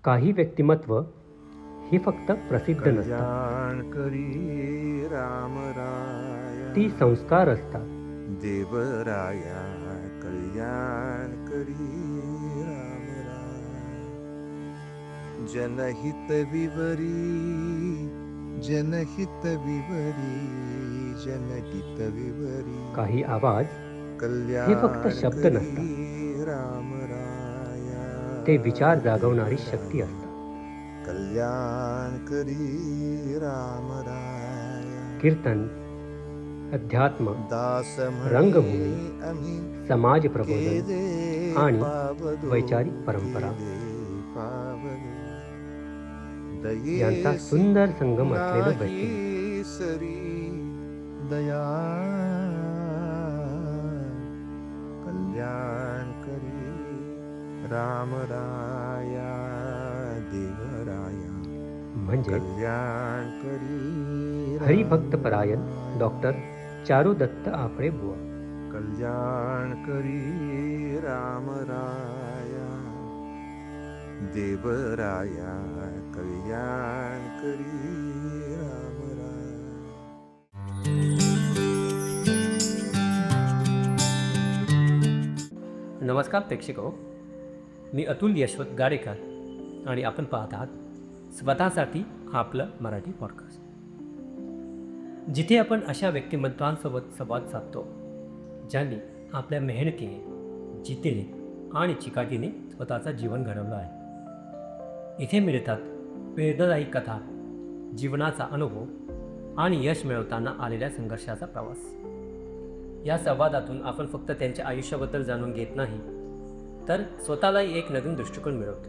काही व्यक्तिमत्व ही फक्त प्रसिद्ध नसतात, कल्याण करी राम राया ती संस्कार असतात. देवराया कल्याण करी राम राया जनहित विवरी जनहित विवरी जनहित विवरी काही आवाज हे फक्त कल्याण शब्द करी नसतात, राम राया ते विचार जागवणारी शक्ती असतात. कल्याण करी राम राया कीर्तन, अध्यात्म, दास म्हणे रंगभूमी, आम्ही समाज प्रबोधन केले आणि पावलो, वैचारिक परंपरा केले पावलो. यांचा दयेसी सुंदर संगम असलेलं व्यक्तिमत्व. नाही सरी दया कल्याण करी राम राया देवराया म्हणजे कल्याण करी हरिभक्त परायण डॉक्टर चारुदत्त आपळे बुवा. कल्याण करी राम राया देवराया कल्याण करी राम राया. नमस्कार प्रेक्षको, मी अतुल यशवंत गाडेकर आणि आपण पाहत आहात स्वतःसाठी आपलं मराठी पॉडकास्ट, जिथे आपण अशा व्यक्तिमत्वांसोबत संवाद साधतो ज्यांनी आपल्या मेहनतीने, जिद्दीने आणि चिकाटीने स्वतःचं जीवन घडवलं आहे. इथे मिळतात प्रेरणादायी कथा, जीवनाचा अनुभव आणि यश मिळवताना आलेल्या संघर्षाचा प्रवास. या संवादातून आपण फक्त त्यांच्या आयुष्याबद्दल जाणून घेत नाही, तर स्वतःलाही एक नवीन दृष्टिकोन मिळवतो.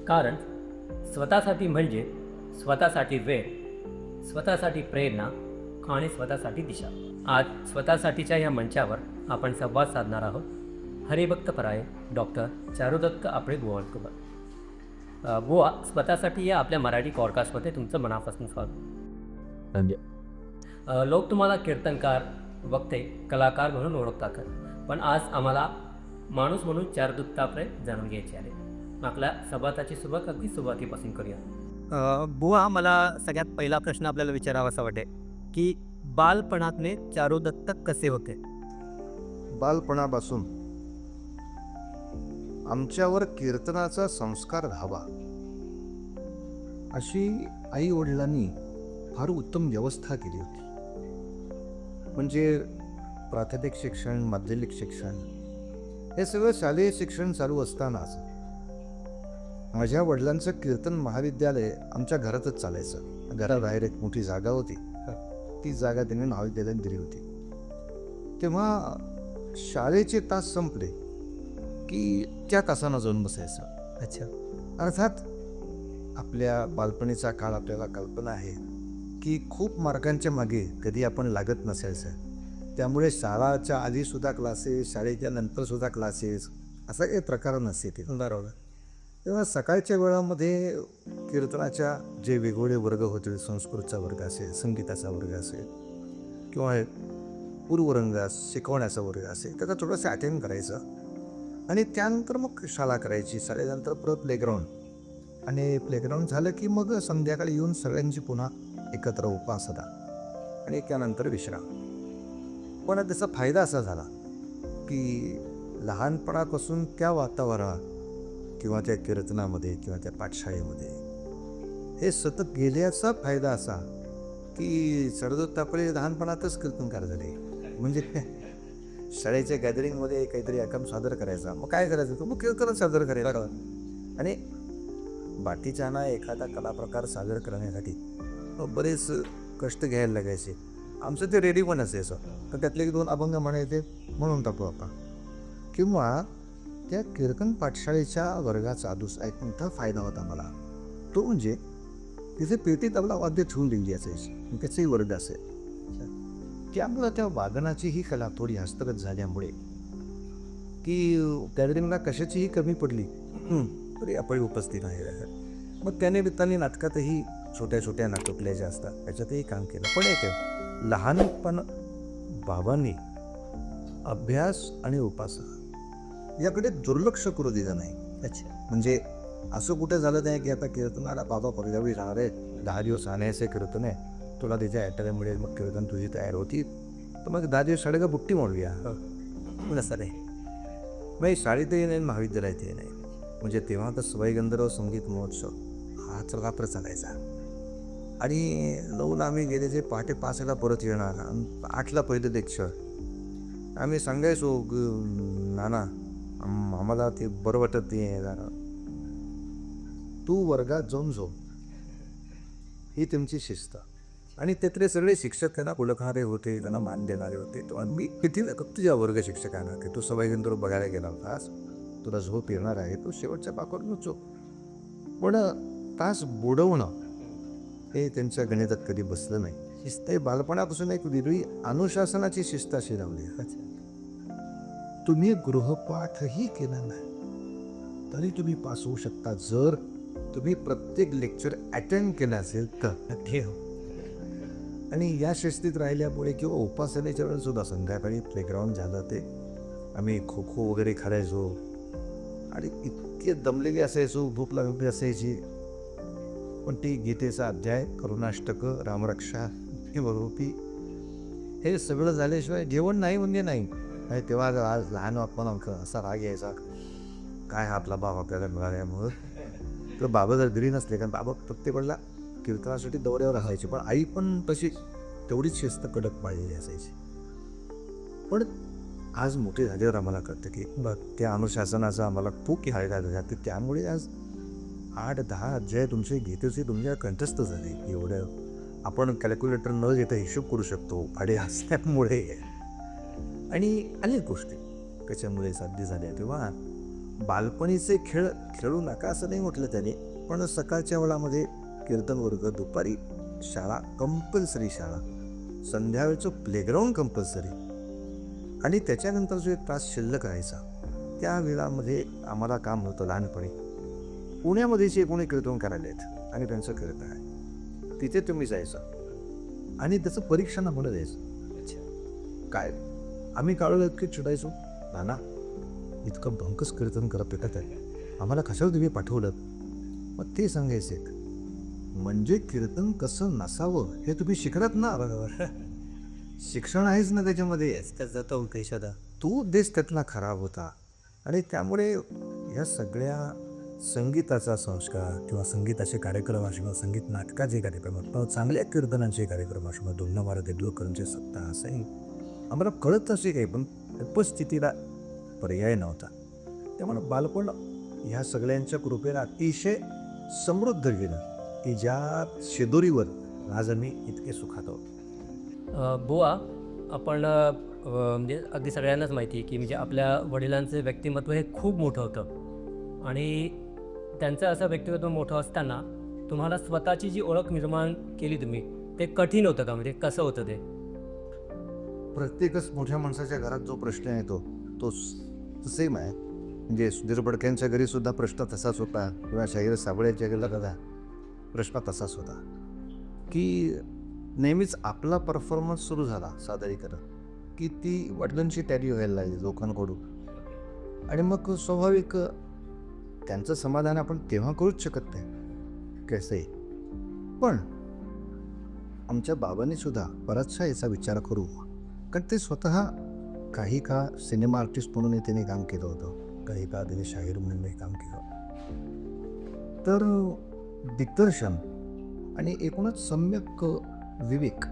कारण स्वतःसाठी म्हणजे स्वतःसाठी वेळ, स्वतःसाठी प्रेरणा आणि स्वतःसाठी दिशा. आज स्वतःसाठीच्या या मंचावर आपण संवाद साधणार आहोत हरिभक्त परायण डॉक्टर चारुदत्त आपळे बुवांसोबत. बुवा, स्वतःसाठी या आपल्या मराठी पॉडकास्टमध्ये तुमचं मनापासून स्वागत. लोक तुम्हाला कीर्तनकार, वक्ते, कलाकार म्हणून ओळखतात, पण आज आम्हाला माणूस म्हणून चारुदत्त आपले जाणून घ्यायचे आहे. आपल्या संवादाची सुरुवात अगदी सुरुवातीपासून करूया. बुवा, मला सगळ्यात पहिला प्रश्न आपल्याला विचारावासा वाटेल की बालपणातले चारुदत्त कसे होते? बालपणापासून आमच्यावर कीर्तनाचा संस्कार व्हावा अशी आई वडिलांनी फार उत्तम व्यवस्था केली होती. म्हणजे प्राथमिक शिक्षण, माध्यमिक शिक्षण हे सगळं शालेय शिक्षण चालू असतानाच माझ्या वडिलांचं कीर्तन महाविद्यालय आमच्या घरातच चालायचं. घराबाहेर एक मोठी जागा होती, ती जागा त्यांनी महाविद्यालयात दिली होती. तेव्हा शाळेचे तास संपले की त्या तासानं जाऊन बसायचं. अच्छा. अर्थात आपल्या बालपणीचा काळ आपल्याला कल्पना आहे की खूप मार्कांच्या मागे कधी आपण लागत नसायचं. त्यामुळे शाळाच्या आधीसुद्धा क्लासेस, शाळेच्या नंतरसुद्धा क्लासेस, असा काही प्रकार नसते ते. बरोबर. तेव्हा सकाळच्या वेळामध्ये कीर्तनाच्या जे वेगवेगळे वर्ग होते, संस्कृतचा वर्ग असेल, संगीताचा वर्ग असेल किंवा पूर्वरंग शिकवण्याचा वर्ग असेल, त्याचा थोडंसं अटेंड करायचं आणि त्यानंतर मग शाळा करायची. शाळेनंतर परत प्लेग्राऊंड, आणि प्लेग्राऊंड झालं की मग संध्याकाळी येऊन सगळ्यांची पुन्हा एकत्र उपासना आणि त्यानंतर विश्राम. पण त्याचा फायदा असा झाला की लहानपणापासून त्या वातावरणात किंवा त्या कीर्तनामध्ये किंवा त्या पाठशाळेमध्ये हे सतत गेल्याचा फायदा असा की चारुदत्त आपले लहानपणातच कीर्तनकार झाले. म्हणजे शाळेच्या गॅदरिंगमध्ये काहीतरी आकाम सादर करायचा, मग काय करायचं, तो मग कीर्तन सादर करायला. आणि बाकीच्यांना एखादा कलाप्रकार सादर करण्यासाठी बरेच कष्ट घ्यायला लागायचे. आमचं ते रेडी पण असायचं, तर त्यातले 2 अभंग म्हणायचे म्हणून टाकू आपण. किंवा त्या कीर्तन पाठशाळेच्या वर्गाचा दुसरा एक मोठा फायदा होता मला, तो म्हणजे तिथे पेटी तबला वाद्य ठेवून दिली असायची, त्याचंही वर्ग असेल. त्यामुळं त्या वादनाची ही कला थोडी हस्तगत झाल्यामुळे की गॅदरिंगला कशाचीही कमी पडली तरी आपण उपस्थित आहे. मग त्या निमित्ताने नाटकातही छोट्या छोट्या नाटकल्या ज्या असतात त्याच्यातही काम केलं. पण एक लहानपण बाबांनी अभ्यास आणि उपासना याकडे दुर्लक्ष करू दिलं नाही. अच्छा. म्हणजे असं कुठे झालं नाही की आता कीर्तनाला बाबा परगावी राहणार आहे, 10 दिवस राहण्याचे कीर्तन आहे, तुला तिच्या ॲटॅकमुळे मग कीर्तन तुझी तयार होती, तर मग 10 दिवस साडे का बुट्टी मोडूया. नसतं नाही मग शाळेतही नाही, महाविद्यालयातही नाही. म्हणजे तेव्हा तर सवाई गंधर्व संगीत महोत्सव हा रात्र चालायचा. आणि 9ला आम्ही गेले, पहाटे 5ला परत येणार आणि 8ला पहिलं लेक्चर. आम्ही सांगायचो नाना आम्हाला ते बरं वाटत नाही, तू वर्गात जाऊन झोप, ही तुमची शिस्त. आणि त्यातले सगळे शिक्षक त्यांना ओळखणारे होते, त्यांना मान देणारे होते. तो मी किती तुझ्या वर्ग शिक्षकांना की तू सवाई गंधर्व बघायला गेला होतास, तुला झोप येणार आहे, तू शेवटच्या पाकवरून झोप. पण तास बुडवणं हे त्यांच्या गणितात कधी बसलं नाही. शिस्त हे बालपणापासून एक वेगळी अनुशासनाची शिस्त अशी लावली. तुम्ही गृहपाठही केला नाही तरी तुम्ही पास होऊ शकता, जर तुम्ही प्रत्येक लेक्चर अटेंड केलं असेल तर. ठेव. आणि या शिस्तीत राहिल्यामुळे किंवा उपासनेच्या वेळेस सुद्धा संध्याकाळी प्लेग्राऊंड झालं, ते आम्ही खो खो वगैरे खेळायचो आणि इतके दमलेले असायचो, भूक लागलेली असायची. पण ती गीतेचा अध्याय, करुणाष्टक, रामरक्षा, भगवती हे सगळं झाल्याशिवाय जेवण नाही म्हणजे नाही. आणि तेव्हा आज लहान आपण असा राग यायचा, काय हा आपला बाप आपल्याला मिळाल्यामुळं. तर बाबा जर घरी नसले, कारण बाबा प्रत्येक वेळेला कीर्तनासाठी दौऱ्यावर असायची, पण आई पण तशी तेवढीच शिस्त कडक पाळलेली असायची. पण आज मोठे झाल्यावर आम्हाला कळतं की बघ त्या अनुशासनाचा आम्हाला खूप फायदा झाला. तर त्यामुळे आज 8-10 अध्याय तुमचे गीतेचे तुमच्या कंठस्थ झाले. एवढं आपण कॅल्क्युलेटर न घेता हिशोब करू शकतो भाडे असल्यामुळे. आणि अनेक गोष्टी त्याच्यामुळे साध्य झाल्या. तेव्हा बालपणीचे खेळ खेळू नका असं नाही म्हटलं त्याने, पण सकाळच्या वेळामध्ये कीर्तन वर्ग, दुपारी शाळा, कंपल्सरी शाळा, संध्याकाळचं प्लेग्राऊंड कंपल्सरी, आणि त्याच्यानंतर जो एक तास शिल्लक राहायचा त्या वेळामध्ये आम्हाला काम होतं. लहानपणी पुण्यामध्ये जे कोणी कीर्तन करायला आहेत आणि त्यांचं कीर्तन आहे, तिथे तुम्ही जायचं आणि त्याचं परीक्षण आम्हाला द्यायचं. काय आम्ही काढलं की चिडायचो, नाना इतकं भंकस कीर्तन करत भेटत आहे, आम्हाला कशावर तुम्ही पाठवलं. मग ते सांगायचे, म्हणजे कीर्तन कसं नसावं हे तुम्ही शिकलात ना. बरोबर, शिक्षण आहेच ना त्याच्यामध्ये. त्याचा उद्देश होता, तो उद्देश त्यातला खराब होता. आणि त्यामुळे या सगळ्या संगीताचा संस्कार किंवा संगीताचे कार्यक्रम असो, संगीत नाटकाचे कार्यक्रम असो, चांगल्या कीर्तनाचे कार्यक्रम असो, दोन भारत करूनचे सत्ता असंही आम्हाला कळत असे काही, पण उपस्थितीला पर्याय नव्हता. त्यामुळे बालपण ह्या सगळ्यांच्या कृपेला अतिशय समृद्ध गेलं की ज्या शिदोरीवर आज आम्ही इतके सुखात आहोत. बुवा, आपण म्हणजे अगदी सगळ्यांनाच माहिती आहे की म्हणजे आपल्या वडिलांचं व्यक्तिमत्व हे खूप मोठं होतं, आणि त्यांचं असं व्यक्तिमत्व मोठं असताना तुम्हाला स्वतःची जी ओळख निर्माण केली तुम्ही, ते कठीण होतं का? म्हणजे कसं होतं ते? प्रत्येकच मोठ्या माणसाच्या घरात जो प्रश्न येतो तो सेम आहे. म्हणजे सुधीर फडक्यांच्या घरी सुद्धा प्रश्न तसाच होता, किंवा शाहीर साबळेच्या घरीला कदा प्रश्न तसाच होता की नेहमीच आपला परफॉर्मन्स सुरू झाला सादरीकरण की ती वडिलांची टॅली व्हायला लागली लोकांकडून. आणि मग स्वाभाविक त्यांचं समाधान आपण तेव्हा करूच शकत नाही कसंही. पण आमच्या बाबांनी सुद्धा बराचसा याचा विचार करू, कारण ते स्वतः काही काळ सिनेमा आर्टिस्ट म्हणून त्यांनी काम केलं होतं, काही काळ त्यांनी शाहीर म्हणून काम केलं. तर दिग्दर्शन आणि एकूणच सम्यक विवेक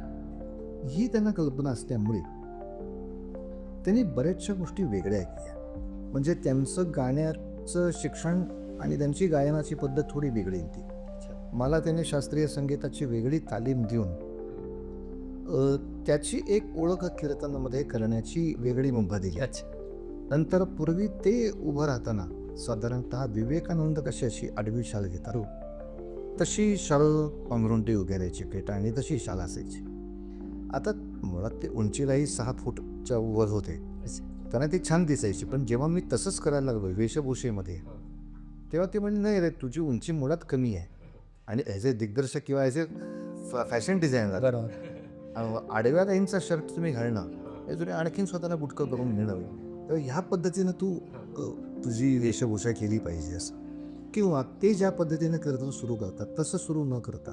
ही त्यांना कल्पना असल्यामुळे त्यांनी बऱ्याचशा गोष्टी वेगळ्या केल्या. म्हणजे त्यांचं गाण्याचं शिक्षण आणि त्यांची गायनाची पद्धत थोडी वेगळी होती. मला त्यांनी शास्त्रीय संगीताची वेगळी तालीम देऊन त्याची एक ओळख कीर्तनामध्ये करण्याची वेगळी मुभा दिली. नंतर पूर्वी ते उभं राहताना साधारणतः विवेकानंद कशी अशी आडवी शाल घेतात तशी शाल पांघरून ते उभे राहायची पेटा, आणि तशी शाल असायची. आता मुळात ते उंचीलाही 6 फूटच्या वर होते, त्यांना ती छान दिसायची. पण जेव्हा मी तसंच करायला लागलो वेशभूषेमध्ये, तेव्हा ते म्हणजे नाही रे तुझी उंची मुळात कमी आहे. आणि ॲज ए दिग्दर्शक किंवा ॲज ए फॅशन डिझायनर, आडव्या लाईनचा शर्ट तुम्ही घालणं हे तुम्ही आणखीन स्वतःला बुटकं करून घेणं, तर ह्या पद्धतीनं तू तुझी वेशभूषा केली पाहिजे असं. किंवा ते ज्या पद्धतीने कीर्तन सुरू करतात तसं सुरू न करता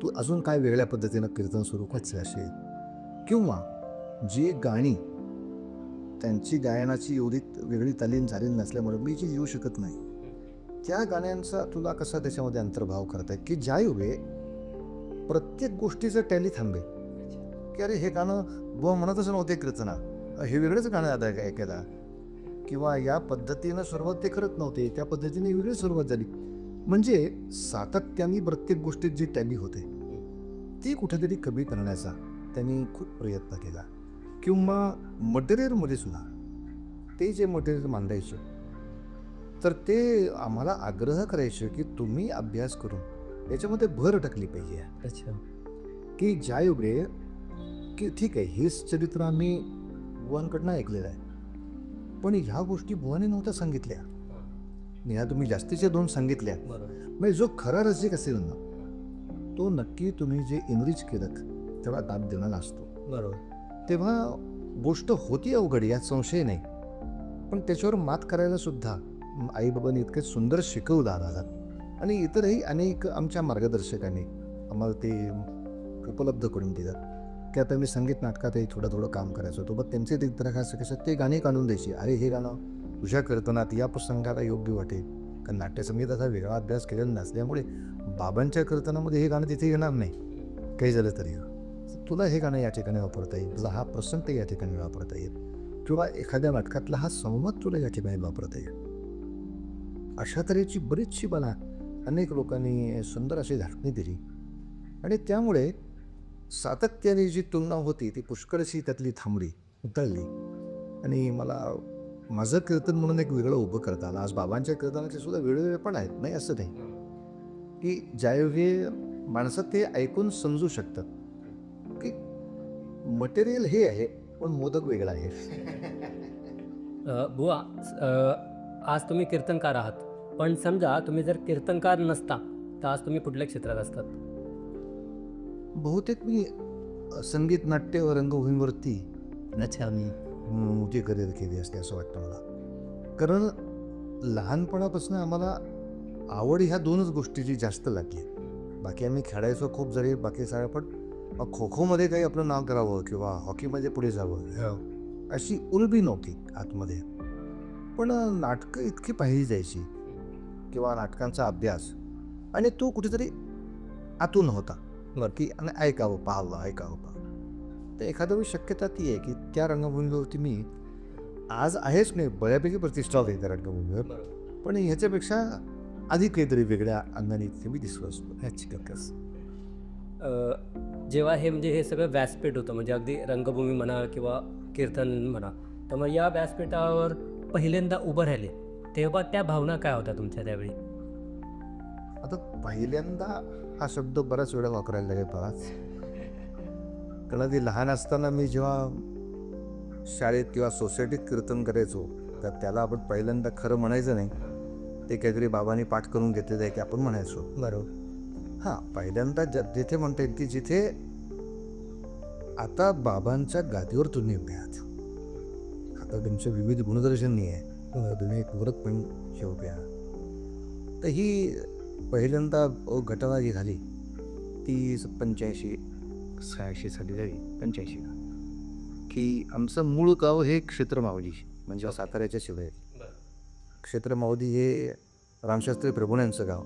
तू अजून काय वेगळ्या पद्धतीनं कीर्तन सुरू करायचं असेल, किंवा जी गाणी त्यांची गायनाची एवढी वेगळी तालीम झालेली नसल्यामुळे मी जी येऊ शकत नाही, त्या गाण्यांचा तुला कसा त्याच्यामध्ये अंतर्भाव करता येईल की ज्यायोगे प्रत्येक गोष्टीचं टॅली थांबेल की अरे हे गाणं बुवा म्हणतच नव्हते कीर्तना, हे वेगळंच गाणं आता काय केला, किंवा या पद्धतीनं सुरुवात ते करत नव्हते त्या पद्धतीने वेगळी सुरुवात झाली. म्हणजे सातत्याने प्रत्येक गोष्टीत जी टॅली होते ती कुठेतरी कमी करण्याचा त्यांनी खूप प्रयत्न केला. किंवा मटेरियलमध्ये सुद्धा ते जे मटेरियल मांडायचे तर ते आम्हाला आग्रह करायचे की तुम्ही अभ्यास करून याच्यामध्ये भर टाकली पाहिजे. अच्छा. की ज्यायोगे की ठीक आहे हेच चरित्र आम्ही बुवांकडनं ऐकलेलं आहे, पण ह्या गोष्टी बुवाने नव्हत्या सांगितल्या, ह्या तुम्ही जास्तीच्या 2 सांगितल्या. बरोबर. म्हणजे जो खरा रसिक असेल ना तो नक्की तुम्ही जे इनरिच केलं तेव्हा दाब देणारा असतो. बरोबर. तेव्हा गोष्ट होती अवघड यात संशय नाही, पण त्याच्यावर मात करायला सुद्धा आईबाबांनी इतके सुंदर शिकवलं आम्हाला, आणि इतरही अनेक आमच्या मार्गदर्शकांनी आम्हाला ते उपलब्ध करून दिलं की आता मी संगीत नाटकातही थोडं काम करायचं होतं, पण त्यांचे ते तर कसं ते गाणे काढून द्यायचे, अरे हे गाणं तुझ्या कीर्तनात या प्रसंगाला योग्य वाटेल, कारण नाट्यसंगीताचा वेगळा अभ्यास केलेला नसल्यामुळे बाबांच्या कीर्तनामध्ये हे गाणं तिथे येणार नाही, काही झालं तरी तुला हे गाणं या ठिकाणी वापरता येईल, तुला हा प्रसंग या ठिकाणी वापरता येईल, किंवा एखाद्या नाटकातला हा संवाद तुला या ठिकाणी वापरता येईल. अशा तऱ्हेची बरीचशी मला अनेक लोकांनी सुंदर अशी झाकणी दिली, आणि त्यामुळे सातत्याने जी तुलना होती ती पुष्कळशी त्यातली थांबली, उतरली, आणि मला माझं कीर्तन म्हणून एक वेगळं उभं करता आलं. आज बाबांच्या कीर्तनाचे सुद्धा वेगवेगळे पण आहेत, नाही असं नाही, की ज्यायोगे माणसं ते ऐकून समजू शकतात की मटेरियल हे आहे पण मोदक वेगळा आहे. बुवा, आज तुम्ही कीर्तनकार आहात, पण समजा तुम्ही जर कीर्तनकार नसता तर आज तुम्ही कुठल्या क्षेत्रात असतात? बहुतेक मी संगीत नाट्य रंगभूमीवरती अच्छा. मोठी करिअर केली असते असं वाटतं मला, कारण लहानपणापासून आम्हाला आवड ह्या 2च गोष्टीची जास्त लागली. बाकी आम्ही खेळायचो खूप जरी बाकी सगळं, पण खो खोमध्ये काही आपलं नाव करावं किंवा हॉकीमध्ये पुढे जावं अशी उलबी नव्हती आतमध्ये. पण नाटकं इतकी पाहिली जायची किंवा नाटकांचा अभ्यास, आणि तो कुठेतरी आतून होता बरं की आणि ऐकावं पाहावं. तर एखाद्या वेळी शक्यता ती आहे की त्या रंगभूमीवरती मी आज आहेच नाही, बऱ्यापैकी प्रतिष्ठा होते त्या रंगभूमीवर, पण ह्याच्यापेक्षा अधिक काहीतरी वेगळ्या अंगाने तिथे मी दिसलो असतो. ह्याची जेव्हा हे सगळं व्यासपीठ होतं, म्हणजे अगदी रंगभूमी म्हणा किंवा कीर्तन म्हणा, तर मग या व्यासपीठावर पहिल्यांदा उभं राहिले तेव्हा त्या भावना काय होत्या तुमच्या त्यावेळी? आता पहिल्यांदा हा शब्द बराच वेळा वापरायला लागेल बराच, कारण आधी लहान असताना मी जेव्हा शाळेत किंवा सोसायटीत कीर्तन करायचो तर त्याला आपण पहिल्यांदा खरं म्हणायचं नाही, ते काहीतरी बाबांनी पाठ करून घेतलेलं आहे की आपण म्हणायचो. बरोबर. हां, पहिल्यांदा जिथे म्हणता येईल की जिथे आता बाबांच्या गादीवर तुम्ही उभे आहात, आता तुमचे विविध गुणदर्शनी आहे, तुम्ही एक व्रत पण उभे आहात. तर ही पहिल्यांदा घटना जी झाली ती 85-86 साली झाली, 85 की आमचं मूळ गाव हे क्षेत्रमावली, म्हणजे साताऱ्याच्या शिवाय क्षेत्रमावली हे रामशास्त्री प्रभूण्यांचं गाव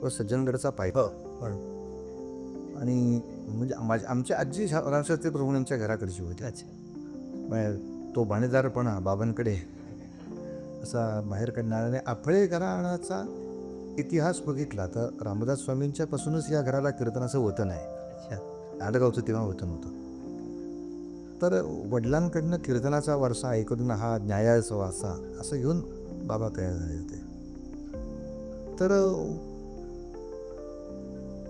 व सज्जनगडचा पायथा. आणि म्हणजे आमच्या आजी रामशास्त्री प्रभूण्यांच्या घराकडची होती. अच्छा. तो बाणेदारपणा बाबांकडे असा बाहेर काढणारा. आफळे घराण्याचा इतिहास बघितला तर रामदास स्वामींच्या पासूनच या घराला कीर्तनाचं वतन आहे. अच्छा. आडगावचं तेव्हा वतन होतं. तर वडिलांकडनं कीर्तनाचा वारसा ऐकून हा न्यायाचा वारसा असं घेऊन बाबा तयार झाले होते. तर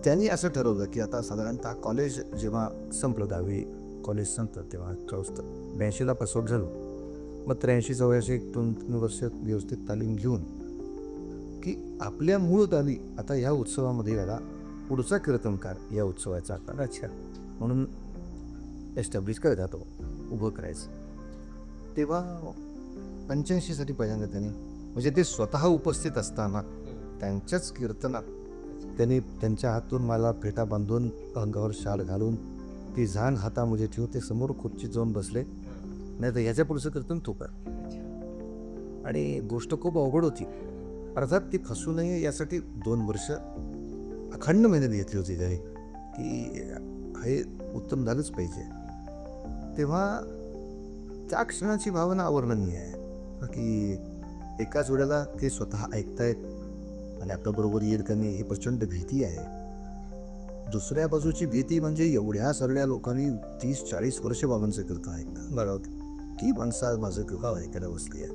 त्यांनी असं ठरवलं की आता साधारणतः कॉलेज जेव्हा संपलं, 10वी कॉलेज संपलं तेव्हा 82ला पासआउट झालो, मग 83च्या वयाची 2-3 वर्ष व्यवस्थित तालीम घेऊन की आपल्या मूळ ताली आता ह्या उत्सवामध्ये याला पुढचा कीर्तनकार या उत्सवाचा आता अच्छा म्हणून एस्टॅब्लिश करायचा, तो उभं करायचं. तेव्हा 85 साठी पहिल्यांदा त्यांनी, म्हणजे ते स्वतः उपस्थित असताना त्यांच्याच कीर्तनात त्यांनी त्यांच्या हातून मला फेटा बांधून अंगावर शाल घालून ती झांग हातामध्ये ठेवून ते समोर खुर्चीत जाऊन बसले. नाही तर ह्याच्या पुढचं कीर्तन तू कर. आणि गोष्ट खूप अवघड होती. अर्थात ती फसू नये यासाठी 2 वर्ष अखंड मेहनत घेतली होती त्याने की हे उत्तम झालंच पाहिजे. तेव्हा त्या क्षणाची भावना अवर्णनीय आहे की एकाच वेळेला ते स्वतः ऐकतायत आणि आपल्याबरोबर येईल का नाही ही प्रचंड भीती आहे. दुसऱ्या बाजूची भीती म्हणजे एवढ्या सगळ्या लोकांनी 30-40 वर्ष बाबांचं कीर्तन ऐकतात. बरोबर, ती माणसं माझं कीर्तन ऐकायला बसली आहे.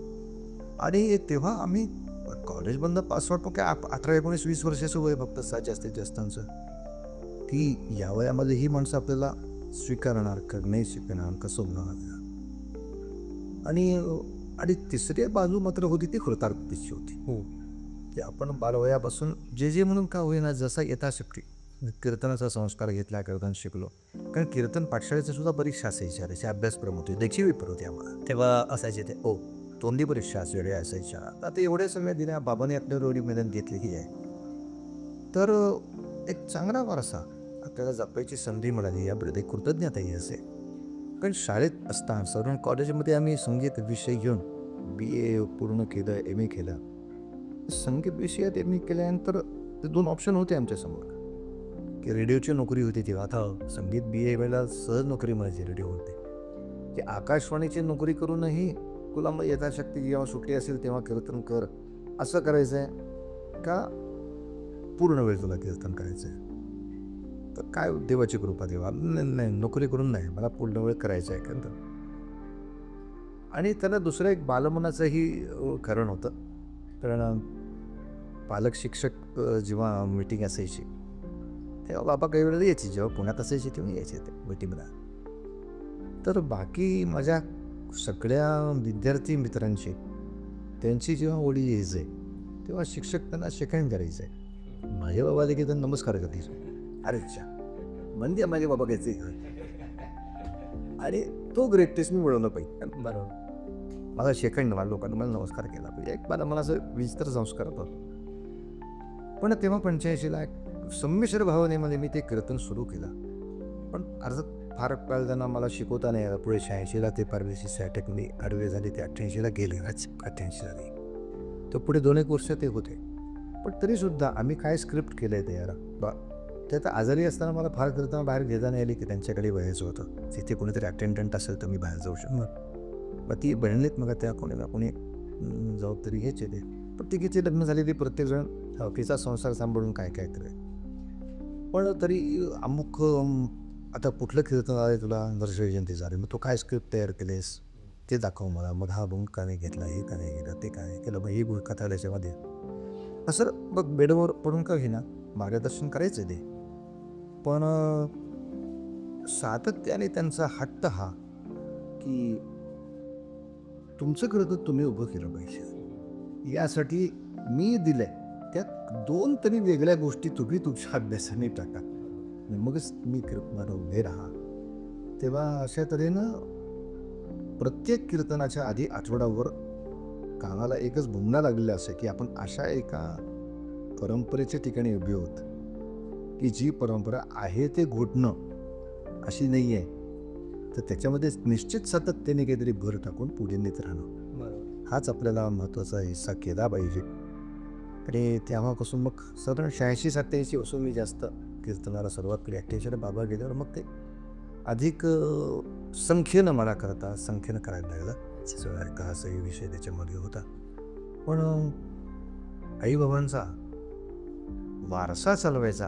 आणि तेव्हा आम्ही कॉलेजमधनं पास आउट काय 18-19-20 वर्षाचं वय फक्त जास्तीत जास्तांचं की या वयामध्ये ही माणसं आपल्याला स्वीकारणार का नाही स्वीकारणार कसं होणार. आणि तिसरी बाजू मात्र होती ती कृतार्थतेची होती. की आपण बालवयापासून जे म्हणून का होईना जसा यथाशक्ती कीर्तनाचा संस्कार घेतला, कीर्तन शिकलो. कारण कीर्तन पाठशाळेचे सुद्धा परीक्षा असायच्या, त्याचे अभ्यासक्रम होते, देखील पेपर होते आम्हाला तेव्हा असायचे ते. तोंडी परीक्षा वेळेला असायच्या. आता एवढ्या सगळ्या दिल्या बाबाने आपल्यावर एवढी मेहनत घेतलेली आहे. तर एक चांगला वारसा आपल्याला जपायची संधी मिळाली याबद्दल कृतज्ञताही असे. कारण शाळेत असताना सर्व कॉलेजमध्ये आम्ही संगीत विषय घेऊन BA पूर्ण केलं, MA केलं. संगीत विषयात MA केल्यानंतर ते 2 ऑप्शन होते आमच्यासमोर की रेडिओची नोकरी होती तेव्हा. आता संगीत BA वेळेला सहज नोकरी मिळायची रेडिओमध्ये. की आकाशवाणीची नोकरी करूनही तुला मग यथाशक्ती जेव्हा सुट्टी असेल तेव्हा कीर्तन कर असं करायचं आहे का पूर्ण वेळ तुला कीर्तन करायचं आहे. तर काय देवाची कृपा देवा, नाही नोकरी करून नाही, मला पूर्ण वेळ करायचं आहे कीर्तन. आणि त्याला दुसरं एक बालमनाचंही कारण होतं. कारण पालक शिक्षक जेव्हा मीटिंग असायची तेव्हा बाबा काही वेळेला यायची, जेव्हा पुण्यात असायची तेव्हा यायचे ते मीटिंगला. तर बाकी माझ्या सगळ्या विद्यार्थी मित्रांची त्यांची जेव्हा ओळी यायचे तेव्हा शिक्षक त्यांना शेकायन करायचे. माझे बाबा देखील त्यांना नमस्कार करायचे. अरे अच्छा म्हणजे माझे बाबा घ्यायचे. आणि तो ग्रेटनेस मी मिळवलं पाहिजे. बरोबर, मला शेकायन मला लोकांना मला नमस्कार केला पाहिजे. एक मला असं विचित्र संस्कार होतो. पण तेव्हा 85ला एक संमिश्र भावनेमध्ये मी ते कीर्तन सुरू केलं. पण अर्थात फार काळ त्यांना मला शिकवता नाही आलं. पुढे 86ला ते पॅरालिसिस अटॅक मी आडवे झाले, ते 88ला गेले. 88 झाले तर पुढे 2-1 वर्ष ते होते. पण तरीसुद्धा आम्ही काय स्क्रिप्ट केलं आहे तयार ते आता आजारी असताना मला फार करताना बाहेर घेता नाही आली की त्यांच्याकडे व्हायचं होतं. तिथे कोणीतरी अटेंडंट असेल तर मी बाहेर जाऊ शकतो. मग ती बनलीत मग त्या कोणी ना कोणी जबाबदारी घ्यायची ते. पण तिघीचे लग्न झालेली प्रत्येकजण तिचा संसार सांभाळून काय काय करे. पण तरी अमुक आता कुठलं कीर्तन आलं तुला नरसिंह जयंती झाली, मग तू काय स्क्रिप्ट तयार केलेस ते दाखव मला. मग हा भूम का नाही घेतला, हे का नाही घेतलं, ते काय केलं, मग ही कथा त्याच्यामध्ये असं बघ बेडवर पडून का घेणार मार्गदर्शन करायचं ते. पण सातत्याने त्यांचा हट्ट हा की तुमचं कीर्तन तुम्ही उभं केलं पाहिजे यासाठी मी दिलंय. त्यात 2 तरी वेगळ्या गोष्टी तुम्ही तुमच्या अभ्यासाने टाका, मगच मी कीर्तनाला उभे राहा. तेव्हा अशा तऱ्हेनं प्रत्येक कीर्तनाच्या आधी आठवडाभर कानाला एकच भुमणा लागलेला असे की आपण अशा एका परंपरेच्या ठिकाणी उभे होत की जी परंपरा आहे ते घोटणं अशी नाही आहे. तर त्याच्यामध्ये निश्चित सातत्याने काहीतरी भर टाकून पुढे नेत राहणं हाच आपल्याला महत्त्वाचा हिस्सा केला पाहिजे. आणि तेव्हापासून मग साधारण 86-87 पासून मी जास्त कीर्तनाला सुरुवात केली. 88ला बाबा गेल्यावर मग ते अधिक संख्येनं मला संख्येनं करायला लागलं. का असाही विषय त्याच्यामध्ये होता. पण आईबाबांचा वारसा चालवायचा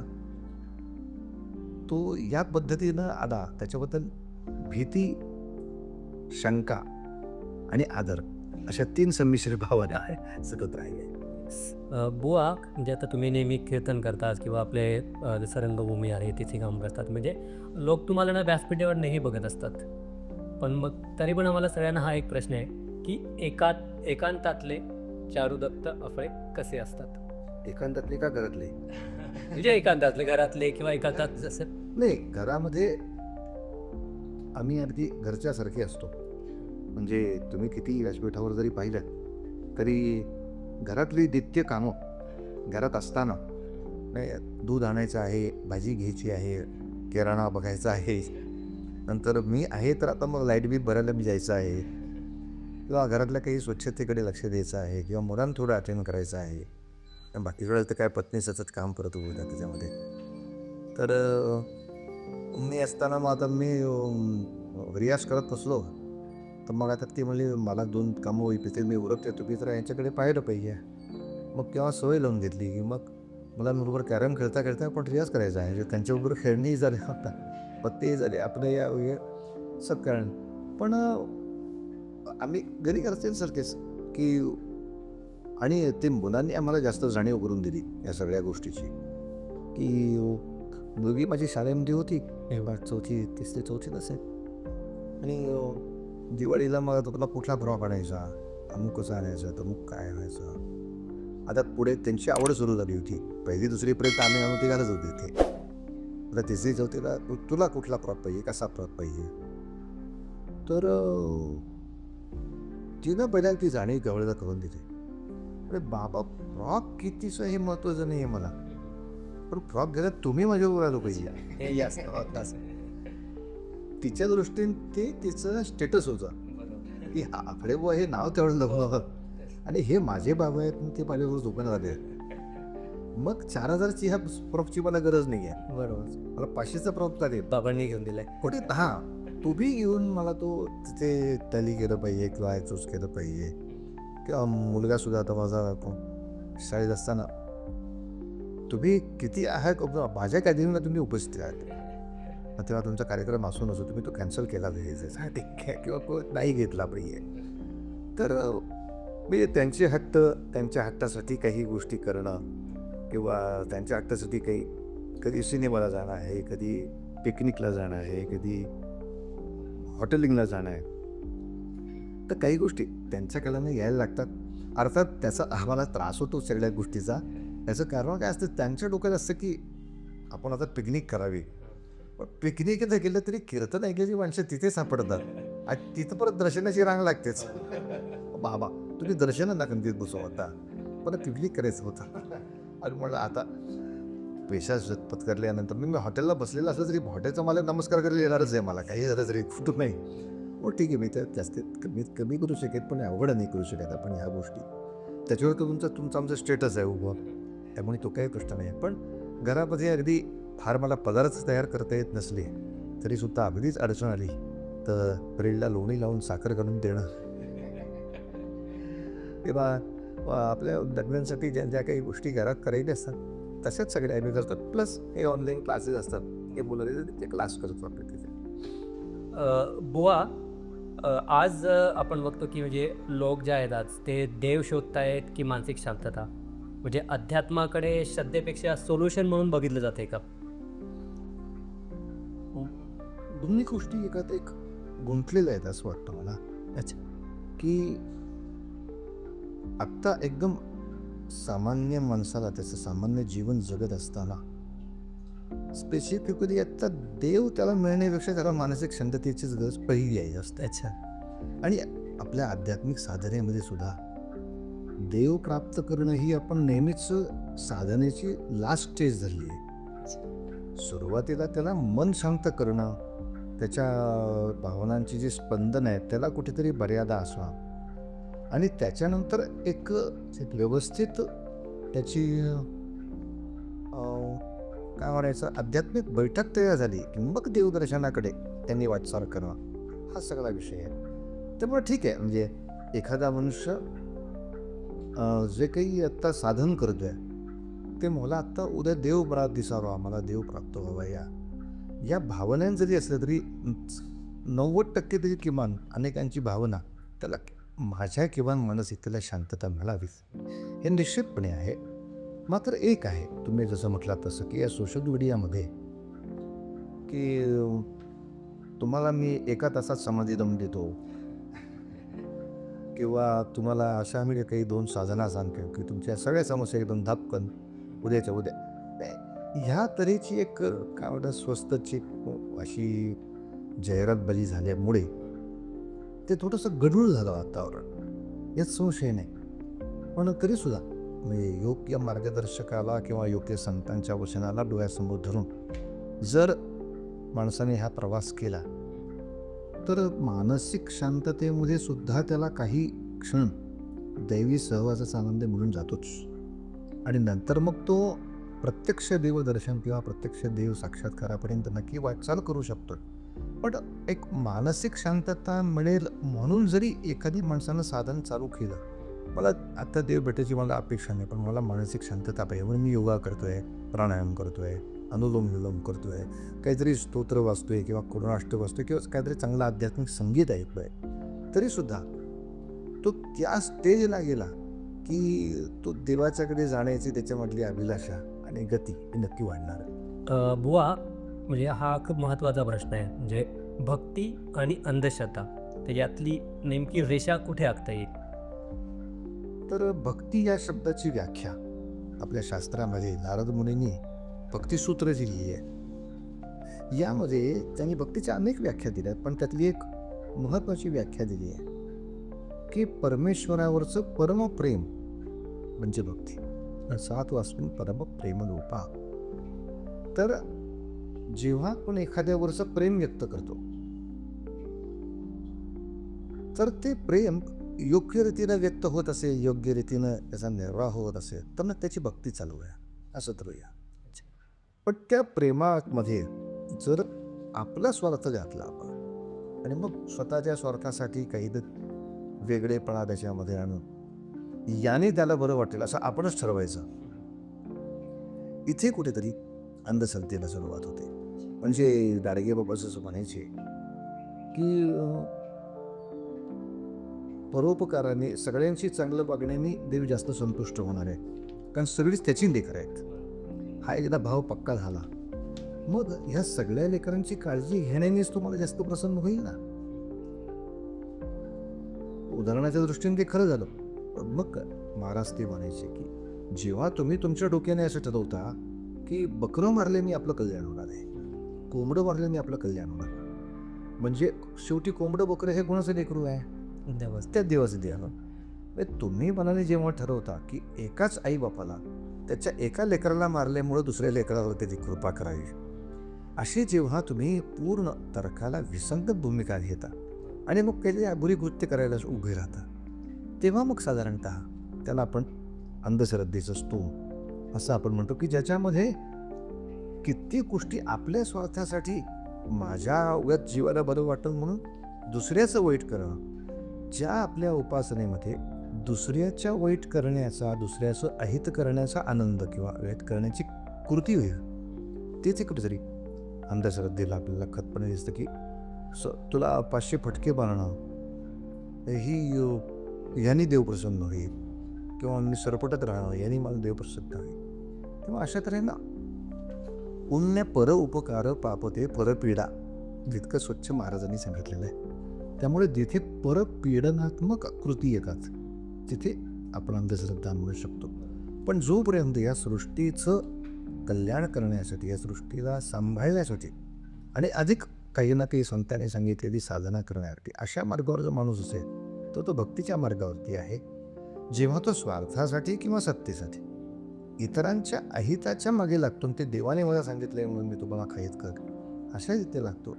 तो या पद्धतीनं आला. त्याच्याबद्दल भीती, शंका आणि आदर अशा 3 संमिश्र भावना आहे सतत राहिले. बुवा, म्हणजे आता तुम्ही नेहमी कीर्तन करतात किंवा आपले जसं रंगभूमी आहे तिथे काम करतात, म्हणजे लोक तुम्हाला ना व्यासपीठेवर नाही बघत असतात. पण मग तरी पण आम्हाला सगळ्यांना हा एक प्रश्न आहे की एकांतातले चारुदत्त अफळे कसे असतात? एकांतातले का घरातले? म्हणजे एकांतातले घरातले किंवा एकांतात जसं नाही, घरामध्ये आम्ही अगदी घरच्यासारखे असतो. म्हणजे तुम्ही किती व्यासपीठावर जरी पाहिलं तरी घरातली नित्य कामं घरात असताना नाही, दूध आणायचं आहे, भाजी घ्यायची आहे, किराणा बघायचा आहे, नंतर मी आहे तर आता मग लाईट बिल भरायला मी जायचं आहे, किंवा घरातल्या काही स्वच्छतेकडे लक्ष द्यायचं आहे, किंवा मुलांना थोडं अटेंड करायचं आहे. आणि बाकी वेळेस तर काय पत्नी सतत काम करत होत्या त्याच्यामध्ये. तर मी असताना मग आता मी रियाज करत नसलो तर मग आता ती म्हणली मला 2 कामं होईपर्यंत मी उरकते, तुम्ही तर यांच्याकडे पाहिलं पाहिजे. मग केव्हा सवय लावून घेतली की मग मुलांबरोबर कॅरम खेळता खेळता पण रियाज करायचा आहे, म्हणजे त्यांच्याबरोबर खेळणेही झाले आता पत्तेही झाले आपलं या सब कारण. पण आम्ही घरी करते सारखेच की, आणि ते मुलांनी आम्हाला जास्त जाणीव करून दिली या सगळ्या गोष्टीची, की मुलगी माझी शाळेमध्ये होती तेव्हा तिसरी चौथी नसेल, आणि दिवाळीला मग तुला कुठला फ्रॉक आणायचा, अमुक कसं आणायचं, तमुक काय आणायचं. आता पुढे त्यांची आवड सुरू झाली होती. 1ली 2रीपर्यंत आम्ही आणून ती घालत होते ते. आता 3री 4थीला तुला कुठला फ्रॉक पाहिजे, कसा फ्रॉक पाहिजे. तर तिनं पहिल्यांदा ती जाणीव गवळीला करून दिली. अरे बाबा, फ्रॉक कितीचं हे महत्त्वाचं नाही आहे मला, पण फ्रॉक घ्यायला तुम्ही माझ्याबरोबर आलो पाहिजे. तिच्या दृष्टीने ते तिचं स्टेटस होतं की आपले बुवा हे नाव तेवढं लग्न, आणि हे माझे बाबा आहेत ते माझ्याबरोबर झोपून राहिले. मग 4000ची ह्या फ्रॉकची मला गरज नाही आहे. बरोबर, मला 500चा फ्रॉक चालेल, बाबांनी घेऊन दिलाय कुठे. तुम्ही घेऊन मला तो तिथे टॅली केलं पाहिजे किंवा चूज केलं पाहिजे. किंवा मुलगा सुद्धा आता माझा शाळेत असताना तुम्ही किती आहात, माझ्या कॅदिनीला तुम्ही उपस्थित आहात, तेव्हा तुमचा कार्यक्रम असू नसो तुम्ही तो कॅन्सल केला पाहिजे किंवा नाही घेतला पाहिजे. तर म्हणजे त्यांचे हट्ट, त्यांच्या हट्टासाठी काही गोष्टी करणं, किंवा त्यांच्या हट्टासाठी कधी सिनेमाला जाणं आहे, कधी पिकनिकला जाणं आहे, कधी हॉटेलिंगला जाणं आहे. तर काही गोष्टी त्यांच्या कलाने यायला लागतात. अर्थात त्याचा आम्हाला त्रास होतो सगळ्या गोष्टीचा. त्याचं कारण काय असतं, त्यांच्या डोक्यात असतं की आपण आता पिकनिक करावी, पण पिकनिकला गेलं तरी कीर्तन ऐकल्याची माणसं तिथे सापडतात, आणि तिथं परत दर्शनाची रांग लागतेच. बाबा तुम्ही दर्शनाला कंदीत बसू होता, परत पिकनिक करायचं होतं. आणि म्हणलं आता पैसा पत्करल्यानंतर मी हॉटेलला बसलेला असलं तरी हॉटेलचा मला नमस्कार करायला येणारच आहे, मला काही गरज तरी कुठं नाही. हो ठीक आहे, मी तर जास्तीत कमी करू शकेल, पण अवघड नाही करू शकत आपण ह्या गोष्टी. त्याच्यावर तर तुमचा आमचा स्टेटस आहे उभं, त्यामुळे तो काही प्रश्न नाही. पण घरामध्ये अगदी फार मला पदार्थ तयार करता येत नसले तरीसुद्धा अगदीच अडचण आली तर ब्रेडला लोणी लावून साखर घालून देणं, किंवा आपल्या लग्नांसाठी ज्या काही गोष्टी घरात करायच्या असतात तशाच सगळ्या आम्ही करतात. प्लस हे ऑनलाईन क्लासेस असतात, हे मुलं ते क्लास करतो आपल्या तिथे. बुवा, आज आपण बघतो की म्हणजे लोक जे आहेत आज ते देव शोधतायत की मानसिक शांतता, म्हणजे अध्यात्माकडे श्रद्धेपेक्षा सोल्युशन म्हणून बघितलं जाते का? दोन्ही गोष्टी एकात एक गुंतलेल्या आहेत असं वाटतं मला. अच्छा. की आत्ता एकदम सामान्य माणसाला त्याचं सामान्य जीवन जगत असताना स्पेसिफिकली आत्ता देव त्याला मिळण्यापेक्षा त्याला मानसिक शांततेचीच गरज पहिली आहे असते. अच्छा. आणि आपल्या आध्यात्मिक साधनेमध्ये सुद्धा देव प्राप्त करणं ही आपण नेहमीच साधनेची लास्ट स्टेज झाली आहे. सुरुवातीला त्याला मन शांत करणं, त्याच्या भावनांची जी स्पंदन आहेत त्याला कुठेतरी मर्यादा असवा, आणि त्याच्यानंतर एक व्यवस्थित त्याची काय म्हणायचं आध्यात्मिक बैठक तयार झाली की मग देवदर्शनाकडे त्यांनी वाटचाल करणं, हा सगळा विषय आहे. त्यामुळे ठीक आहे, म्हणजे एखादा मनुष्य जे काही आत्ता साधन करतो आहे ते मला आत्ता उद्या देव मला दिसावा, मला देव प्राप्त व्हावा, या भावनां जरी असल्या तरी 90% तरी किमान अनेकांची भावना त्याला माझ्या किमान मानसिकतेला शांतता मिळावीच हे निश्चितपणे आहे. मात्र एक आहे, तुम्ही जसं म्हटलात तसं की या सोशल मीडियामध्ये की तुम्हाला मी 1 तासात समाधी दम देतो, किंवा तुम्हाला अशा मी काही 2 साधना सांगतो की तुमच्या सगळ्या समस्या एकदम धापकन उद्याच्या उद्या, ह्या तऱ्हेची एक काय म्हणतात स्वस्तची अशी जाहिरातबाजी झाल्यामुळे ते थोडंसं गढूळ झालं वातावरण, यात संशय नाही. पण तरीसुद्धा म्हणजे योग्य मार्गदर्शकाला किंवा योग्य संतांच्या वचनाला डोळ्यासमोर धरून जर माणसाने हा प्रवास केला तर मानसिक शांततेमध्ये सुद्धा त्याला काही क्षण दैवी सहवासाचा आनंद मिळून जातोच. आणि नंतर मग तो प्रत्यक्ष देवदर्शन किंवा प्रत्यक्ष देव साक्षात्कारापर्यंत नक्की वाटचाल करू शकतो. पण एक मानसिक शांतता मिळेल म्हणून जरी एखादी माणसानं साधन चालू केलं, मला आता देव भेटायची मला अपेक्षा नाही, पण मला मानसिक शांतता पाहिजे म्हणून मी योगा करतोय, प्राणायाम करतोय, अनुलोम विलोम करतोय, काहीतरी स्तोत्र वाचतोय किंवा करुणाष्टक वाचतोय किंवा काहीतरी चांगलं आध्यात्मिक संगीत ऐकतोय, तरीसुद्धा तो त्या स्टेजला गेला की तो देवाच्याकडे जाण्याची त्याच्यामधली अभिलाषा आणि गती ही नक्की वाढणार. बुवा, म्हणजे हा खूप महत्त्वाचा प्रश्न आहे. म्हणजे भक्ती आणि अंधश्रद्धा त्याच्यातली नेमकी रेषा कुठे आखता येईल? तर भक्ती या शब्दाची व्याख्या आपल्या शास्त्रामध्ये नारद मुनींनी भक्तिसूत्र जी लिहिली आहे, यामध्ये त्यांनी भक्तीच्या अनेक व्याख्या दिल्या आहेत, पण त्यातली एक महत्त्वाची व्याख्या दिली आहे की परमेश्वरावरचं परमप्रेम म्हणजे भक्ती. सात वाचून परम प्रेमरूपा. तर जेव्हा आपण एखाद्यावरचं प्रेम व्यक्त करतो तर ते प्रेम योग्य रीतीनं व्यक्त होत असेल, योग्य रीतीनं त्याचा निर्वाह होत असेल, तर मग त्याची भक्ती चालू आहे असं ठरूया. पण त्या प्रेमामध्ये जर आपला स्वार्थ घातला आपण आणि मग स्वतःच्या स्वार्थासाठी काही वेगळेपणा त्याच्यामध्ये आणून याने त्याला बरं वाटेल असं आपणच ठरवायचं, इथे कुठेतरी अंधश्रद्धेला सुरुवात होते. म्हणजे गाडगे बाबा असं म्हणायचे की परोपकाराने सगळ्यांशी चांगलं वागण्याने देव जास्त संतुष्ट होणार आहे, कारण सगळीच त्याची लेकरं आहेत. हा एकदा भाव पक्का झाला मग ह्या सगळ्या लेकरांची काळजी घेण्यानेच तुम्हाला जास्त प्रसन्न होईल ना. उदाहरणाच्या दृष्टीने ते खरं झालं. मग महाराज ते म्हणायचे की जेव्हा तुम्ही तुमच्या डोक्याने असं ठरवता की बकरं मारले मी आपलं कल्याण होणार आहे, कोंबडं मारले मी आपलं कल्याण होणार, म्हणजे शेवटी कोंबडं बकरं हे कोणाचं लेकरू आहे? त्या देवाचं द्यावं. तुम्ही मनाने जेव्हा ठरवता की एकाच आई बापाला त्याच्या एका लेकराला मारल्यामुळं दुसऱ्या लेकरावर त्याची कृपा करावी, अशी जेव्हा तुम्ही पूर्ण तर्काला विसंगत भूमिका घेता आणि मग काही अबुरी कृत्य करायला उभे राहता, तेव्हा मग साधारणतः त्याला आपण अंधश्रद्धेचं स्तोम असं आपण म्हणतो की ज्याच्यामध्ये किती गोष्टी आपल्या स्वार्थासाठी माझ्या उगाच जीवाला बरं वाटेल म्हणून दुसऱ्याचं वाईट करणं, ज्या आपल्या उपासनेमध्ये दुसऱ्याच्या वाईट करण्याचा, दुसऱ्याचं अहित करण्याचा आनंद किंवा वाईट करण्याची कृती होईल, तेच कुठेतरी अंधश्रद्धेला आपल्याला खतपणे दिसतं की तुला 500 फटके मारणं ही यांनी देव प्रसन्न होईल किंवा मी सरपटत राहणं यांनी मला देव प्रसन्न होईल. तेव्हा अशा तऱ्हेनं पुण्य पर उपकार पापते परपीडा जितकं स्वच्छ महाराजांनी सांगितलेलं आहे. त्यामुळे जिथे परपीडनात्मक कृती येतात तिथे आपण अंधश्रद्धा म्हणू शकतो. पण जोपर्यंत या सृष्टीचं कल्याण करण्यासाठी, या सृष्टीला सांभाळण्यासाठी आणि अधिक काही ना काही संतांनी सांगितलेली साधना करण्यासाठी अशा मार्गावर जो माणूस असेल तर तो भक्तीच्या मार्गावरती आहे. जेव्हा तो स्वार्थासाठी किंवा सत्तेसाठी इतरांच्या अहिताच्या मागे लागतो, ते देवाने मला सांगितलंय म्हणून मी तुम्हाला खाईत कर अशा जिथे लागतो,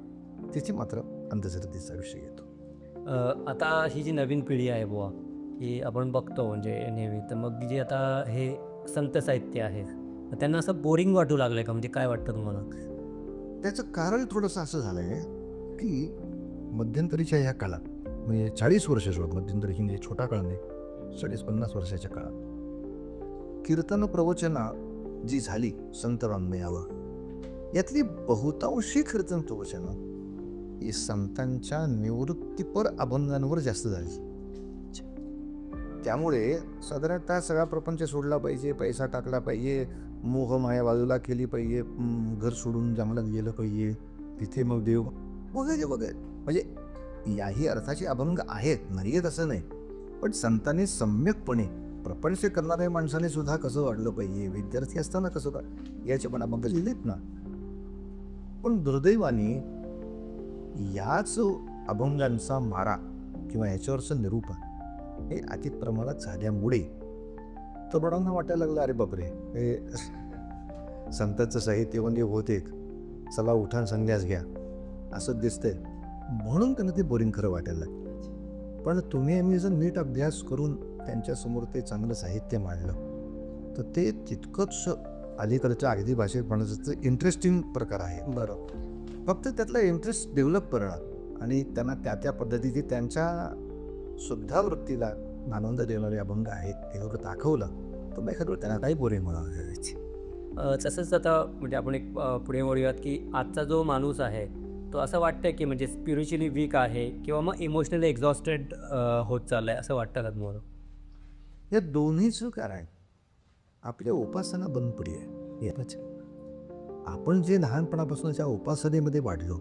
तिथे मात्र अंधश्रद्धेचा विषय येतो. आता ही जी नवीन पिढी आहे बुवा, ही आपण बघतो म्हणजे नेहमी, तर मग जे आता हे संत साहित्य आहे त्यांना असं बोरिंग वाटू लागलं का? म्हणजे काय वाटतं तुम्हाला? त्याचं कारण थोडंसं असं झालं आहे की मध्यंतरीच्या ह्या काळात, म्हणजे 40 वर्ष मध्यंतरीची म्हणजे छोटा काळ नाही, 40-50 वर्षाच्या काळात कीर्तन प्रवचना जी झाली संत वाङ्मयावर, यातली बहुतांशी कीर्तन प्रवचनं ही संतांच्या निवृत्तीपर अभंगांवर जास्त झाली. त्यामुळे साधारणतः सगळा प्रपंच सोडला पाहिजे, पैसा टाकला पाहिजे, मोहमाया बाजूला केली पाहिजे, घर सोडून जंगलात गेलं पाहिजे, तिथे मग देव वगैरे वगैरे. म्हणजे याही अर्थाचे अभंग आहेत, नाही आहेत असं नाही, पण संतांनी सम्यकपणे प्रपंच करणाऱ्या माणसाने सुद्धा कसं वाढलं पाहिजे, विद्यार्थी असताना कसं याचे पण अभंग लिहिलेत ना. पण दुर्दैवाने याच अभंगांचा मारा किंवा याच्यावरचं निरूपण हे अति प्रमाणात झाल्यामुळे तरुणांना वाटायला लागलं अरे बापरे, हे संतांचं साहित्य म्हणजे बहुतेक चला उठान संन्यास घ्या असं दिसतंय, म्हणून त्यांना ते बोरिंग खरं वाटायला लागलं. पण तुम्ही आम्ही जर नीट अभ्यास करून त्यांच्यासमोर ते चांगलं साहित्य मांडलं तर ते तितकंच अलीकडच्या अगदी भाषेत म्हणायचं इंटरेस्टिंग प्रकार आहे. बरं, फक्त त्यातला इंटरेस्ट डेव्हलप करणं आणि त्यांना त्या पद्धतीने त्यांच्या सुद्धा वृत्तीला आनंद देणारे अभंग आहेत हे जर दाखवलं तर मग एखादं त्यांना काही बोरिंग होणार. तसंच आता म्हणजे आपण एक पुढे वळूयात की आजचा जो माणूस आहे तो असं वाटतं की म्हणजे स्पिरिच्युअली वीक आहे किंवा मग इमोशनली एक्झॉस्टेड होत चाललं आहे असं वाटतं का तुम्हाला? या दोन्हीचं कारण आपल्या उपासना बंद पडी आहे. आपण जे लहानपणापासूनच्या उपासनेमध्ये वाढलो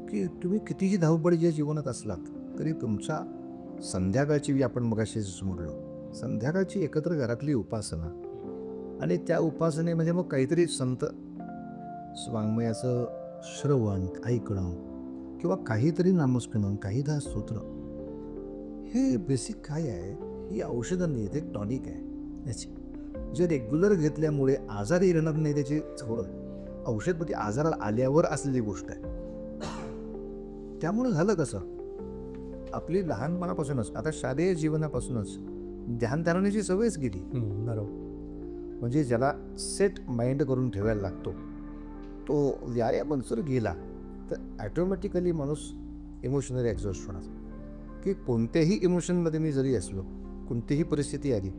की तुम्ही कितीही धावपळीच्या जीवनात असलात तरी तुमच्या संध्याकाळची आपण मगाशी म्हणलो संध्याकाळची एकत्र घरातली उपासना आणि त्या उपासनेमध्ये मग काहीतरी संत वाङ्मयाचं श्रवण ऐकणं किंवा काहीतरी नामस्मरण काहीदा स्तोत्र हे बेसिक काय आहे, ही औषधं नाही, ते टॉनिक आहे. याची जे रेग्युलर घेतल्यामुळे आजार येणार नाही त्याची थोडं औषध म्हणजे आजाराला आल्यावर असलेली गोष्ट आहे. त्यामुळे झालं कसं आपली लहानपणापासूनच आता शालेय जीवनापासूनच ध्यान धारण्याची सवयच गेली. बरोबर. म्हणजे ज्याला सेट माइंड करून ठेवायला लागतो तो व्यायाम जर गेला तर ॲटोमॅटिकली माणूस इमोशनली एक्झॉस्ट होणार. की कोणत्याही इमोशनमध्ये मी जरी असलो कोणतीही परिस्थिती आली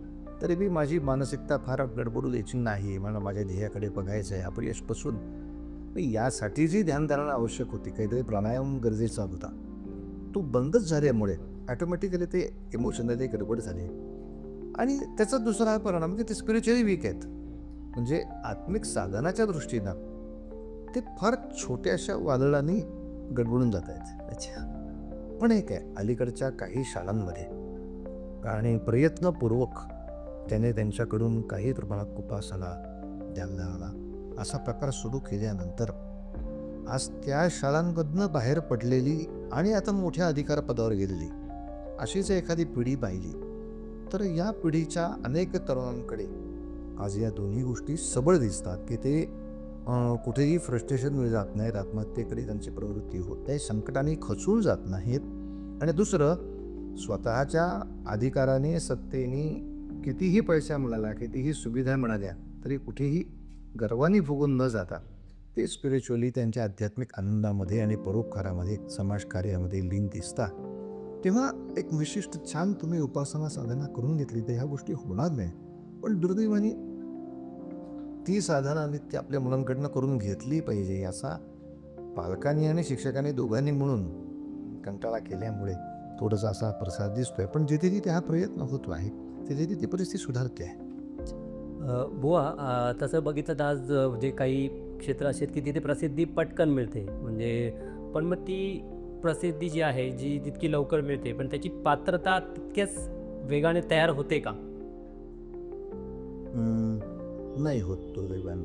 तरी मी माझी मानसिकता फार गडबडू द्यायची नाही. मला माझ्या ध्येयाकडे बघायचं आहे अपयशपासून. यासाठी जी ध्यानधारणा आवश्यक होती काहीतरी प्राणायाम गरजेचा होता तो बंदच झाल्यामुळे ॲटोमॅटिकली ते इमोशनली गडबड झाली. आणि त्याचा दुसरा परिणाम म्हणजे ते स्पिरिच्युअली वीक आहेत. म्हणजे आत्मिक साधनाच्या दृष्टीनं ते फार छोट्याशा वादळांनी गडबडून जात आहेत. अच्छा. पण एक आहे अलीकडच्या काही शाळांमध्ये आणि प्रयत्नपूर्वक त्याने त्यांच्याकडून काही प्रमाणात उपासना ध्यानधारणा असा प्रकार सुरू केल्यानंतर आज त्या शाळांमधनं बाहेर पडलेली आणि आता मोठ्या अधिकारपदावर गेलेली अशीच एखादी पिढी पाहिली तर या पिढीच्या अनेक तरुणांकडे आज या दोन्ही गोष्टी सबळ दिसतात की ते कुठेही फ्रस्ट्रेशन जात नाहीत, आत्महत्येकडे त्यांची प्रवृत्ती होत नाही, संकटाने खचून जात नाहीत. आणि दुसरं स्वतःच्या अधिकाराने सत्तेने कितीही पैसा मिळाला कितीही सुविधा मिळाल्या तरी कुठेही गर्वाने फुगून न जाता ते स्पिरिच्युअली त्यांच्या आध्यात्मिक आनंदामध्ये आणि परोपकारामध्ये समाजकार्यामध्ये लीन दिसतात. तेव्हा एक विशिष्ट छान तुम्ही उपासना साधना करून घेतली तर ह्या गोष्टी होणार नाही. पण दुर्दैवाने ती साधना नित्य आपल्या मुलांकडनं करून घेतली पाहिजे याचा पालकांनी आणि शिक्षकांनी दोघांनी म्हणून कंटाळा केल्यामुळे थोडासा असा प्रसाद दिसतोय. पण जिथे जिथे हा प्रयत्न होतो आहे तिथे तिथे परिस्थिती सुधारते आहे. बुवा तसं बघितलं तर आज जे काही क्षेत्र असे आहेत की तिथे प्रसिद्धी पटकन मिळते म्हणजे पण मग ती प्रसिद्धी जी आहे जी जितकी लवकर मिळते पण त्याची पात्रता तितक्याच वेगाने तयार होते का? नाही होत दुर्दैवाने.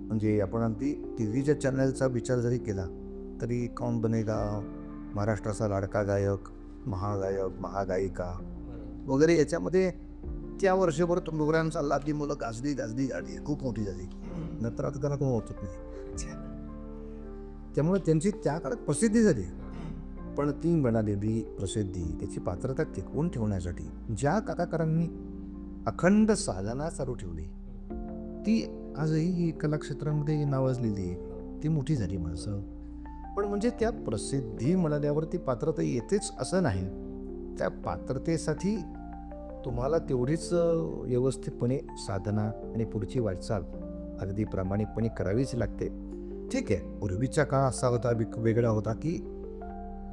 म्हणजे आपण अगदी टी व्हीच्या चॅनलचा विचार जरी केला तरी कौन बनेगा, महाराष्ट्राचा लाडका गायक, महागायक, महागायिका वगैरे याच्यामध्ये त्या वर्षभर तो प्रोग्राम चालला ती मुलं गाजली गाजली गाजली खूप मोठी झाली. नंतर आता त्यांना कोण होतच नाही. त्यामुळे त्यांची त्या काळात प्रसिद्धी झाली. पण ती मिळालेली प्रसिद्धी त्याची पात्रता टिकवून ठेवण्यासाठी ज्या काकाकारांनी अखंड साधना चालू ठेवली ती आजही कलाक्षेत्रामध्ये नावाजलेली ती मोठी झाली माणसं. पण म्हणजे त्या प्रसिद्धी मिळाल्यावर ती पात्रता येतेच असं नाही. त्या पात्रतेसाठी तुम्हाला तेवढीच व्यवस्थितपणे साधना आणि पुढची वाटचाल अगदी प्रामाणिकपणे करावीच लागते. ठीक आहे, पूर्वीचा काळ असा होता वेगळा होता की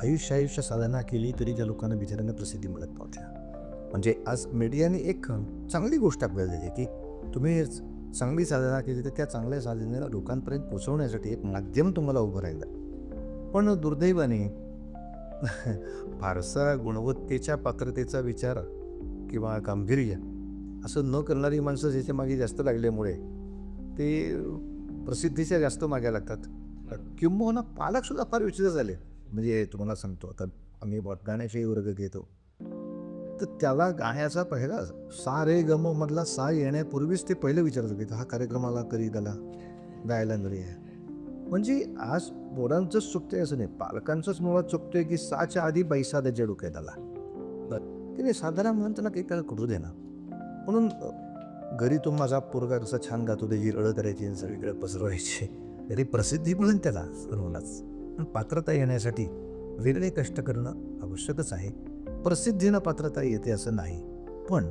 आयुष्य साधना केली तरी त्या लोकांना बिचाऱ्यांना प्रसिद्धी मिळत नव्हत्या. म्हणजे आज मीडियाने एक चांगली गोष्ट आपल्याला दिली की तुम्ही चांगली साधना केली तर त्या चांगल्या साधनेला लोकांपर्यंत पोचवण्यासाठी एक माध्यम तुम्हाला उभं राहिलं. पण दुर्दैवाने फारसा गुणवत्तेच्या पात्रतेचा विचार किंवा गांभीर्य असं न करणारी माणसं ज्याच्या मागे जास्त लागल्यामुळे ते प्रसिद्धीच्या जास्त मागे लागतात. किंबहुना पालकसुद्धा फार विचित्र झाले. म्हणजे तुम्हाला सांगतो आता आम्ही गाण्याचे वर्ग घेतो तर त्याला गाण्याचा पहिला सा रे गम मधला सा येण्यापूर्वीच ते पहिलं विचारत होते हा कार्यक्रमाला कधी त्याला गायला घरी आहे. म्हणजे आज पोरांचंच चुकतंय असं नाही, पालकांचंच मुळात चुकतंय की साच्या आधी पैसा त्याच्या डोक्यात आला. तिने साधारण म्हणून त्यांना काही काय करू दे ना. म्हणून घरी तो माझा पोरगा कसा छान गातो त्याची रडं करायची आणि सगळीकडे पसरवायची. घरी प्रसिद्धी मिळेल त्याला सर्वांनाच. पण पात्रता येण्यासाठी वेगळे कष्ट करणं आवश्यकच आहे. प्रसिद्धीनं पात्रता येते असं नाही, पण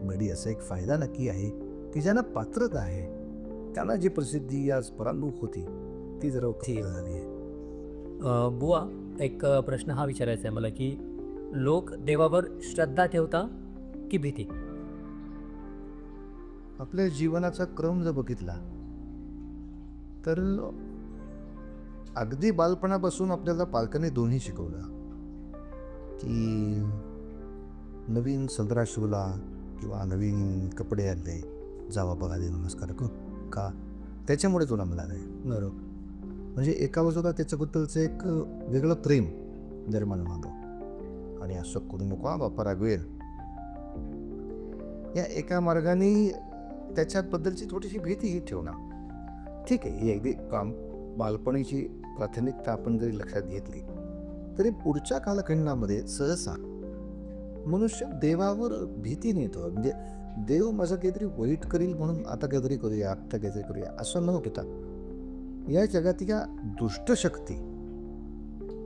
मध्ये असा एक फायदा नक्की आहे की ज्यांना पात्रता आहे त्यांना जी प्रसिद्धी आज परांगमुख होती ती जरा ठीक झाली आहे. बुवा, एक प्रश्न हा विचारायचा आहे मला की लोक देवावर श्रद्धा ठेवता की भीती? आपल्या जीवनाचा क्रम जर बघितला तर अगदी बालपणापासून आपल्याला पालकांनी दोन्ही शिकवलं की नवीन सदरा शिवला किंवा नवीन कपडे आणले, जावा बघा दे नमस्कार कर का त्याच्यामुळे तुला मिळालं आहे. बरोबर. म्हणजे एका बाजूला त्याच्याबद्दलचं एक वेगळं प्रेम निर्माण व्हावं आणि असं करू नको हा बापा रागवेल या एका मार्गाने त्याच्याबद्दलची थोडीशी भीतीही ठेवणं. ठीक आहे, ही अगदी काम बालपणीची प्राथमिकता आपण जरी लक्षात घेतली तरी पुढच्या कालखंडामध्ये सहसा मनुष्य देवावर भीती नेतो. म्हणजे देव माझं काहीतरी वाईट करील म्हणून आता काहीतरी करूया, आत्ता काहीतरी करूया असं न होता या जगातल्या दुष्टशक्ती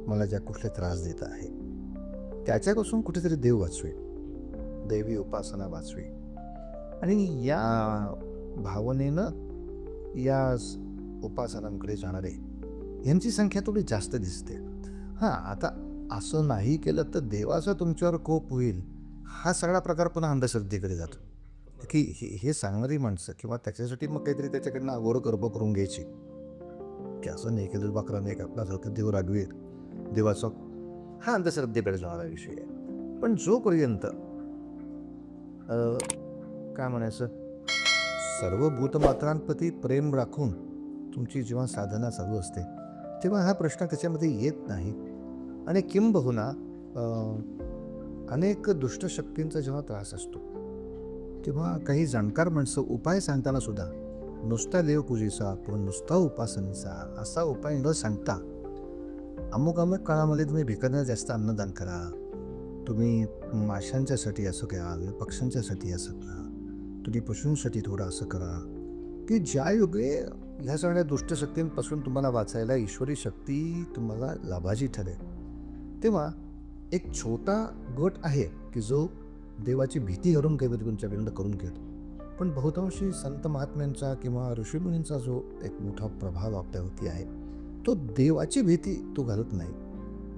मला ज्या कुठले त्रास देत आहे त्याच्यापासून कुठेतरी देव वाचवे, दैवी उपासना वाचवी आणि या भावनेनं या उपासनांकडे जाणारे यांची संख्या थोडी जास्त दिसते. हां, आता असं नाही केलं तर देवाचा तुमच्यावर कोप होईल हा सगळा प्रकार पुन्हा अंधश्रद्धेकडे जातो की हे सांगणारी माणसं किंवा त्याच्यासाठी मग काहीतरी त्याच्याकडनं अगोर कर्म करून घ्यायची की असं नाही केलं बकरा नाही आपल्यासारखं देव रागवेल देवाचा हा अंधश्रद्धेकडे जाणारा विषय आहे. पण जोपर्यंत काय म्हणायचं सर्व भूतमात्रांप्रती प्रेम राखून तुमची जेव्हा साधना चालू असते तेव्हा हा प्रश्न त्याच्यामध्ये येत नाही. आणि किंबहुना अनेक दुष्टशक्तींचा जेव्हा त्रास असतो तेव्हा काही जाणकार माणसं उपाय सांगताना सुद्धा नुसता देवपूजेचा किंवा नुसता उपासनेचा असा उपाय न सांगता अमुक काळामध्ये तुम्ही भिकाऱ्यांना जास्त अन्नदान करा, तुम्ही माशांच्यासाठी असं करा, पक्ष्यांच्यासाठी असं करा, तुम्ही पशूंसाठी थोडं असं करा की ज्या योगे ह्या सगळ्या दुष्टशक्तींपासून तुम्हाला वाचायला ईश्वरी शक्ती तुम्हाला लाभाची ठरेल. तेव्हा एक छोटा गट आहे की जो देवाची भीती हरून काहीतरी तुमच्याकडनं करून घेतो. पण बहुतांशी संत महात्म्यांचा किंवा ऋषीमुनींचा जो एक मोठा प्रभाव आपल्यावरती आहे तो देवाची भीती तू घालत नाही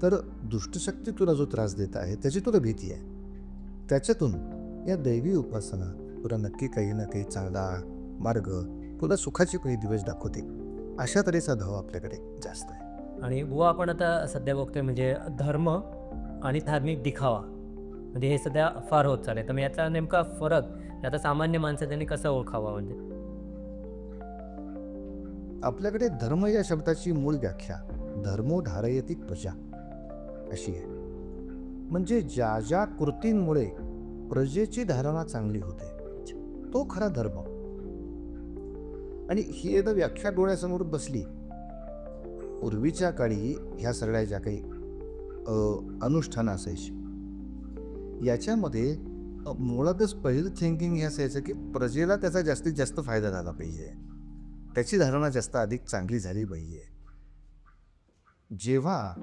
तर दुष्टशक्ती तुला जो त्रास देत आहे त्याची तुला भीती आहे. त्याच्यातून या दैवी उपासना तुला नक्की काही ना काही चांगला मार्ग तुला सुखाचे काही दिवस दाखवते. अशा तऱ्हेचा धाव आपल्याकडे जास्त आहे. आणि बुवा, आपण आता सध्या बघतोय म्हणजे धर्म आणि धार्मिक दिखावा म्हणजे हे सध्या फार होत चालले. तर मग याचा नेमका फरक आता सामान्य माणसं त्यांनी कसा ओळखावा? म्हणजे आपल्याकडे धर्म या शब्दाची मूळ व्याख्या धर्मो धारयती प्रजा अशी आहे. म्हणजे ज्या ज्या कृतींमुळे प्रजेची धारणा चांगली होते तो खरा धर्म. आणि ही एकदा व्याख्या डोळ्यासमोर बसली. पूर्वीच्या काळी ह्या सगळ्या ज्या काही अनुष्ठानं असायची याच्यामध्ये मुळातच पहिलं थिंकिंग हे असायचं की प्रजेला त्याचा जास्तीत जास्त फायदा झाला पाहिजे, त्याची धारणा जास्त अधिक चांगली झाली पाहिजे. जेव्हा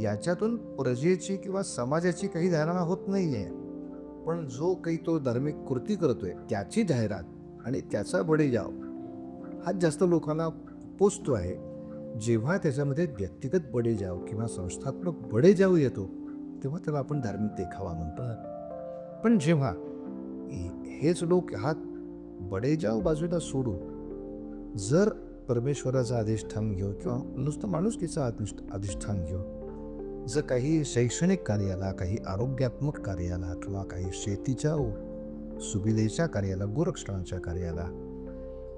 याच्यातून प्रजेची किंवा समाजाची काही धारणा होत नाही आहे पण जो काही तो धार्मिक कृती करतोय त्याची जाहिरात आणि त्याचा बडेजाव हा जास्त लोकांना पोचतो आहे. जेव्हा त्याच्यामध्ये व्यक्तिगत बडेजाव किंवा संस्थात्मक बडेजाव येतो तेव्हा त्याला आपण धार्मिक देखावा म्हणतो. पण जेव्हा हेच लोक हा बडेजाव बाजूला सोडून जर परमेश्वराचा अधिष्ठान घेऊ किंवा नुसतं माणुसकीचा अधिष्ठान घेऊ जर काही शैक्षणिक कार्याला, काही आरोग्यात्मक कार्याला किंवा काही शेतीच्या सुविधेच्या कार्याला, गोरक्षणाच्या कार्याला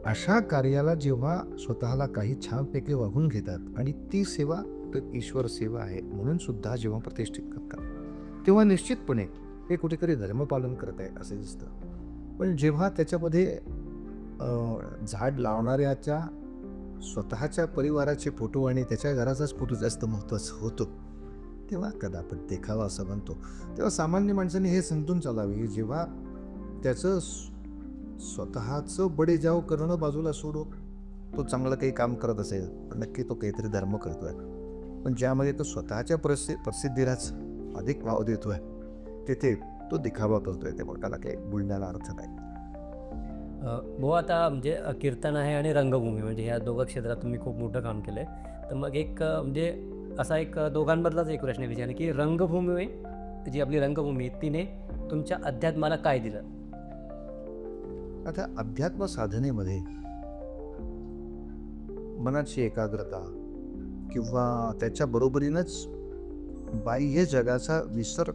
अशा कार्याला जेव्हा स्वतःला काही छानपैकी वाहून घेतात आणि ती सेवा तर ईश्वर सेवा आहे म्हणून सुद्धा जेव्हा प्रतिष्ठित करतात तेव्हा निश्चितपणे हे कुठेतरी धर्मपालन करत आहे असं दिसतं. पण जेव्हा त्याच्यामध्ये झाड लावणाऱ्याच्या स्वतःच्या परिवाराचे फोटो आणि त्याच्या घराचाच फोटो जास्त महत्त्वाचा होतो, तेव्हा कदाचित देखावा असं म्हणतो. तेव्हा सामान्य माणसाने हे समजून चालावे की जेव्हा त्याचं स्वतःचं बडेजाव करणं बाजूला सोडून तो चांगलं काही काम करत असेल तर नक्की तो काहीतरी धर्म करतोय. पण ज्यामध्ये तो स्वतःच्या प्रसिद्धीलाच अधिक वाव देतोय तिथे तो दिखावा करतोय, त्यामुळे त्याला काही बोलण्याला अर्थ नाही. भाऊ आता म्हणजे कीर्तन आहे आणि रंगभूमी म्हणजे ह्या दोघं क्षेत्रात तुम्ही खूप मोठं काम केलं आहे. तर मग एक म्हणजे असा एक दोघांमधलाच एक प्रश्न विचारणे की रंगभूमी जी आपली रंगभूमी तिने तुमच्या अध्यात्माला काय दिलं? आता अध्यात्म साधनेमध्ये मनाची एकाग्रता किंवा त्याच्या बरोबरीनंच बाह्य जगाचा विसर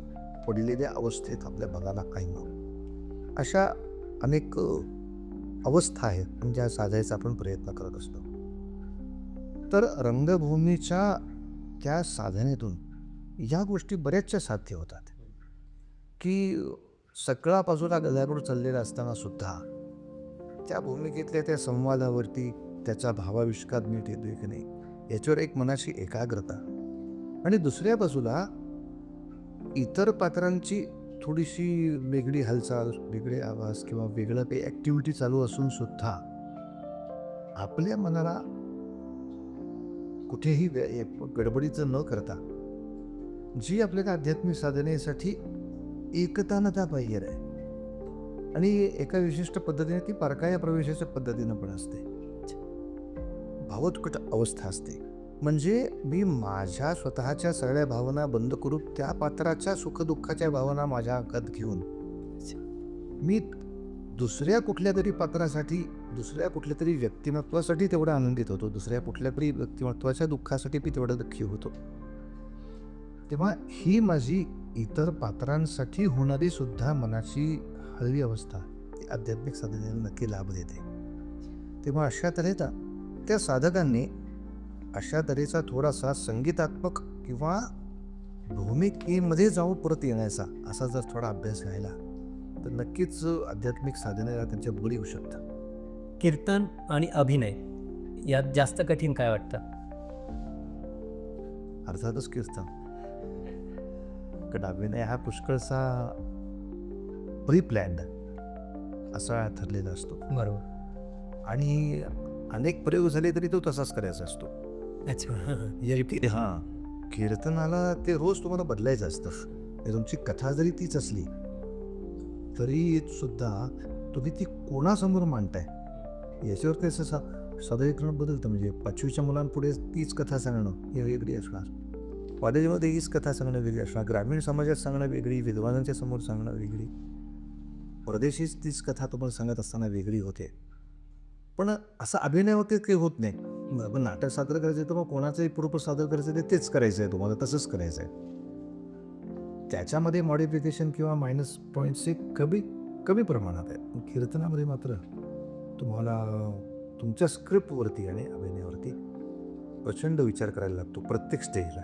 पडलेल्या अवस्थेत आपल्या मनाला काही नव्हतं. अशा अनेक अवस्था आहेत ज्या साधायचा आपण प्रयत्न करत असतो. तर रंगभूमीच्या त्या साधनेतून या गोष्टी बऱ्याचशा साध्य होतात की सगळा बाजूला गदारोळ चाललेला असताना सुद्धा त्या भूमिकेतल्या त्या संवादावरती त्याचा भावाविष्कार नीट येतोय की नाही याच्यावर एक मनाची एकाग्रता, आणि दुसऱ्या बाजूला इतर पात्रांची थोडीशी वेगळी हालचाल, वेगळे आवाज किंवा वेगळं काही ॲक्टिव्हिटी चालू असून सुद्धा आपल्या मनाला कुठेही गडबडीचं न करता जी आपल्याला आध्यात्मिक साधनेसाठी एकतानता पाहिजे आहे, आणि एका विशिष्ट पद्धतीने ती परकाया प्रवेशाच्या पद्धतीनं पण असते, भावोत्कट अवस्था असते. म्हणजे मी माझ्या स्वतःच्या सगळ्या भावना बंद करून त्या पात्राच्या सुखदुःखाच्या भावना माझ्या अंगात घेऊन मी दुसऱ्या कुठल्या तरी पात्रासाठी, दुसऱ्या कुठल्या तरी व्यक्तिमत्वासाठी तेवढा आनंदित होतो, दुसऱ्या कुठल्या तरी व्यक्तिमत्वाच्या दुःखासाठी मी तेवढं दुःखी होतो. तेव्हा ही माझी इतर पात्रांसाठी होणारी सुद्धा मनाची हळवी अवस्था ती आध्यात्मिक साधनेला नक्की लाभ देते. तेव्हा अशा तऱ्हेचा त्या साधकांनी अशा तऱ्हेचा थोडासा संगीतात्मक किंवा भूमिकेमध्ये जाऊन परत येण्याचा असा जर थोडा अभ्यास राहिला तर नक्कीच आध्यात्मिक साधनेला त्यांच्या बळी होऊ शकतात. कीर्तन आणि अभिनय यात जास्त कठीण काय वाटतं? अर्थातच कीर्तन, कारण अभिनय हा पुष्कळसा प्री प्लॅन्ड असा ठरलेला असतो, बरोबर. आणि अनेक प्रयोग झाले तरी तो तसाच करायचा असतो. अच्छा. हां, कीर्तनाला ते रोज तुम्हाला बदलायचं असतं. तुमची कथा जरी तीच असली तरी सुद्धा तुम्ही ती कोणासमोर मांडताय याच्यावर त्याचं सादरीकरण बदलतं. म्हणजे 5वीच्या मुलांपुढे तीच कथा सांगणं ही वेगळी असणार, कॉलेजमध्ये हीच कथा सांगणं वेगळी असणार, ग्रामीण समाजात सांगणं वेगळी, विद्वानांच्या समोर सांगणं वेगळी, परदेशीच तीच कथा तुम्हाला सांगत असताना वेगळी होते. पण असं अभिनय होते काही होत नाही. मग नाटक सादर करायचं तर मग कोणाचंही पूर्व सादर करायचं तेच करायचं आहे, तुम्हाला तसंच करायचं आहे. त्याच्यामध्ये मॉडिफिकेशन किंवा मायनस पॉईंट्स हे कमी प्रमाणात आहे. कीर्तनामध्ये मात्र तुम्हाला तुमच्या स्क्रिप्टवरती आणि अभिनयावरती प्रचंड विचार करायला लागतो प्रत्येक स्टेजला.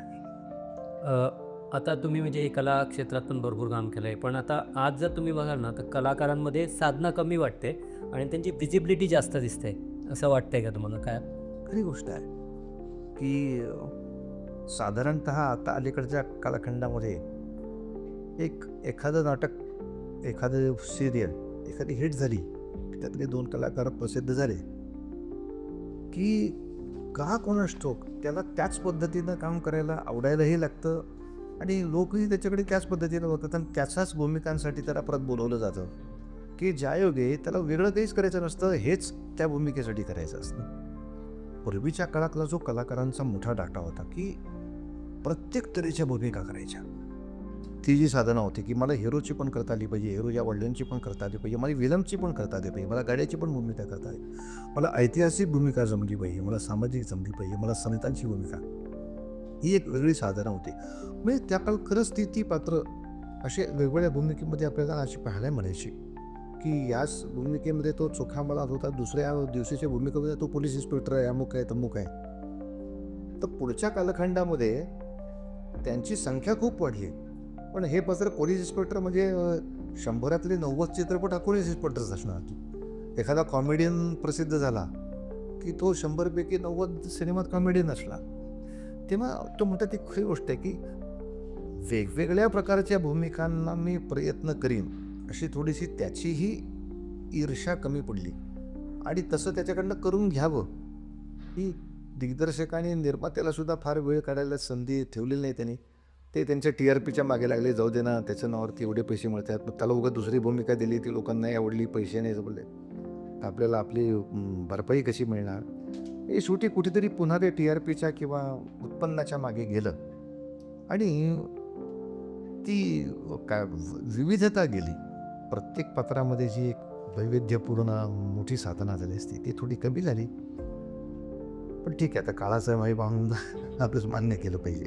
आता तुम्ही म्हणजे हे कला क्षेत्रात पण भरपूर काम केलं आहे, पण आता आज जर तुम्ही बघाल ना तर कलाकारांमध्ये साधना कमी वाटते आणि त्यांची विजिबिलिटी जास्त दिसते, असं वाटतंय का तुम्हाला? काय खरी गोष्ट आहे की साधारणतः आता अलीकडच्या कालखंडामध्ये एखादं नाटक, एखादं सिरियल, एखादी हिट झाली, त्यातले 2 कलाकार प्रसिद्ध झाले की का कोणास ठाऊक त्याला त्याच पद्धतीनं काम करायला आवडायलाही लागतं, आणि लोकही त्याच्याकडे त्याच पद्धतीनं बघतात, आणि त्याच्याच भूमिकांसाठी त्याला परत बोलवलं जातं की ज्यायोगे त्याला वेगळं काहीच करायचं नसतं, हेच त्या भूमिकेसाठी करायचं असतं. पूर्वीच्या काळातला जो कलाकारांचा मोठा डाटा होता की प्रत्येक तऱ्हेच्या भूमिका करायच्या, ती जी साधना होती की मला हिरोची पण करता आली पाहिजे, हिरोच्या वडिलांची पण करता आली पाहिजे, मला विलनची पण करता आली पाहिजे, मला गाड्याची पण भूमिका करता आली, मला ऐतिहासिक भूमिका जमली पाहिजे, मला सामाजिक जमली पाहिजे, मला संतांची भूमिका, ही एक वेगळी साधना होती. म्हणजे त्या काळ खरंच ती पात्र असे वेगवेगळ्या भूमिकेमध्ये आपल्याला अशी पाहायला मिळायची की याच भूमिकेमध्ये तो चोखा मला होता, दुसऱ्या दिवशीच्या भूमिकेमध्ये तो पोलीस इन्स्पेक्टर आहे, अमुक आहे, तमुक आहे. तर पुढच्या कालखंडामध्ये त्यांची संख्या खूप वाढली, पण हे पत्र पोलीस इन्स्पेक्टर म्हणजे 100 90 चित्रपट हा पोलीस इन्स्पेक्टरच असणार. एखादा कॉमेडियन प्रसिद्ध झाला की तो 100पैकी 90 सिनेमात कॉमेडियन असला. तेव्हा तो म्हणतात ती खरी गोष्ट आहे की वेगवेगळ्या प्रकारच्या भूमिकांना मी प्रयत्न करीन अशी थोडीशी त्याचीही ईर्ष्या कमी पडली आणि तसं त्याच्याकडनं करून घ्यावं की दिग्दर्शकाने निर्मात्याला सुद्धा फार वेळ काढायला संधी ठेवलेली नाही त्यांनी. ते त्यांच्या TRPच्या मागे लागले, जाऊ दे ना त्याच्या नावावरती एवढे पैसे मिळतात, मग त्याला उगाच दुसरी भूमिका दिली ती लोकांना नाही आवडली, पैसे नाही जमले, आपल्याला आपली भरपाई कशी मिळणार. हे शेवटी कुठेतरी पुन्हा ते TRPच्या किंवा उत्पन्नाच्या मागे गेलं आणि ती काय विविधता गेली. प्रत्येक पात्रामध्ये जी एक वैविध्यपूर्ण मोठी साधना झाली असती ती थोडी कमी झाली. पण ठीक आहे, आता काळाचा माही पाहून आपलंच मान्य केलं पाहिजे.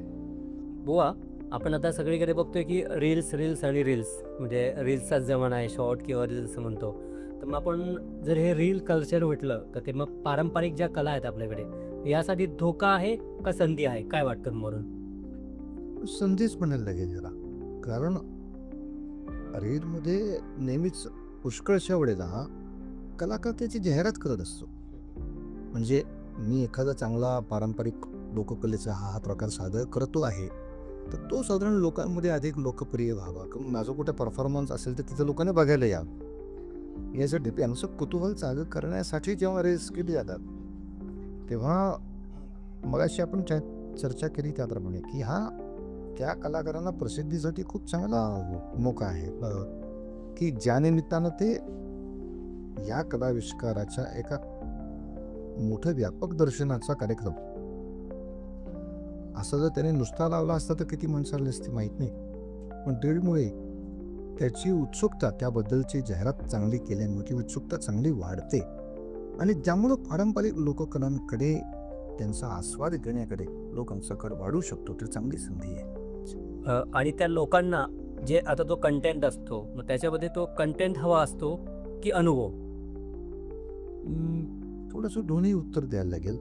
बुवा, आपण आता सगळीकडे बघतोय की रील्स आणि रील्स, म्हणजे रील्सचाच जमाना आहे, शॉर्ट किंवा रील्स म्हणतो. तर मग आपण जर हे रील कल्चर म्हटलं तर ते मग पारंपरिक ज्या कला आहेत आपल्याकडे यासाठी धोका आहे का संधी आहे, काय वाटतं तुम्हाला? संधीच म्हणायला लागेल जरा. कारण रीलमध्ये नेहमीच पुष्कळशा वेळेला कलाकार त्याची जाहिरात करत असतो. म्हणजे मी एखादा चांगला पारंपरिक लोककलेचा हा प्रकार सादर करतो आहे तर तो साधारण लोकांमध्ये अधिक लोकप्रिय व्हावा किंवा माझं कुठे परफॉर्मन्स असेल तर तिथं लोकांनी बघायला यावं यासाठी त्यांचं कुतूहल जागं करण्यासाठी जेव्हा रील्स केली जातात तेव्हा मगाशी आपण चर्चा केली त्याप्रमाणे की हा त्या कलाकारांना प्रसिद्धीसाठी खूप चांगला मोका आहे की ज्या निमित्तानं ते या कलाविष्काराच्या एका मोठं व्यापक दर्शनाचा कार्यक्रम असं जर त्याने नुसता लावला असता तर किती माणसाला असते माहीत नाही. पण रीलमुळे त्याची उत्सुकता, त्याबद्दलची जाहिरात चांगली केल्यामुळे ती उत्सुकता चांगली वाढते आणि ज्यामुळं पारंपरिक लोककलांकडे त्यांचा आस्वाद घेण्याकडे लोकांचा कल वाढू शकतो. तर चांगली संधी आहे. आणि त्या लोकांना जे आता तो कंटेंट असतो मग त्याच्यामध्ये तो कंटेंट हवा असतो की अनुभव? थोडंसं दोन्ही उत्तर द्यायला लागेल.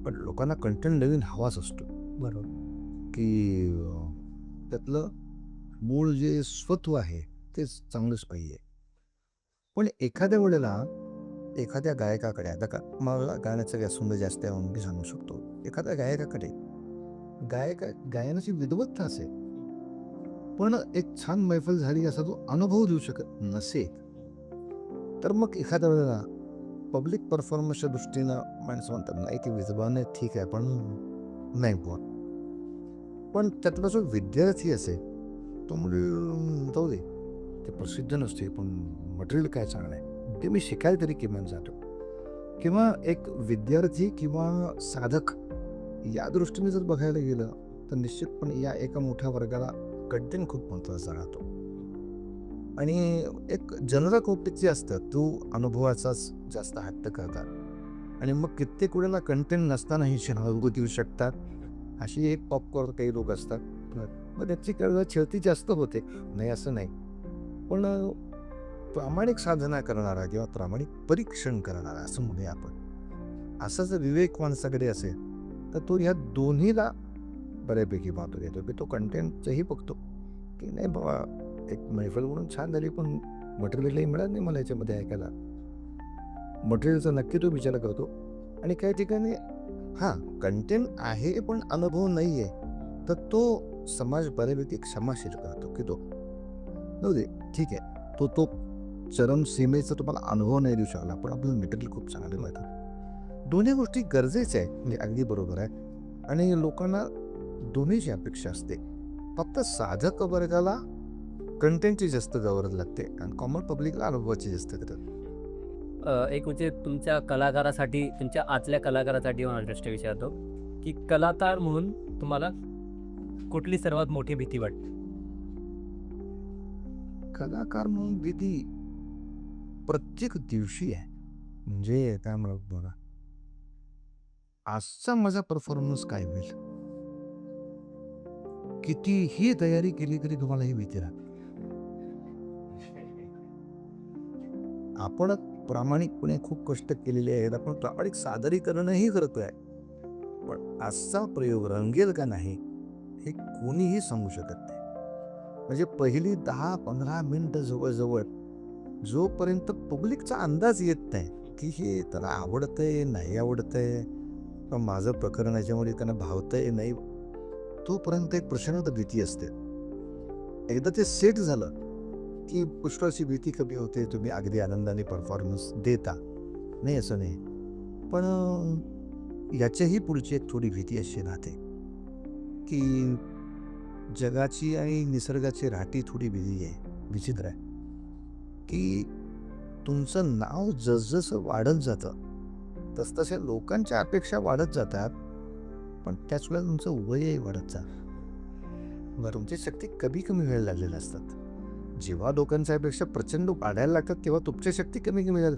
पण लोकांना कंटेंट नवीन हवाच असतो. बरोबर. की त्यातलं मूळ जे स्वत्व आहे ते चांगलंच पाहिजे. पण एखाद्या वेळेला एखाद्या गायकाकडे, आता का मला गाण्याचा व्यासंग जास्त आहे म्हणून मी सांगू शकतो, एखाद्या गायकाकडे गायनाची विद्वत्ता असेल पण एक छान मैफल झाली असा तो अनुभव देऊ शकत नसेल तर मग एखाद्या वेळेला पब्लिक परफॉर्मन्सच्या दृष्टीनं माणसं म्हणतात नाही ती विद्वान आहे ठीक आहे पण नाही बुवा. पण त्यातला जो विद्यार्थी असेल तो म्हणजे जाऊ दे ते प्रसिद्ध नसते पण मटेरियल काय चांगलं आहे ते मी शिकायला तरी किमान जातो. किंवा एक विद्यार्थी किंवा साधक या दृष्टीने जर बघायला गेलं तर निश्चितपणे या एका मोठ्या वर्गाला कंटेंट खूप महत्त्वाचा राहतो. आणि एक जनरल पब्लिक जे असतं तो अनुभवाचाच जास्त हट्ट करतात आणि मग कित्येक वेळेला कंटेंट नसतानाही अनुभूती देऊ शकतात. अशी एक पॉपकॉर्न काही लोक असतात. मग त्याची छेळती जास्त होते, नाही असं नाही. पण प्रामाणिक साधना करणारा किंवा प्रामाणिक परीक्षण करणारा असं म्हणूया आपण, असा जर विवेक माणसाकडे असेल तर तो ह्या दोन्हीला बऱ्यापैकी महत्त्व देतो की तो कंटेंटचंही बघतो की नाही बाबा एक मैफल म्हणून छान झाली पण मटेरियलही मिळत नाही मला याच्यामध्ये ऐकायला. मटेरियलचा नक्की तो विचार करतो. आणि काही ठिकाणी हां कंटेंट आहे पण अनुभव नाही आहे तर तो समाज बऱ्यापैकी क्षमाशील करतो की तो जाऊ दे ठीक आहे, तो चरम सीमेचा तुम्हाला अनुभव नाही देऊ शकला पण आपलं मटेरियल खूप चांगलं मिळतं. दोन्ही गोष्टी गरजेच्या आहेत, म्हणजे अगदी बरोबर आहे. आणि लोकांना दोन्हीची अपेक्षा असते. फक्त साधक वर्गाला कंटेंटची जास्त गरज लागते आणि कॉमन पब्लिकला अनुभवाची जास्त गरज. एक म्हणजे तुमच्या कलाकारासाठी, तुमच्या आतल्या कलाकारासाठी मला प्रश्न विचारतो की कलाकार म्हणून तुम्हाला कुठली सर्वात मोठी भीती वाटते? कलाकार म्हणून भीती प्रत्येक दिवशी आहे. म्हणजे काय म्हणत बघा, आजचा माझा परफॉर्मन्स काय होईल, कितीही तयारी केली तरी तुम्हाला ही भीती राहते. आपण प्रामाणिकपणे खूप कष्ट केलेले आहेत, आपण प्रामाणिक सादरीकरणही करतोय, पण आजचा प्रयोग रंगेल का नाही हे कोणीही सांगू शकत नाही. म्हणजे पहिली 10-15 मिनिटं जवळजवळ जोपर्यंत पब्लिकचा अंदाज येत नाही की हे त्याला आवडतंय नाही आवडतंय, पण माझं प्रकरण याच्यामध्ये त्यांना भावतंय नाही, तोपर्यंत एक प्रचंड भीती असते. एकदा ते सेट झालं की पुष्कळशी भीती कमी होते. तुम्ही अगदी आनंदाने परफॉर्मन्स देता, नाही असं नाही. पण याच्याही पुढची एक थोडी भीती अशी राहते की जगाची आणि निसर्गाची राहटी थोडी वेगळी आहे, विचित्र आहे. की तुमचं नाव जसजसं वाढत जातं तसतशा लोकांच्या अपेक्षा वाढत जातात, पण त्याच वेळेला तुमचं वयही वाढत जातं. तुमची शक्ती कमी कमी व्हायला लागलेल्या असतात. जेव्हा लोकांच्या अपेक्षा प्रचंड वाढायला लागतात तेव्हा तुमची शक्ती कमी कमी झाली.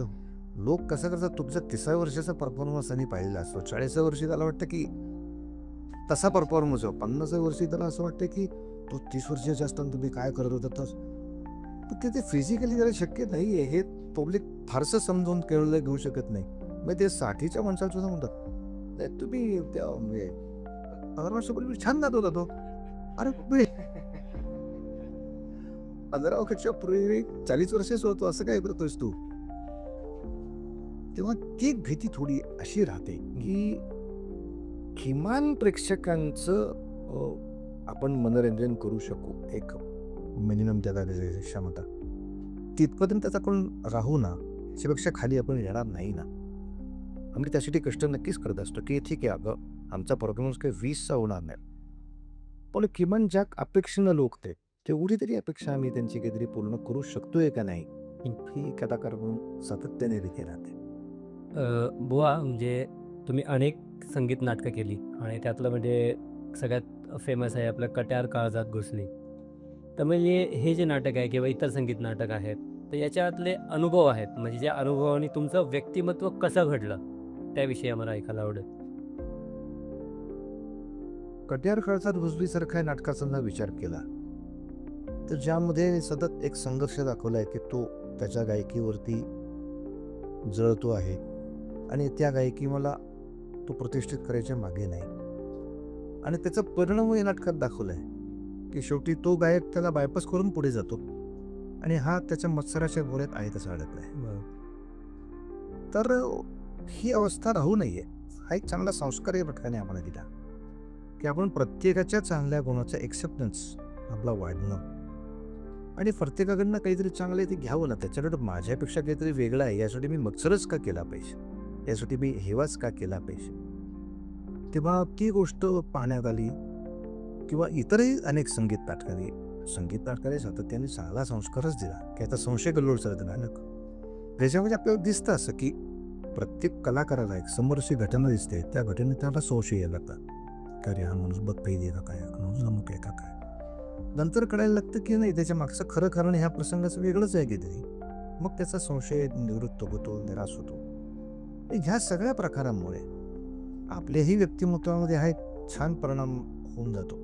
लोक कसं करतात, तुमचा 30व्या वर्षाचा परफॉर्मन्स त्यांनी पाहिलेला असतो, 40व्या वर्षी त्याला वाटतं की तसा परफॉर्मन्स हो, 50व्या वर्षी त्याला असं वाटतं की तो 30 वर्षाचा असताना तुम्ही काय करत होता तसं. पण ते फिजिकली जरा शक्य नाही आहे, हे पब्लिक फारसं समजून केळलं घेऊ शकत नाही. मग ते 60च्या माणसाला सुद्धा म्हणतात, "नाही, तुम्ही त्या 15 वर्षापूर्वी छान गात होता तो." अरे बापरे! 15 वर्षापूर्वी 40 वर्षाचा होतो, असं काय करतोयस तू? तेव्हा ती एक भीती थोडी अशी राहते की किमान प्रेक्षकांचं आपण मनोरंजन करू शकू, एक मिनिमम त्याला क्षमता तिथपर्यंत त्याच्याकडून राहू ना, त्याच्यापेक्षा खाली आपण येणार नाही ना. आम्ही त्यासाठी कष्ट नक्कीच करत असतो की ठीक आहे, अगं आमचा परफॉर्मन्स काही 20चा होणार नाही, पण किमान ज्या अपेक्षेनं लोक तेवढी तरी अपेक्षा आम्ही त्यांची काहीतरी पूर्ण करू शकतोय का नाही, ही कलाकार म्हणून सातत्याने तिथे राहते. बुवा म्हणजे तुम्ही अनेक संगीत नाटकं केली आणि त्यातलं म्हणजे सगळ्यात फेमस आहे आपलं कट्यार काळजात घुसली. तर म्हणजे हे जे नाटक आहे किंवा इतर संगीत नाटक आहेत, तर याच्यातले अनुभव आहेत, म्हणजे ज्या अनुभवाने तुमचं व्यक्तिमत्व कसं घडलं, त्याविषयी आम्हाला ऐकायला आवडेल. कट्यार काळजात घुसलीसारखा या नाटकाचा जर विचार केला तर ज्यामध्ये सतत एक संघर्ष दाखवला आहे की तो त्याच्या गायकीवरती जळतो आहे आणि त्या गायकी मला तो प्रतिष्ठित करायच्या मागे नाही, आणि त्याचा परिणाम या नाटकात दाखवला आहे की शेवटी तो गायक त्याला बायपास करून पुढे जातो आणि हा त्याच्या मत्सराच्या गोऱ्यात आहे तसा अडकला आहे. तर ही अवस्था राहू नये, हा एक चांगला संस्कार या नाटकाने आम्हाला दिला की आपण प्रत्येकाच्या चांगल्या गुणाचा एक्सेप्टन्स आपला वाढणं आणि प्रत्येकाकडनं काहीतरी चांगलं आहे ते घ्यावं ना. त्याच्याकडे माझ्यापेक्षा काहीतरी वेगळं आहे यासाठी मी मत्सरच का केला पाहिजे, यासाठी मी हेवाच का केला पाहिजे. तेव्हा ती गोष्ट पाहण्यात आली किंवा इतरही अनेक संगीत नाटकाने सातत्याने चांगला संस्कारच दिला की आता संशय गल्लोळ चालत नाही. त्याच्यामध्ये आपल्याला दिसतं असं की प्रत्येक कलाकाराला एक समोरची घटना दिसते, त्या घटनेत त्याला संशय यायला लागतात, अरे हा माणूस बदपाई का काय, हा माणूस अमुक आहे का काय. नंतर कळायला लागतं की नाही, त्याच्या मागचं खरं कारण ह्या प्रसंगाचं वेगळंच आहे काहीतरी. मग त्याचा संशय निवृत्त होतो, निराश होतो. ह्या सगळ्या प्रकारांमुळे आपल्याही व्यक्तिमत्वामध्ये हा एक छान परिणाम होऊन जातो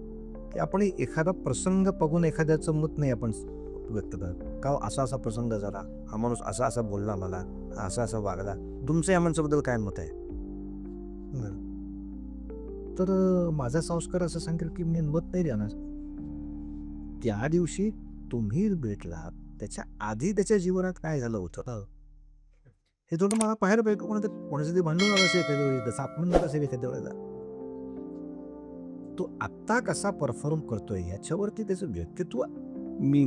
की आपण एखादा प्रसंग बघून एखाद्याचं मत नाही आपण व्यक्त करत का असा असा प्रसंग झाला, हा माणूस असा असा बोलला, मला असा असा वागला, तुमचं या माणसाबद्दल काय मत आहे. तर माझा संस्कार असं सांगेल की मी मत नाही देणार. त्या दिवशी तुम्ही भेटलात त्याच्या आधी त्याच्या जीवनात काय झालं होतं हे थोडं मला पाहायला पाहिजे. कोणाचं ते भांडून आलं असेल एखाद्या वेळी, तसं आपण असेल एखाद्या वेळेला, तो आत्ता कसा परफॉर्म करतोय याच्यावरती त्याचं व्यक्तित्व मी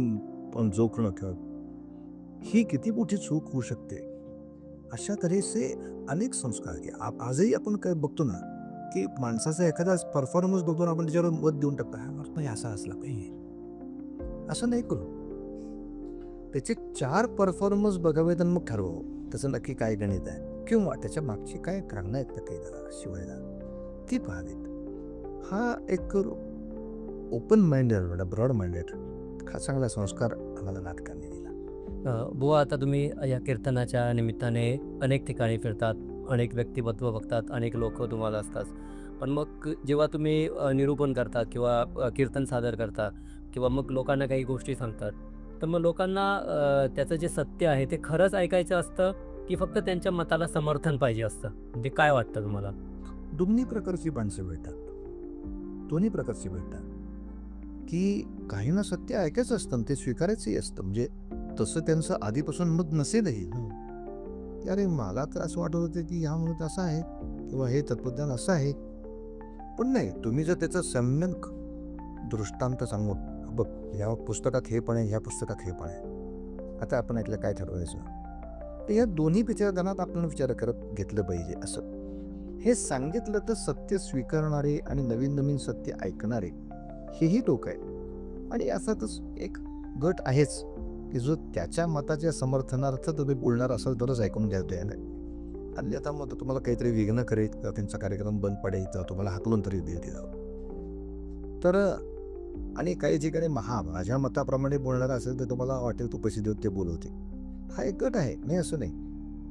पण जोखणं किंवा ही किती मोठी चूक होऊ शकते. अशा तऱ्हेचे अनेक संस्कार की आजही आपण काय बघतो ना की माणसाचा एखादा परफॉर्मन्स बघतो आपण त्याच्यावर मत देऊन टाकतो, हा नाही असा असला पाहिजे, असं नाही करू. त्याचे 4 परफॉर्मन्स बघावेत आणि मग ठरवावं त्याचं नक्की काय गणित आहे किंवा त्याच्या मागची काय कारणं आहेत त्या काही शिवायला ती पाहावीत. हा एक ओपन माइंडेड, ब्रॉड माइंडेड हा चांगला संस्कार आम्हाला नाटकाने दिला. बुवा आता तुम्ही या कीर्तनाच्या निमित्ताने अनेक ठिकाणी फिरतात, अनेक व्यक्तिमत्व बघतात, अनेक लोक तुम्हाला असतात. पण मग जेव्हा तुम्ही निरूपण करता किंवा कीर्तन सादर करता किंवा मग लोकांना काही गोष्टी सांगतात, तर मग लोकांना त्याचं जे सत्य आहे ते खरंच ऐकायचं असतं की फक्त त्यांच्या मताला समर्थन पाहिजे असतं, म्हणजे काय वाटतं तुम्हाला? दोन्ही प्रकारची माणसं भेटतात, दोन्ही प्रकारची भेटतात की काहींना सत्य ऐकायचं असतं आणि ते स्वीकारायचंही असतं. म्हणजे तसं त्यांचं आधीपासून मत नसेलही की अरे मला तर असं वाटत होतं की ह्या म्हणत असं आहे किंवा हे तत्वज्ञान असं आहे. पण नाही, तुम्ही जर त्याचं सम्यक दृष्टांत सांगून बघ ह्या पुस्तकात हे पण आहे, ह्या पुस्तकात हे पण आहे, आता आपण ऐकलं काय ठरवायचं, तर या दोन्ही विचारधानात आपण विचार करत घेतलं पाहिजे. असं हे सांगितलं तर सत्य स्वीकारणारे आणि नवीन नवीन सत्य ऐकणारे हेही लोक आहेत. आणि असाच एक गट आहेच की जो त्याच्या मताच्या समर्थनार्थ तुम्ही बोलणार असाल तरच ऐकून घ्यायला तयार आहे. आणि आता मग तुम्हाला काहीतरी विघ्न करेल किंवा त्यांचा कार्यक्रम बंद पडेल किंवा तुम्हाला हाकलून तरी देईल. तर आणि काही ठिकाणी माझ्या मताप्रमाणे बोलणार असेल तर तुम्हाला वाटेल तू पैसे देऊ ते बोलवते. हा एक गट आहे, नाही असं नाही.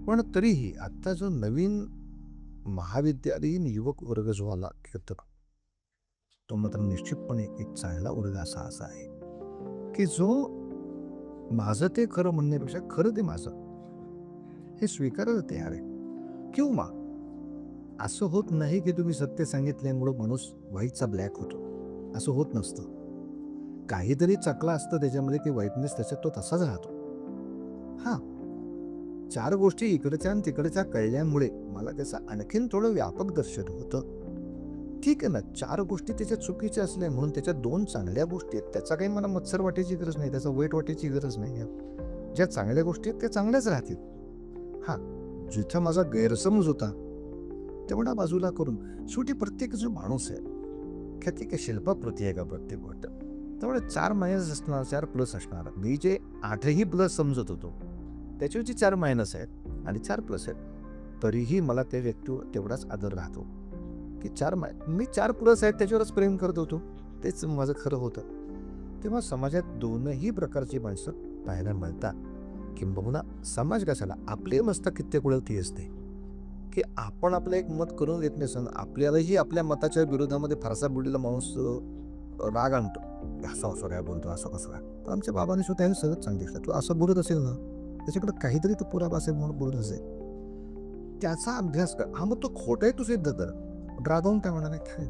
पण तरीही आत्ता जो नवीन महाविद्यालयीन युवक वर्ग जो आला कीर्तक, तो मात्र निश्चितपणे एक चांगला वर्ग असा आहे की जो माझं ते खरं म्हणण्यापेक्षा खरं ते माझं हे स्वीकारायला तयार आहे. किंवा असं होत नाही की तुम्ही सत्य सांगितल्यामुळं माणूस व्हाईटचा ब्लॅक होतो, असं होत नसतं. काहीतरी चकला असतं त्याच्यामध्ये की व्हाईटनेस त्याच्यात तो तसाच राहतो. हा 4 गोष्टी इकडच्या आणि तिकडच्या कळल्यामुळे मला त्याचं आणखीन थोडं व्यापक दर्शन होतं. ठीक आहे ना, 4 गोष्टी त्याच्या चुकीच्या असल्या म्हणून त्याच्या 2 चांगल्या गोष्टी आहेत, त्याचा काही मला मत्सर वाटायची गरज नाही, त्याचा वाईट वाटायची गरज नाही. ज्या चांगल्या गोष्टी आहेत त्या चांगल्याच राहतील. हा जिथं माझा गैरसमज होता तेवढा बाजूला करून शेवटी प्रत्येक जो माणूस आहे ख्याती का शिल्पाप्रती आहे का प्रत्येक गोष्ट, त्यामुळे 4 मायनस असणार, 4 प्लस असणार. मी जे 8ही प्लस समजत होतो त्याच्यावरची 4 मायनस आहेत आणि 4 प्लस आहेत, तरीही मला त्या व्यक्तीवर तेवढाच आदर राहतो की मी 4 प्लस आहेत त्याच्यावरच प्रेम करत होतो, तेच माझं खरं होतं. तेव्हा समाजात दोनही प्रकारची माणसं पाहायला मिळतात. किंबहुना समाज कशाला आपले मस्तक कित्येक वेळ ती असते की आपण आपलं एक मत करून देत नसून आपल्यालाही आपल्या मताच्या विरोधामध्ये फारसा बुडलेला माणूस राग आणतो, असं असं काय बोलतो, असं कसं काय. तर आमच्या बाबांनी सुद्धा त्यांनी सहज सांगितलं, तू असं बोलत असेल ना त्याच्याकडे काहीतरी तो पुरावा असेल म्हणून बोलत असेल, त्याचा अभ्यास कर. हा मग तो खोटा आहे तू सिद्ध कर. रागावून काय म्हणाले, काय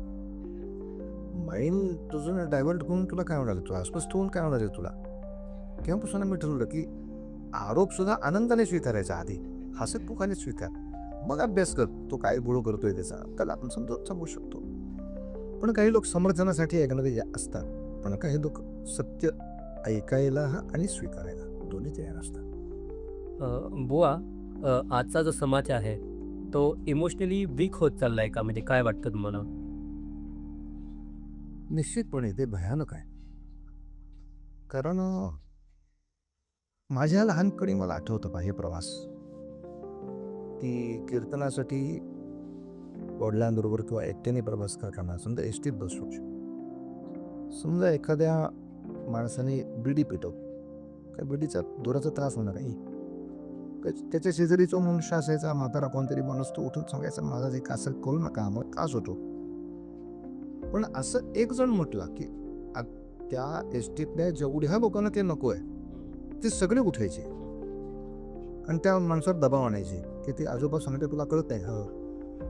माइंड तुझं डायव्हर्ट करून तुला काय म्हणाले, तू अस्वस्थ होऊन काय म्हणाले तुला. केव्हापासून मी ठरवलं की आरोप सुद्धा आनंदाने स्वीकारायचा, आधी हसतमुखाने स्वीकार, मग अभ्यास कर. तो काय बुडो करतोय त्याला आपण समजून सांगू शकतो. पण काही लोक समर्थनासाठी ऐकणारे असतात, पण काही लोक सत्य ऐकायला आणि स्वीकारायला दोन्ही तयार असतात. बुवा, आजचा जो समाज आहे तो इमोशनली वीक होत चाललाय का? म्हणजे काय वाटतं तुम्हाला? निश्चितपणे ते भयानक आहे. कारण माझ्या लहानपणी मला आठवतं हे प्रवास की कीर्तनासाठी वडिलांबरोबर किंवा एकट्याने प्रवास करताना समजा एस टीत बसलो, समजा एखाद्या माणसाने बिडी पेटव, काय बिडीचा दुराचा त्रास होणार नाही. त्याच्या शेजारी जो मनुष्य असायचा, म्हातारा कोणतरी माणूस, तो उठून सांगायचा माझा जे असं करू नका, मग त्रास होतो. पण असं एक जण म्हटलं की त्या एस टीतल्या जेवढ्या लोकांना ते नको आहे ते सगळे उठायचे आणि त्या माणसावर दबाव आणायचे की ते आजोबा सांगते तुला कळत नाही,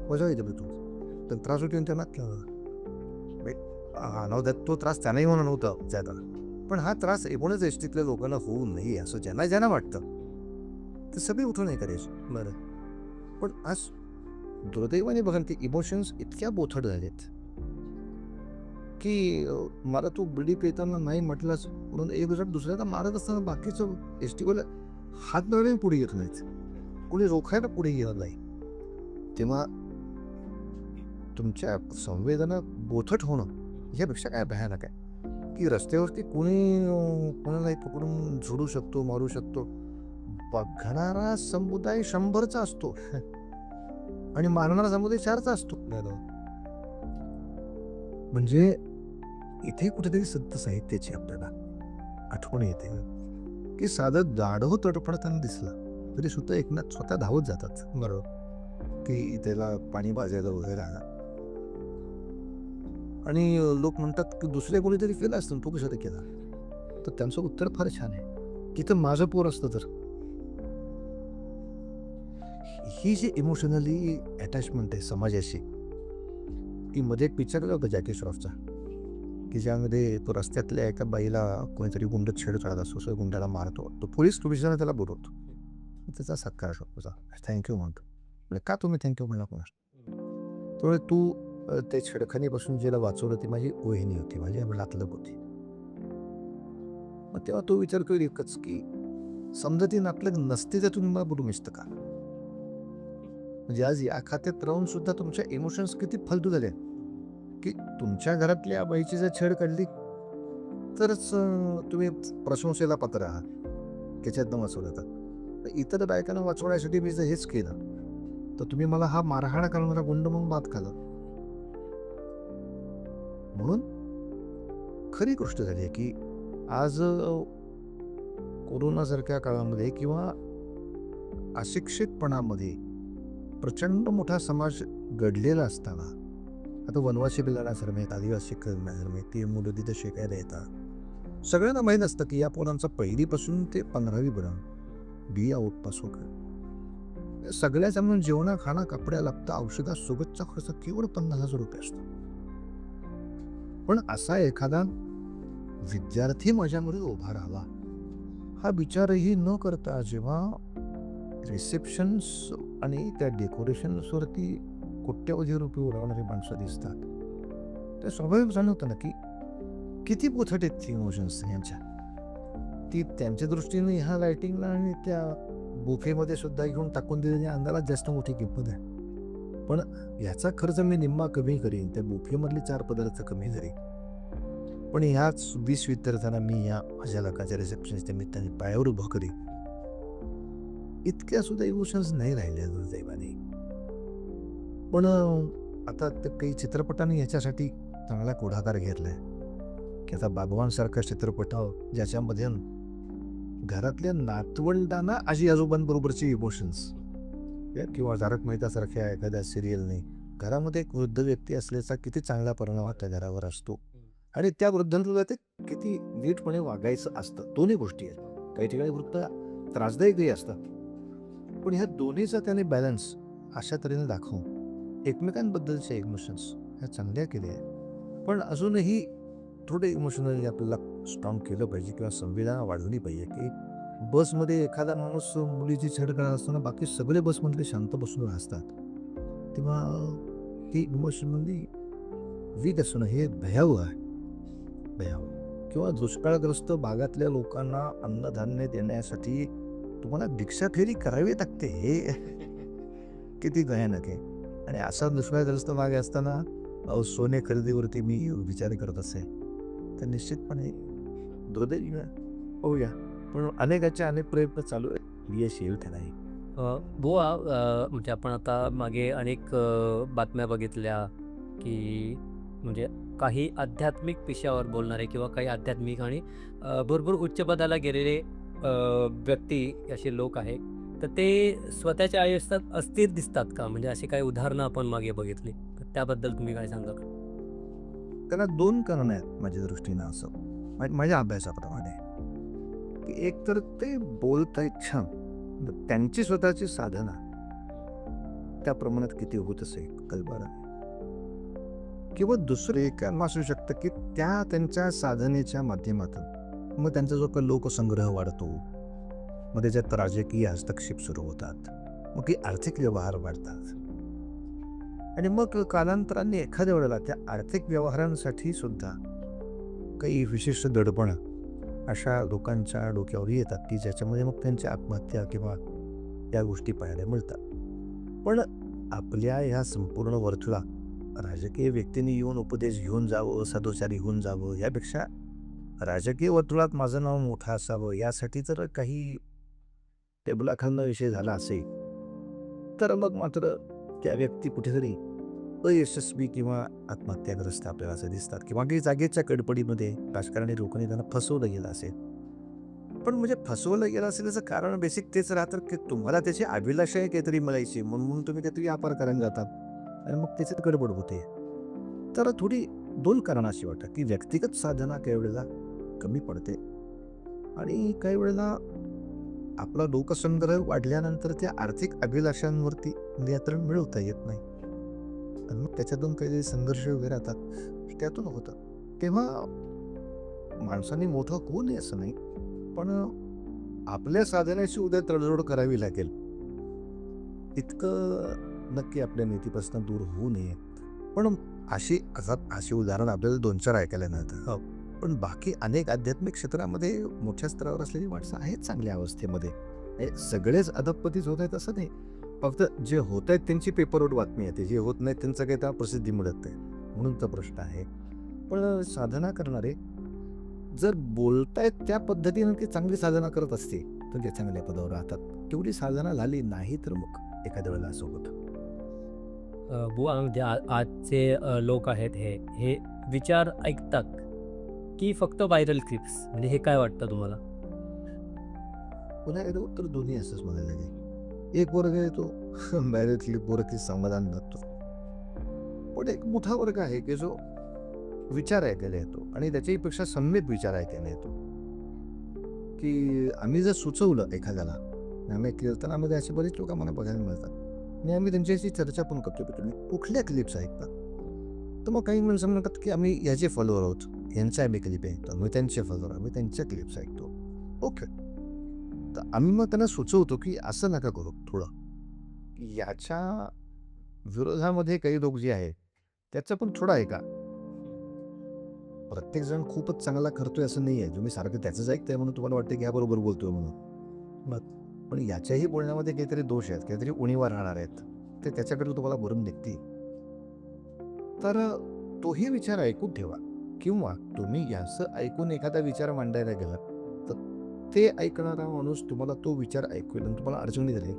वजा येते तू तर त्रास होते. त्यांना नव्हत्या तो त्रास त्यांनाही म्हणून नव्हता ज्यादा, पण हा त्रास एकूणच एस टीतल्या लोकांना होऊ नये असं ज्यांना वाटतं ते सगळे उठून नाही करायचे. बरं, पण आज दुर्दैवाने बघा ते इमोशन्स इतक्या बोथट झालेत की मला तू बिडी पेताना नाही म्हटलंच म्हणून एक जण दुसऱ्याला मारत असताना बाकीचं एस टीवाला हात मिळवून पुढे येत नाहीत, कोणी रोखायला पुढे येत नाही. तेव्हा तुमच्या संवेदना बोथट होणं यापेक्षा काय भयानक आहे की रस्त्यावरती कोणालाही पकडून झोडू शकतो, मारू शकतो. बघणारा समुदाय 100चा असतो आणि मारणारा समुदाय 4चा असतो. म्हणजे इथे कुठेतरी संत साहित्याची आपल्याला आठवण येते की साधं गाढव तडफडताना दिसलं तरी सुद्धा एकनाथ स्वतः धावत जातात, बरोबर, की त्याला पाणी पाजायला वगैरे राहणार. आणि लोक म्हणतात की दुसऱ्या कोणीतरी केलं असतं, तो कशाला केला, तर त्यांचं उत्तर फार छान आहे की तर माझं पोर असतं तर. ही जी इमोशनली अटॅचमेंट आहे समाजाशी, की मध्ये एक पिक्चर आला होता जॅकी श्रॉफचा, की ज्यामध्ये तो रस्त्यातल्या एका बाईला कोणीतरी गुंड छेडछाड असतो, सो गुंडाला मारतो. तो पोलीस स्टेशनला त्याला बोलवतो. त्याचा सत्कार असतो, थँक्यू म्हणतो. म्हणजे का तुम्ही थँक्यू म्हणला कोणास? त्यामुळे तू ते छेडखानीपासून जिला वाचवलं ती माझी वहिनी होती, माझी नातलग होती. मग तेव्हा तो विचार करू एकच की समजा ती नातलग नसते तर तुम्ही मला बोलू मिसतं का? म्हणजे आज या खात्यात राहून सुद्धा तुमच्या इमोशन्स किती फालतू झाले की तुमच्या घरातल्या बाईची जर छेड काढली तरच तुम्ही प्रशंसेला पात्र आहात, त्याच्यातनं वाचवलं तर इतर बायकांना वाचवण्यासाठी मी जर हेच केलं तर तुम्ही मला हा मारहाण करणारा गुंड म्हणून बात खालं. म्हणून खरी गोष्ट झाली आहे की आज कोरोनासारख्या काळामध्ये किंवा अशिक्षितपणामध्ये प्रचंड मोठा समाज घडलेला असताना आता वनवासी बिलासर आहेत, आदिवासी आहेत, ती मुलं तिथं शिकायला येतात. सगळ्यांना माहीत असतं की या पोरांचा पहिलीपासून ते 15वी पर्यंत बी आउटपास सगळ्याच म्हणून जेवणा खाणं कपड्या लागतं औषधा सोबतचा खर्च केवळ 50,000 रुपये असतो. पण असा एखादा विद्यार्थी माझ्यामध्ये उभा राहावा हा विचारही न करता जेव्हा रिसेप्शन्स आणि त्या डेकोरेशन्सवरती कोट्यवधी रुपये उडवणारी माणसं दिसतात ते स्वाभाविक जाणवतं ना की किती पोथट आहेत ती इमोशन्स यांच्या. ती त्यांच्या दृष्टीने ह्या लायटिंगला आणि त्या बुफेमध्ये सुद्धा घेऊन टाकून दिलेल्या अंदाला जास्त मोठी किंमत आहे. पण ह्याचा खर्च मी निम्मा कमी करीन, त्या बुफेमधले 4 पदार्थ कमी करीन. पण ह्याच 20 विद्यार्थ्यांना मी या माझ्या लग्नाच्या रिसेप्शनच्या निमित्ताने पायावर उभं करीन. इतक्या सुद्धा इमोशन्स नाही राहिल्या दुर्दैवाने. पण आता काही चित्रपटाने याच्यासाठी चांगला पुढाकार घेतलाय की आता बागवानसारखा चित्रपट ज्याच्यामध्ये घरातल्या नातवंडांना आजी आजोबांबरोबरचे इमोशन्स किंवा तारक मेहतासारख्या एखाद्या सिरियलने घरामध्ये एक वृद्ध व्यक्ती असल्याचा किती चांगला परिणाम त्या घरावर असतो आणि त्या वृद्धांना ते किती नीटपणे वागायचं असतं. दोन्ही गोष्टी आहेत. काही ठिकाणी वृद्ध त्रासदायकही असतात पण ह्या दोन्हीचा त्याने बॅलन्स अशा तऱ्हेने दाखवून एकमेकांबद्दलचे इमोशन्स ह्या चांगल्या केल्या आहेत. पण अजूनही थोडे इमोशनली आपल्याला स्ट्रॉंग केलं पाहिजे किंवा संवेदना वाढवली पाहिजे की बसमध्ये एखादा माणूस मुलीची छेड करत असताना बाकी सगळे बसमधले शांत बसून असतात तेव्हा ती इमोशनली वीक असणं हे भयावह आहे. भयावह. किंवा दुष्काळग्रस्त भागातल्या लोकांना अन्नधान्य देण्यासाठी तुम्हाला भिक्षाफेरी करावी लागते हे किती भयानक आहे. आणि असा दुष्काळग्रस्त भाग असताना सोने खरेदीवरती मी विचार करत असे तर निश्चितपणे दुर्दैवी होऊया. पण अनेकाचे अनेक प्रयत्न चालू आहेत, यश येईल का नाही. बुवा म्हणजे आपण आता मागे अनेक बातम्या बघितल्या की म्हणजे काही आध्यात्मिक विषयावर बोलणारे किंवा काही आध्यात्मिक आणि भरपूर उच्च पदाला गेलेले व्यक्ती असे लोक आहेत तर ते स्वतःच्या आयुष्यात अस्थिर दिसतात का? म्हणजे अशी काही उदाहरणं आपण मागे बघितली तर त्याबद्दल तुम्ही काय सांगा? त्याला 2 कारणं आहेत माझ्या दृष्टीनं असं माझ्या अभ्यासाप्रमाणे की एक तर ते बोलतायत छान, त्यांची स्वतःची साधना त्या प्रमाणात किती होत असेल कल्पना. किंवा दुसरे कारण असू शकतं की त्यांच्या साधनेच्या माध्यमातून मग त्यांचा जो काही लोकसंग्रह वाढतो, मग त्याच्यात राजकीय हस्तक्षेप सुरू होतात, मग की आर्थिक व्यवहार वाढतात आणि मग कालांतराने एखाद्या वेळेला त्या आर्थिक व्यवहारांसाठी सुद्धा काही विशिष्ट दडपण अशा लोकांच्या डोक्यावर येतात की ज्याच्यामध्ये मग त्यांची आत्महत्या किंवा या गोष्टी पाहायला मिळतात. पण आपल्या ह्या संपूर्ण वर्तुळात राजकीय व्यक्तींनी येऊन उपदेश घेऊन जावं, साधुचारी होऊन जावं यापेक्षा राजकीय वर्तुळात माझं नाव मोठं असावं यासाठी जर काही टेबलाखालनं विषय झाला असेल तर मग मात्र त्या व्यक्ती कुठेतरी अयशस्वी किंवा आत्महत्याग्रस्त आपल्याला असं दिसतात किंवा काही जागेच्या कडपडीमध्ये राजकारणी लोकांनी त्यांना फसवलं गेलं असेल. पण म्हणजे फसवलं गेलं असेल याचं कारण बेसिक तेच राहतं की तुम्हाला त्याची अभिलाषा काहीतरी मिळायची म्हणून तुम्ही काहीतरी व्यापार करायला जातात आणि मग त्याच्यात गडबड होते. तर थोडी 2 कारणं अशी वाटतात की व्यक्तिगत साधना काही वेळेला कमी पडते आणि काही वेळेला आपला लोकसंग्रह वाढल्यानंतर त्या आर्थिक अभिलाषांवरती नियंत्रण मिळवता येत नाही आणि मग त्याच्यातून काही संघर्ष वगैरे राहतात त्यातून होतं. तेव्हा माणसाने मोठं होऊ नये असं नाही, पण आपल्या साधनाची उद्या तडजोड करावी लागेल इतकं नक्की आपल्या नीतीपासून दूर होऊ नये. पण अशी उदाहरणं आपल्याला 2-4 ऐकायला मिळतात. पण बाकी अनेक आध्यात्मिक क्षेत्रामध्ये मोठ्या स्तरावर असलेली माणसं आहेत चांगल्या अवस्थेमध्ये. हे सगळेच अधपतीच होत आहेत असं नाही. फक्त जे होत आहेत त्यांची पेपरवर बातमी येते, जे होत नाहीत त्यांचं काही त्या प्रसिद्धी मिळत नाही, म्हणून तो प्रश्न आहे. पण साधना करणारे जर बोलतायत त्या पद्धतीनं ते चांगली साधना करत असते तर ते चांगल्या पदावर राहतात. तेवढी साधना झाली नाही तर मग एखाद्या वेळेला असं होतं. बुवा म्हणजे आजचे लोक आहेत हे विचार ऐकतात की फक्त व्हायरल क्लिप्स, म्हणजे हे काय वाटतं तुम्हाला? पुन्हा एकदा उत्तर दोन्ही असंच म्हणायला लागेल. एक वर्ग आहे तो व्हायरल क्लिपवरती समाधान मानतो, पण एक मोठा वर्ग आहे की जो विचार ऐकायला येतो आणि त्याच्याहीपेक्षा सम्यक विचार ऐकायला येतो. की आम्ही जर सुचवलं एखाद्याला, आम्ही कीर्तनामध्ये अशी बरीच लोक मला बघायला मिळतात आणि आम्ही त्यांच्याशी चर्चा पण करतो की तुम्ही कुठल्या क्लिप्स ऐकता, तर मग काही माणसं म्हणतात की आम्ही याचे फॉलोअर आहोत, यांच्या आम्ही क्लिप ऐकतो, आम्ही त्यांचे फॉलोअर, आम्ही त्यांच्या क्लिप्स ऐकतो. ओके, तर आम्ही मग त्यांना सुचवतो की असं नका करू, थोडं याच्या विरोधामध्ये काही लोक जे आहे त्याचं पण थोडं ऐका. प्रत्येक जण खूपच चांगला करतोय असं नाही आहे. तुम्ही सारखं त्याचंच ऐकताय म्हणून तुम्हाला वाटतं की ह्या बरोबर बोलतोय म्हणून. पण याच्याही बोलण्यामध्ये काहीतरी दोष आहेत, काहीतरी उणीवा राहणार आहेत, ते त्याच्याकडे तुम्हाला भरून निघतील. तर तोही विचार ऐकून ठेवा. किंवा तुम्ही याचं ऐकून एखादा विचार मांडायला गेला तर ते ऐकणारा माणूस तुम्हाला तो विचार ऐकून आणि तुम्हाला अडचणी झाली,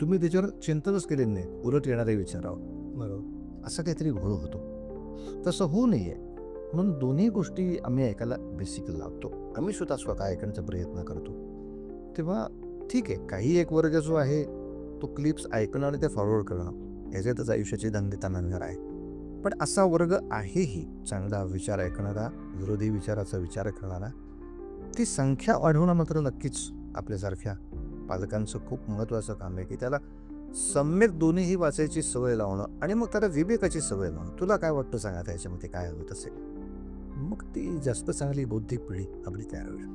तुम्ही त्याच्यावर चिंतनच केलेलं नाही, उलट येणारे विचारावं, बरोबर, असा काहीतरी घोळ होतो. तसं होऊ नये म्हणून दोन्ही गोष्टी आम्ही ऐकायला बेसिकली लावतो. आम्ही स्वतः ऐकण्याचा प्रयत्न करतो. तेव्हा ठीक आहे, काही एक वर्ग जो आहे तो क्लिप्स ऐकणं आणि ते फॉरवर्ड करणं याच्यातच आयुष्याची धंदेतानांगर आहे. पण असा वर्ग आहेही चांगला विचार ऐकणारा, विरोधी विचाराचा विचार करणारा. ती संख्या वाढवणं मात्र नक्कीच आपल्यासारख्या पालकांचं खूप महत्त्वाचं काम आहे की त्याला सम्यक दोन्हीही वाचायची सवय लावणं आणि मग त्याला विवेकाची सवय लावणं. तुला काय वाटतं सांगा त्याच्यामध्ये काय होत असेल, मग ती जास्त चांगली बौद्धिक पिढी आपली तयार होईल.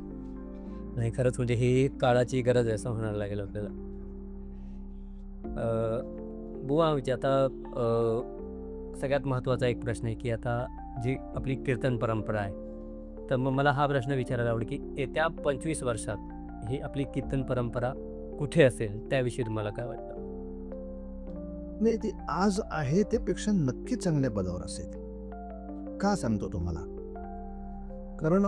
नाही, खरंच म्हणजे ही काळाची गरज आहे असं म्हणायला लागेल आपल्याला. बुवा म्हणजे आता सगळ्यात महत्त्वाचा एक प्रश्न आहे की आता जी आपली कीर्तन परंपरा आहे, तर मग मला हा प्रश्न विचारायला आवडेल की येत्या 25 वर्षात ही आपली कीर्तन परंपरा कुठे असेल, त्याविषयी तुम्हाला काय वाटतं? नाही, ती आज आहे त्यापेक्षा नक्की चांगल्या पदावर असेल. का सांगतो तुम्हाला? कारण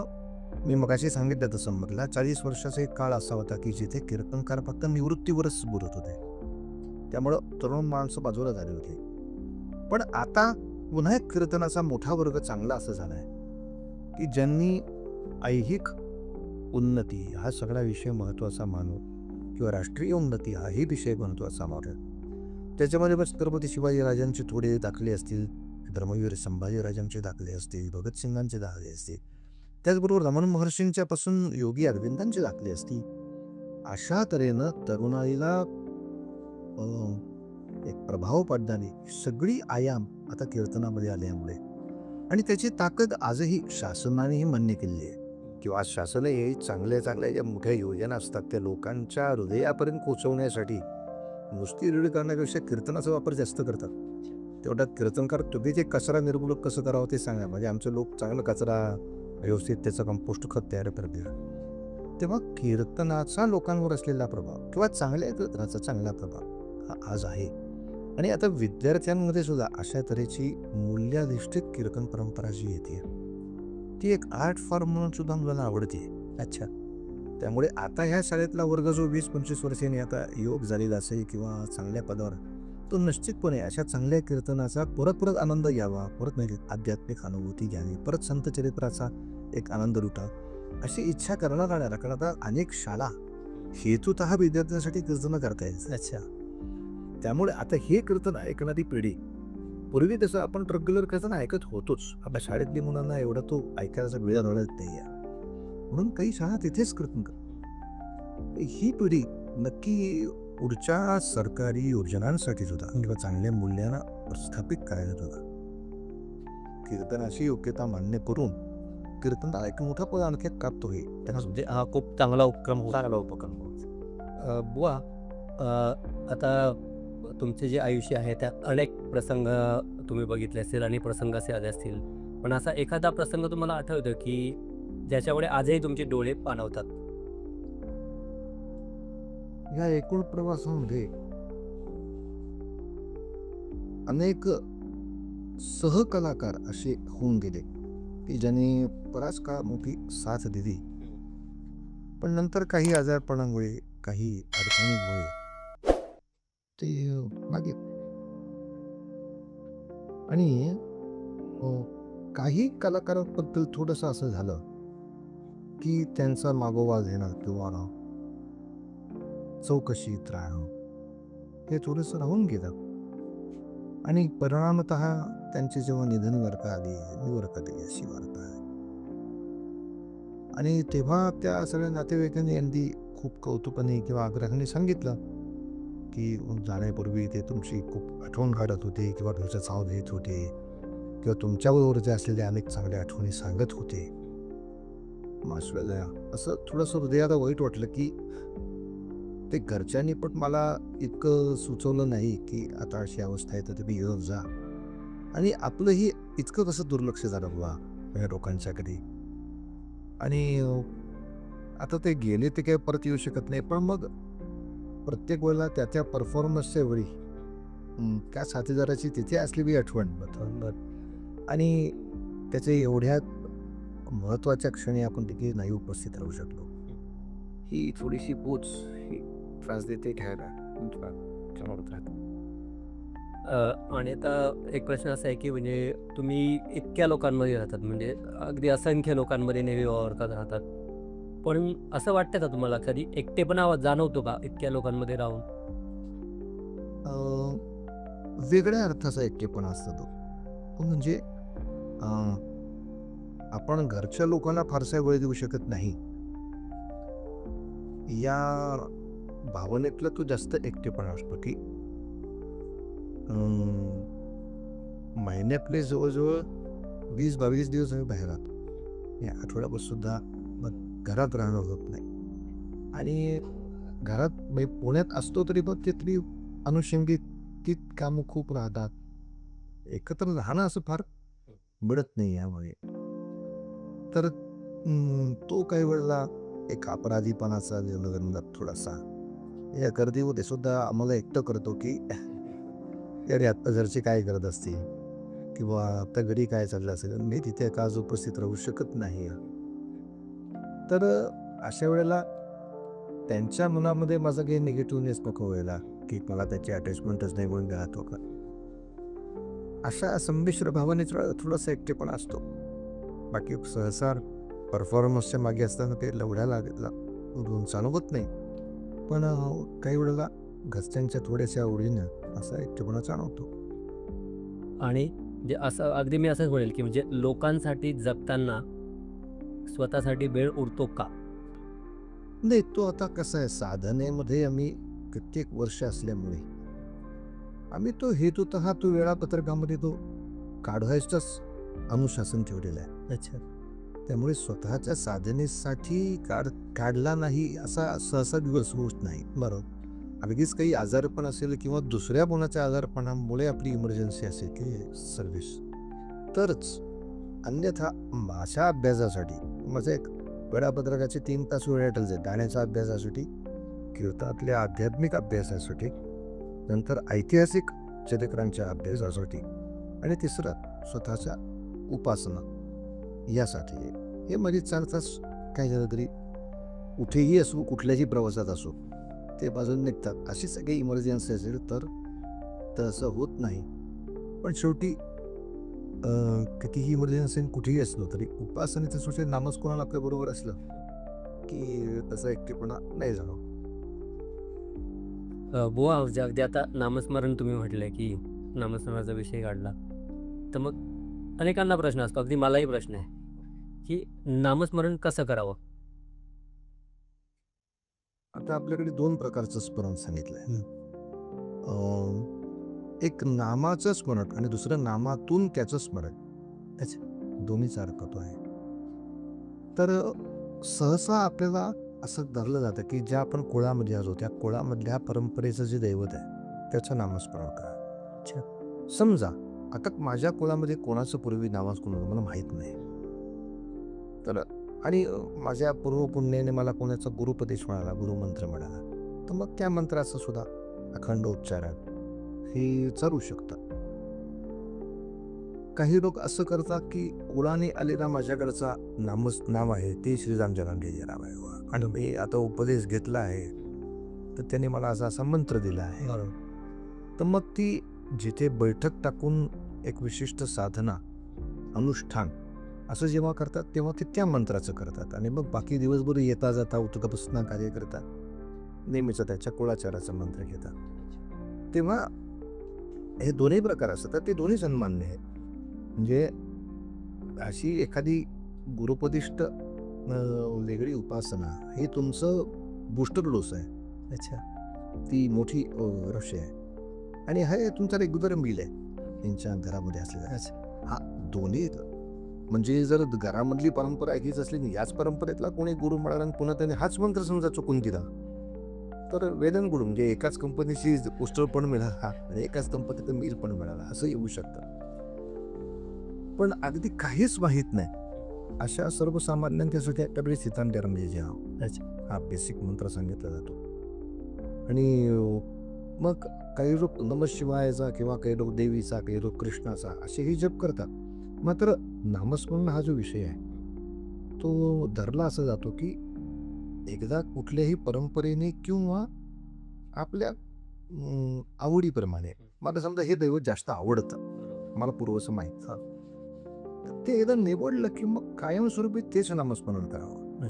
मी मगाशी सांगितलं तसं म्हटलं 40 वर्षाचा एक काळ असा होता की जिथे कीर्तनकार फक्त निवृत्तीवरच बोलत होते, त्यामुळं तरुण माणसं बाजूला झाली होती. पण आता पुन्हा एक कीर्तनाचा मोठा वर्ग चांगला असं झाला आहे की ज्यांनी ऐहिक उन्नती हा सगळा विषय महत्त्वाचा मानून किंवा राष्ट्रीय उन्नती हाही विषय महत्त्वाचा मानून त्याच्यामध्ये बस छत्रपती शिवाजीराजांचे थोडे दाखले असतील, धर्मवीर संभाजीराजांचे दाखले असतील, भगतसिंगांचे दाखले असतील, त्याचबरोबर रमण महर्षींच्या पासून योगी अरविंदांचे दाखले असतील. अशा तऱ्हेनं तरुणाईला एक प्रभाव पाडणारी सगळी आयाम आता कीर्तनामध्ये आल्यामुळे आणि त्याची ताकद आजही शासनानेही मान्य केली आहे. किंवा आज शासनही चांगल्या चांगल्या ज्या मोठ्या योजना असतात त्या लोकांच्या हृदयापर्यंत पोहोचवण्यासाठी नुसती रीड करण्यापेक्षा कीर्तनाचा वापर जास्त करतात. तेवढ्यात कीर्तनकार तुम्ही जे कचरा निर्मूलक कसं करावं ते सांगा, म्हणजे आमचे लोक चांगलं कचरा व्यवस्थित त्याचं कंपोस्ट खत तयार करतील. तेव्हा कीर्तनाचा लोकांवर असलेला प्रभाव किंवा चांगल्या कीर्तनाचा चांगला प्रभाव हा आज आहे. आणि आता विद्यार्थ्यांमध्ये सुद्धा अशा तऱ्हेची मूल्याधिष्ठित कीर्तन परंपरा जी येते ती एक आर्ट फॉर्म म्हणून सुद्धा मुलांना आवडते. अच्छा, त्यामुळे आता ह्या शाळेतला वर्ग जो 20-25 वर्षांनी आता योग झालेला असेल किंवा चांगल्या पदावर, तो निश्चितपणे अशा चांगल्या कीर्तनाचा परत आनंद घ्यावा, परत नाही आध्यात्मिक अनुभूती घ्यावी, परत संत चरित्राचा एक आनंद लुटावा अशी इच्छा करणार राहणार. कारण आता अनेक शाळा हेतुतः विद्यार्थ्यांसाठी कीर्तनं करतायत. अच्छा, त्यामुळे आता हे कीर्तन ऐकणारी पिढी, पूर्वी तसं आपण रेग्युलर कीर्तन ऐकत होतोच, आपल्या शाळेतली मुलांना एवढा तो ऐकायचा वेळ रडत नाही आहे, म्हणून काही शाळा तिथेच कीर्तन करतात. ही पिढी नक्की पुढच्या सरकारी योजनांसाठी सुद्धा किंवा चांगल्या मूल्यांना प्रस्थापित करायला सुद्धा कीर्तनाची योग्यता मान्य करून कीर्तनाला एक मोठा पद आणखी कापतो हे त्यांना म्हणजे हा खूप चांगला उपक्रम होता. चांगला उपक्रम होता. बुवा, आता तुमचे जे आयुष्य आहे त्यात अनेक प्रसंग तुम्ही बघितले असतील आणि प्रसंग असे आले असतील, पण असा एखादा प्रसंग तुम्हाला आठवतो की ज्याच्यामुळे आजही तुमचे डोळे पाणावतात? या एकूण प्रवासामध्ये अनेक सहकलाकार असे होऊन गेले की ज्यांनी बराच काळ मोठी साथ दिली, पण नंतर काही आजारपणामुळे काही अडचणीमुळे ते मागे. आणि काही कलाकारांबद्दल थोडंसं असं झालं की त्यांचा मागोवा घेणं किंवा चौकशीत राहणं हे थोडंसं राहून गेलं. आणि परिणामतः त्यांचे जेव्हा निधन वार्ता आली, निवर्त आली अशी वार्ता आहे. आणि तेव्हा त्या सगळ्या नातेवाईकांनी अगदी खूप कौतुकाने किंवा आग्रहाने सांगितलं की जाण्यापूर्वी ते तुमची खूप आठवण काढत होते किंवा तुमचं चाव देत होते किंवा तुमच्याबरोबर जे असलेल्या अनेक चांगल्या आठवणी सांगत होते. मासवेला असं थोडंसं हृदयाला वाईट वाटलं की ते घरच्यांनी पण मला इतकं सुचवलं नाही की आता अशी अवस्था आहे तर तुम्ही येऊन जा. आणि आपलंही इतकं कसं दुर्लक्ष झालं बा या लोकांच्याकडे. आणि आता ते गेले ते काही परत येऊ शकत नाही, पण मग प्रत्येक वेळेला त्या त्या परफॉर्मन्सच्या वेळी त्या साथीदाराची तिथे असलेली आठवण आणि त्याचे एवढ्या महत्त्वाच्या क्षणी आपण तिथे नाही उपस्थित राहू शकलो, ही थोडीशी बोच ही त्रास देते घ्यायला. आणि आता एक प्रश्न असा आहे की म्हणजे तुम्ही इतक्या लोकांमध्ये राहतात, म्हणजे अगदी असंख्य लोकांमध्ये नेहमी वावरतात राहतात, पण असं वाटतं का तुम्हाला कधी एकटेपणा जाणवतो का इतक्या लोकांमध्ये राहून? वेगळ्या अर्थाचा एकटेपणा असतो तो. तो म्हणजे आपण घरच्या लोकांना फारसा वेळ देऊ शकत नाही, या भावनेतला तो जास्त एकटेपणा असतो की महिन्यातले जवळजवळ 20-22 दिवस आम्ही बाहेर राहतो. या आठवड्यापासून सुद्धा मग घरात राहणं होत नाही. आणि घरात पुण्यात असतो तरी पण तिथली अनुषंगिक ती कामं खूप राहतात. एकत्र राहणं असं फार मिळत नाही यामुळे. तर तो काही वेळेला एक अपराधीपणाचा जन्म थोडासा या गर्दीमध्ये सुद्धा आम्हाला एकटं करतो की अरे आत्ता घरचे काय करत असतील किंवा आत्ता घरी काय चाललं असेल, मी तिथे का आज उपस्थित राहू शकत नाही. तर अशा वेळेला त्यांच्या मनामध्ये माझा काही निगेटिव्हनेस नको व्हायला की मला त्याची अटॅचमेंटच नाही म्हणून राहतो का, अशा संमिश्र भावनेचा थोडासा एकटेपणा असतो. बाकी सहसा परफॉर्मन्सच्या मागे असताना काही लवड्या लागला जाणवत नाही, पण काही वेळेला घरच्यांच्या थोड्याशा आवडीनं असा एकटेपणा जाणवतो. आणि जे असं अगदी मी असंच म्हणेल की म्हणजे लोकांसाठी जगताना स्वतःसाठी वेळ उरतो का? नाही, तो आता कसं आहे, साधनेमध्ये आम्ही कित्येक वर्ष असल्यामुळे आम्ही तो हेतुतः तो वेळापत्रकामध्ये तो काढायचाच अनुशासन ठेवलेलं आहे. अच्छा. त्यामुळे स्वतःच्या साधनेसाठी काढला नाही असा सहसा दिवस होत नाही. बरोबर. अगदीच काही आजारपण असेल किंवा दुसऱ्या कोणाच्या आजारपणामुळे आपली इमर्जन्सी असेल की सर्व्हिस तरच, अन्यथा माझ्या अभ्यासासाठी माझं एक वेळापत्रकाचे 3 तास वेळ आहे. गाण्याच्या अभ्यासासाठी, कीर्तनातल्या आध्यात्मिक अभ्यासासाठी, नंतर ऐतिहासिक चरित्रांच्या अभ्यासासाठी आणि तिसरं स्वतःच्या उपासना यासाठी. हे माझे 4 तास काय झालं तरी कुठेही असो, कुठल्याही प्रवासात असो ते बाजून निघतात. अशी सगळी इमर्जन्सी असेल तर तसं होत नाही. पण शेवटी कितीही इमर्जन्सी कुठेही असलो तरी उपासनेचं सोचे नामस्मरण आपल्याबरोबर असलं की तसा एकटेपणा नाही जाणवत. बुवा, म्हणजे अगदी आता नामस्मरण तुम्ही म्हटलंय की नामस्मरणाचा विषय काढला, तर मग अनेकांना प्रश्न असतो, अगदी मलाही प्रश्न आहे की नामस्मरण कसं करावं? आता आपल्याकडे 2 प्रकारचं स्मरण सांगितलंय. एक नामाचं स्मरण आणि दुसरं नामातून त्याचं स्मरण. दोन्हीचा अर्थ तो आहे. तर सहसा आपल्याला असं धरलं जातं की ज्या आपण कुळामध्ये असो त्या कुळामधल्या परंपरेचं जे दैवत आहे त्याचं नामस्मरण करा. समजा आता माझ्या कुळामध्ये कोणाचं पूर्वी नामस्मरण होतं मला माहीत नाही, तर आणि माझ्या पूर्वपुण्याने मला कोणाचा गुरुपदेश मिळाला, गुरुमंत्र मिळाला, तर मग त्या मंत्राचं सुद्धा अखंड उच्चारण हे चालू शकतं. काही लोक असं करतात की कुळाने आलेला माझ्याकडचा नाव आहे ते श्रीराम जरांगे नाव आहे आणि मी आता उपदेश घेतला आहे तर त्याने मला असा मंत्र दिला आहे. तर मग ती जिथे बैठक टाकून एक विशिष्ट साधना अनुष्ठान असं जेव्हा करतात तेव्हा ते त्या मंत्राचं करतात आणि मग बाकी दिवसभर येता जाता उठता बसता कार्य करतात, नेहमीचं त्याच्या कुळाचाराचा मंत्र घेतात. तेव्हा हे दोन्ही प्रकार असतात ते दोन्ही सन्मान्य आहे. म्हणजे अशी एखादी गुरुपदिष्ट वेगळी उपासना हे तुमचं बूस्टर डोस आहे. ती मोठी रश आहे आणि हे तुमचा रेग्युलर मील आहे त्यांच्या घरामध्ये असलेला. हा दोन्ही म्हणजे जर घरामधली परंपरा हीच असली नाही, याच परंपरेतला कोणी गुरु मिळाला आणि पुन्हा त्याने हाच मंत्र समजा चुकून दिला तर वेदन गुरु म्हणजे एकाच कंपनीची पोस्टर पण मिळाला आणि एकाच कंपनीचं मील पण मिळाला असं येऊ शकतं. पण अगदी काहीच माहीत नाही अशा सर्वसामान्यांच्यासाठी आपल्याकडे सीतांडे जे हा बेसिक मंत्र सांगितला जातो. आणि मग काही लोक नमः शिवायचा किंवा काही लोक देवीचा, काही लोक कृष्णाचा असेही जप करतात. मात्र नामस्मरण हा जो विषय आहे तो धरला असा जातो की एकदा कुठल्याही परंपरेने किंवा आपल्या आवडीप्रमाणे मला समजा हे दैवत जास्त आवडतं, मला पूर्वचं माहीत, ते एकदा निवडलं की मग कायमस्वरूपी तेच नामस्मरण करावं.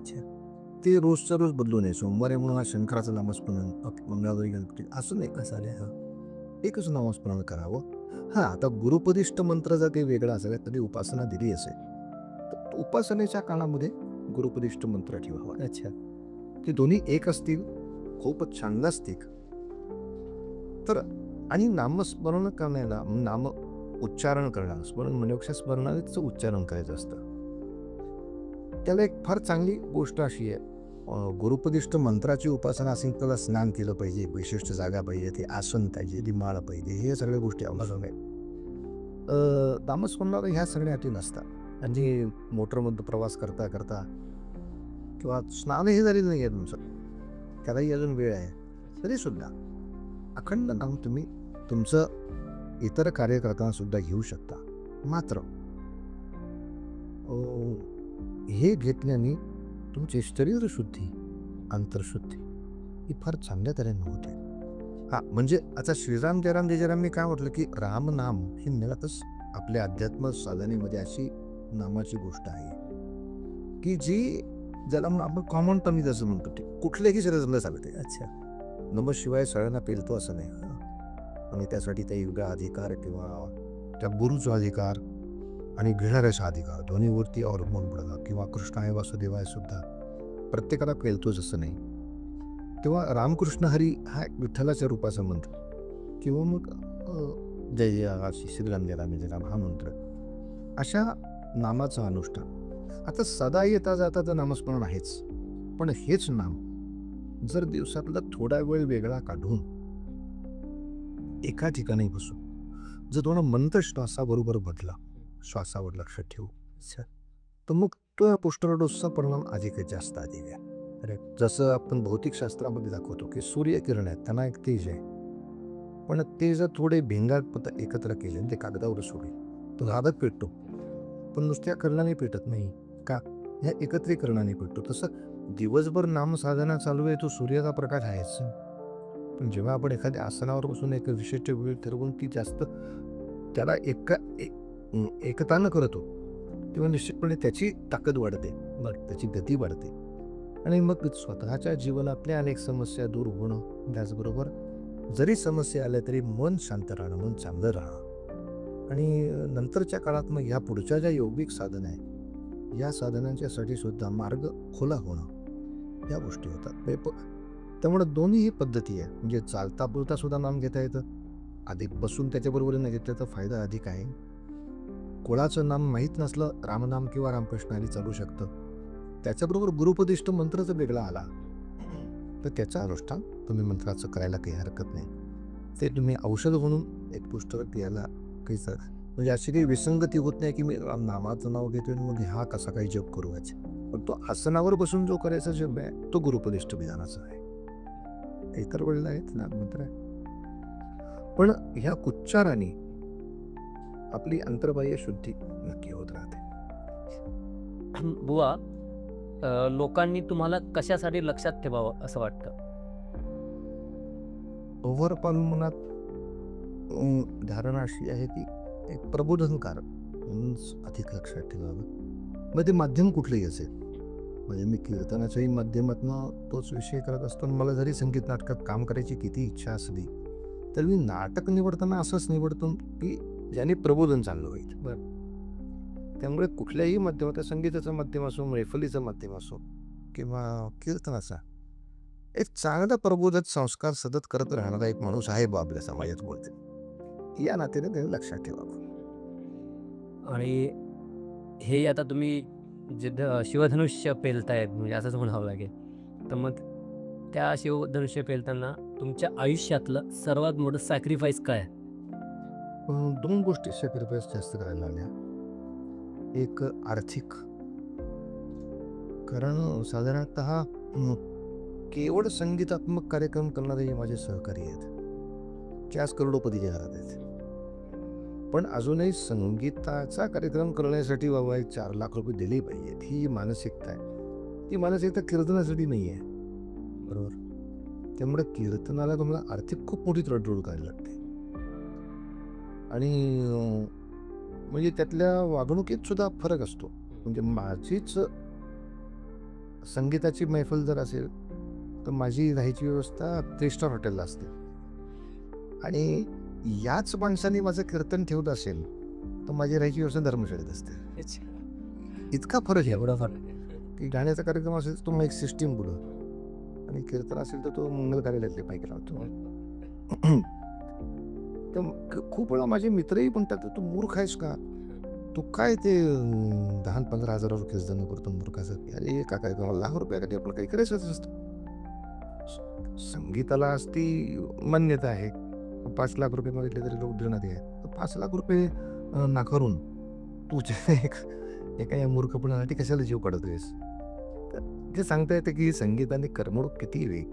ते रोजच्या रोज बदलू नये. सोमवारी म्हणून हा शंकराचं नामस्मरण, मंगळवारी गणपती असं नाही, कसं आले एकच नामस्मरण करावं. हां, आता गुरुपदिष्ट मंत्र जर काही वेगळा असेल तरी उपासना दिली असेल तर उपासनेच्या काळामध्ये गुरुपदिष्ट मंत्र ठेवावा. ते दोन्ही एक असतील खूपच छान नसतील तर. आणि नामस्मरण करण्याला नाम उच्चारण करणं, स्मरण म्हणण्यापेक्षा स्मरणाचं उच्चारण करायचं असतं. त्याला एक फार चांगली गोष्ट अशी आहे, गुरुपदिष्ट मंत्राची उपासना असेल त्याला स्नान केलं पाहिजे, विशिष्ट जागा पाहिजे, ते आसन पाहिजे, ती माळ पाहिजे, हे सगळ्या गोष्टी आवश्यक आहेत. नामस्मरणाला ह्या सगळ्या अटी नसतात. आणि मोटरमध्ये प्रवास करता करता किंवा स्नानही झालेलं नाही आहे तुमचं, त्यालाही अजून वेळ आहे, तरी सुद्धा अखंड नाम तुम्ही तुमचं इतर कार्य करताना सुद्धा घेऊ शकता. मात्र हे घेतल्याने तुमची शरीरशुद्धी, अंतरशुद्धी ही फार चांगल्या तऱ्हेने होते. हा म्हणजे आता श्रीराम जयराम मी काय म्हटलं की रामनाम ही मुळातच आपल्या अध्यात्म साधनेमध्ये अशी नामाची गोष्ट आहे की जी ज्याला आपण कॉमन टर्म जसं म्हणतो ते कुठल्याही शरीराला सांगते. नमः शिवाय सगळ्यांना पेलतो असं नाही, आणि त्यासाठी त्या युगा अधिकार किंवा त्या गुरुचा अधिकार आणि घेणाऱ्याचा अधिकार दोन्हीवरती अवलंबून पडला. किंवा कृष्ण आहे वासुदेवाय सुद्धा प्रत्येकाला पेलतोच असं नाही. तेव्हा रामकृष्ण हरी हा विठ्ठलाच्या रूपाचा मंत्र किंवा मग जय जय श्रीराम जय राम हा मंत्र, अशा नामाचं अनुष्ठान. आता सदा येता जाता तर नामस्मरण आहेच, पण हेच नाम जर दिवसातला थोडा वेळ वेगळा काढून एका ठिकाणी बसून जर दोन मंत्र श्वासाबरोबर बदला, श्वासावर लक्ष ठेवू, तर मग तो पोस्टर डोसचा परिणाम अधिक जास्त अधिक आहे. जसं आपण भौतिकशास्त्रामध्ये दाखवतो की सूर्यकिरण आहेत त्यांना एक तेज आहे, पण ते जर थोडे भिंगात एकत्र केले ते कागदावर सोडले तो कागद पेटतो, पण नुसत्या करणाने पेटत नाही का, ह्या एकत्रीकरणाने पेटतो. तसं दिवसभर नामसाधना चालू आहे तो सूर्याचा प्रकाश आहेच, पण जेव्हा आपण एखाद्या आसनावर बसून एक विशिष्ट वेळ ठरवून ती जास्त त्याला एकतानं करतो तेव्हा निश्चितपणे त्याची ताकद वाढते, त्याची गती वाढते आणि मग स्वतःच्या जीवनातल्या अनेक समस्या दूर होणं, त्याचबरोबर जरी समस्या आल्या तरी मन शांत राहणं, मन चांगलं राहणं. आणि नंतरच्या काळात मग ह्या पुढच्या ज्या यौगिक साधना आहे या साधनांच्यासाठी सुद्धा मार्ग खुला होणं, या गोष्टी होतात. त्यामुळे दोन्ही पद्धती आहे. म्हणजे चालता बोलता सुद्धा नाम घेता येतं, अधिक बसून त्याच्याबरोबर न घेतलं तर फायदा अधिक आहे. कुळाचं नाम माहीत नसलं, रामनाम किंवा रामकृष्ण हरी चालू शकतं. त्याच्याबरोबर गुरुपदिष्ट मंत्र जर वेगळा आला तर त्याचं अनुष्ठान तुम्ही मंत्राचं करायला काही हरकत नाही. ते तुम्ही औषध म्हणून एक पुस्तक घ्यायला काही म्हणजे अशी काही विसंगती होत नाही की मी नामाचं नाव घेतो आणि मग हा कसा काही जप करू याचे. पण तो आसनावर बसून जो करायचा जप आहे तो गुरुपदिष्ट विधानाचा आहे. इतर वेळेला आहेत ना मंत्र आहे. पण ह्या उच्चाराने आपली अंतर्बाह्य शुद्धी नक्की होत राहते. बुवा, लोकांनी तुम्हाला कशासाठी लक्षात ठेवावं असं वाटतं? ओव्हरऑल मनात धारणा अशी आहे की एक प्रबोधनकार म्हणूनच अधिक लक्षात ठेवावं. मग ते माध्यम कुठलंही असेल, म्हणजे मी कीर्तनाच्याही माध्यमातून तोच विषय करत असतो. आणि मला जरी संगीत नाटकात काम करायची किती इच्छा असली तर मी नाटक निवडताना असंच निवडतो की ज्याने प्रबोधन चाललं होईल. त्यामुळे कुठल्याही माध्यमात, संगीताचं माध्यम असो, मैफलीचं माध्यम असो किंवा कीर्तनाचा, एक चांगला प्रबोधक संस्कार सतत करत राहणारा एक माणूस आहे बा आपल्या समाजात बोलते. या नात्याने त्याने लक्षात ठेवावं. आणि हे आता तुम्ही जे शिवधनुष्य पेलतायत, म्हणजे असंच म्हणावं लागेल, तर मग त्या शिवधनुष्य पेलताना तुमच्या आयुष्यातलं सर्वात मोठं सॅक्रिफाईस काय आहे? दोन गोष्टी सॅक्रिफाईस जास्त करायला लागल्या. एक आर्थिक, कारण साधारणतः केवळ संगीतात्मक कार्यक्रम करणारे माझे सहकारी आहेत ते आज करोडोपतीच्या घरात आहेत. पण अजूनही संगीताचा कार्यक्रम करण्यासाठी बाबा एक 4 लाख रुपये दिले पाहिजेत, ही मानसिकता आहे. ती मानसिकता कीर्तनासाठी नाही आहे. बरोबर. त्यामुळे कीर्तनाला तुम्हाला आर्थिक खूप मोठी तडजोड करायला लागते. आणि म्हणजे त्यातल्या वागणुकीत सुद्धा फरक असतो. म्हणजे माझीच संगीताची मैफल जर असेल तर माझी राहायची व्यवस्था 3 स्टार हॉटेलला असते. आणि याच माणसाने माझं कीर्तन ठेवत असेल तर माझी राहायची व्यवस्था धर्मशाळेत असते. इतका फरक आहे. एवढा फरक आहे. की गाण्याचा कार्यक्रम असेल तर तो मग एक सिस्टीम पुढं, आणि कीर्तन असेल तर तो मंगल कार्यालयातले पाहिजे लावतो. तर खूप वेळा माझे मित्रही म्हणतात, तू मूर्ख आहेस का? तू काय ते 10-15 हजारावर कीर्तन करतो मूर्खाचं? अरे काका, लाख रुपयासाठी आपण काही करायचं असतं. संगीताला आज ती मान्यता आहे. 5 लाख रुपये मागितले तरी लोक देणार आहे. 5 लाख रुपये नाकारून तुझ्या एका या मूर्खपणासाठी कशाला जीव काढतोयस? तर जे सांगता येतं की संगीताने करमणूक किती वेळ,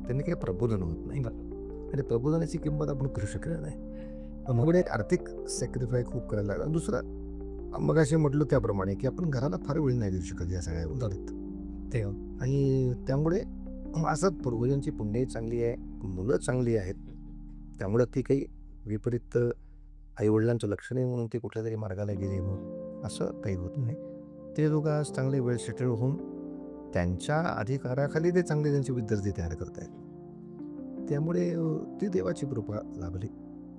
त्यांनी काही प्रबोधन होत नाही. आणि प्रबोधनाची किंमत आपण करू शकत नाही. मग एक आर्थिक सॅक्रिफाय खूप करायला लागला. दुसरं, मग असे म्हटलं त्याप्रमाणे की आपण घराला फार वेळ नाही देऊ शकत या सगळ्या उदाहरणात ते. आणि त्यामुळे असं पूर्वजांची पुण्यही चांगली आहे, मुलं चांगली आहेत, त्यामुळं ती काही विपरीत आईवडिलांचं लक्ष नाही म्हणून ते कुठल्या तरी मार्गाला गेले मग असं काही होत नाही. ते लोक आज चांगले वेल सेटल होऊन त्यांच्या अधिकाराखाली ते चांगले त्यांचे विद्यार्थी तयार करत आहेत. त्यामुळे ती देवाची कृपा लाभली.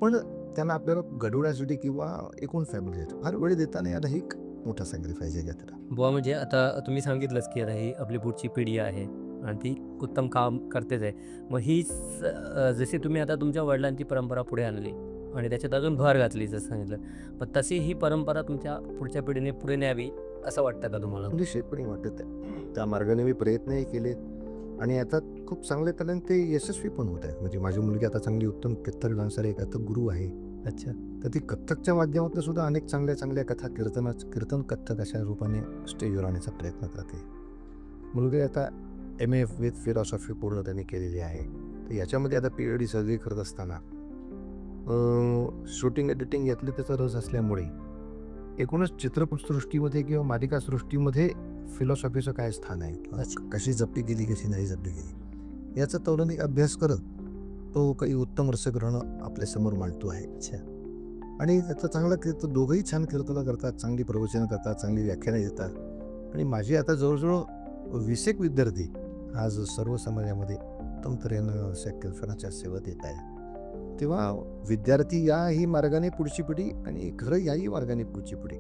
पण त्यांना आपल्याला घडवण्यासाठी किंवा एकूण फॅमिलीसाठी फार वेळ देता नाही आला, ही एक मोठा सॅक्रिफाईस आहे त्याला. बुवा, म्हणजे आता तुम्ही सांगितलंच की आता ही आपली पुढची पिढी आहे आणि ती उत्तम काम करतेच आहे. मग ही जशी तुम्ही आता तुमच्या वडिलांची परंपरा पुढे आणली आणि त्याच्यात अजून भर घातली जसं सांगितलं, पण तशी ही परंपरा तुमच्या पुढच्या पिढीने पुढे न्यावी असं वाटतं का तुम्हाला? निश्चितपणे वाटत आहे. त्या मार्गाने मी प्रयत्नही केले आणि आता खूप चांगले तऱ्हेने ते यशस्वी पण होत आहे. म्हणजे माझी मुलगी आता चांगली उत्तम कथ्थक डान्सर आहे, कथ्थक गुरु आहे. अच्छा. तर ती कथ्थकच्या माध्यमातून सुद्धा अनेक चांगल्या चांगल्या कथा कीर्तन कथ्थक अशा रूपाने स्टेजवर आणण्याचा प्रयत्न करते. मुलगी आता MA विथ फिलॉसॉफी पूर्ण त्यांनी केलेली आहे. तर याच्यामध्ये आता PhD सर्जरी करत असताना शूटिंग एडिटिंग यातले त्याचा रस असल्यामुळे एकूणच चित्रपटसृष्टीमध्ये किंवा मालिकासृष्टीमध्ये फिलॉसॉफीचं काय स्थान आहे, कशी जपली गेली, कशी नाही जपली गेली, याचा तौलनिक अभ्यास करत तो काही उत्तम रसग्रहण आपल्यासमोर मांडतो आहे. अच्छा. आणि त्याचा चांगला दोघंही छान कीर्तनं करतात, चांगली प्रवचनं करतात, चांगली व्याख्यानं देतात. आणि माझी आता जवळजवळ 20 एक विद्यार्थी आज सर्व समाजामध्ये उत्तम तऱ्हेनं कीर्तनाच्या सेवा देत आहे. तेव्हा विद्यार्थी याही मार्गाने पुढची पिढी आणि घरं याही मार्गाने पुढची पिढी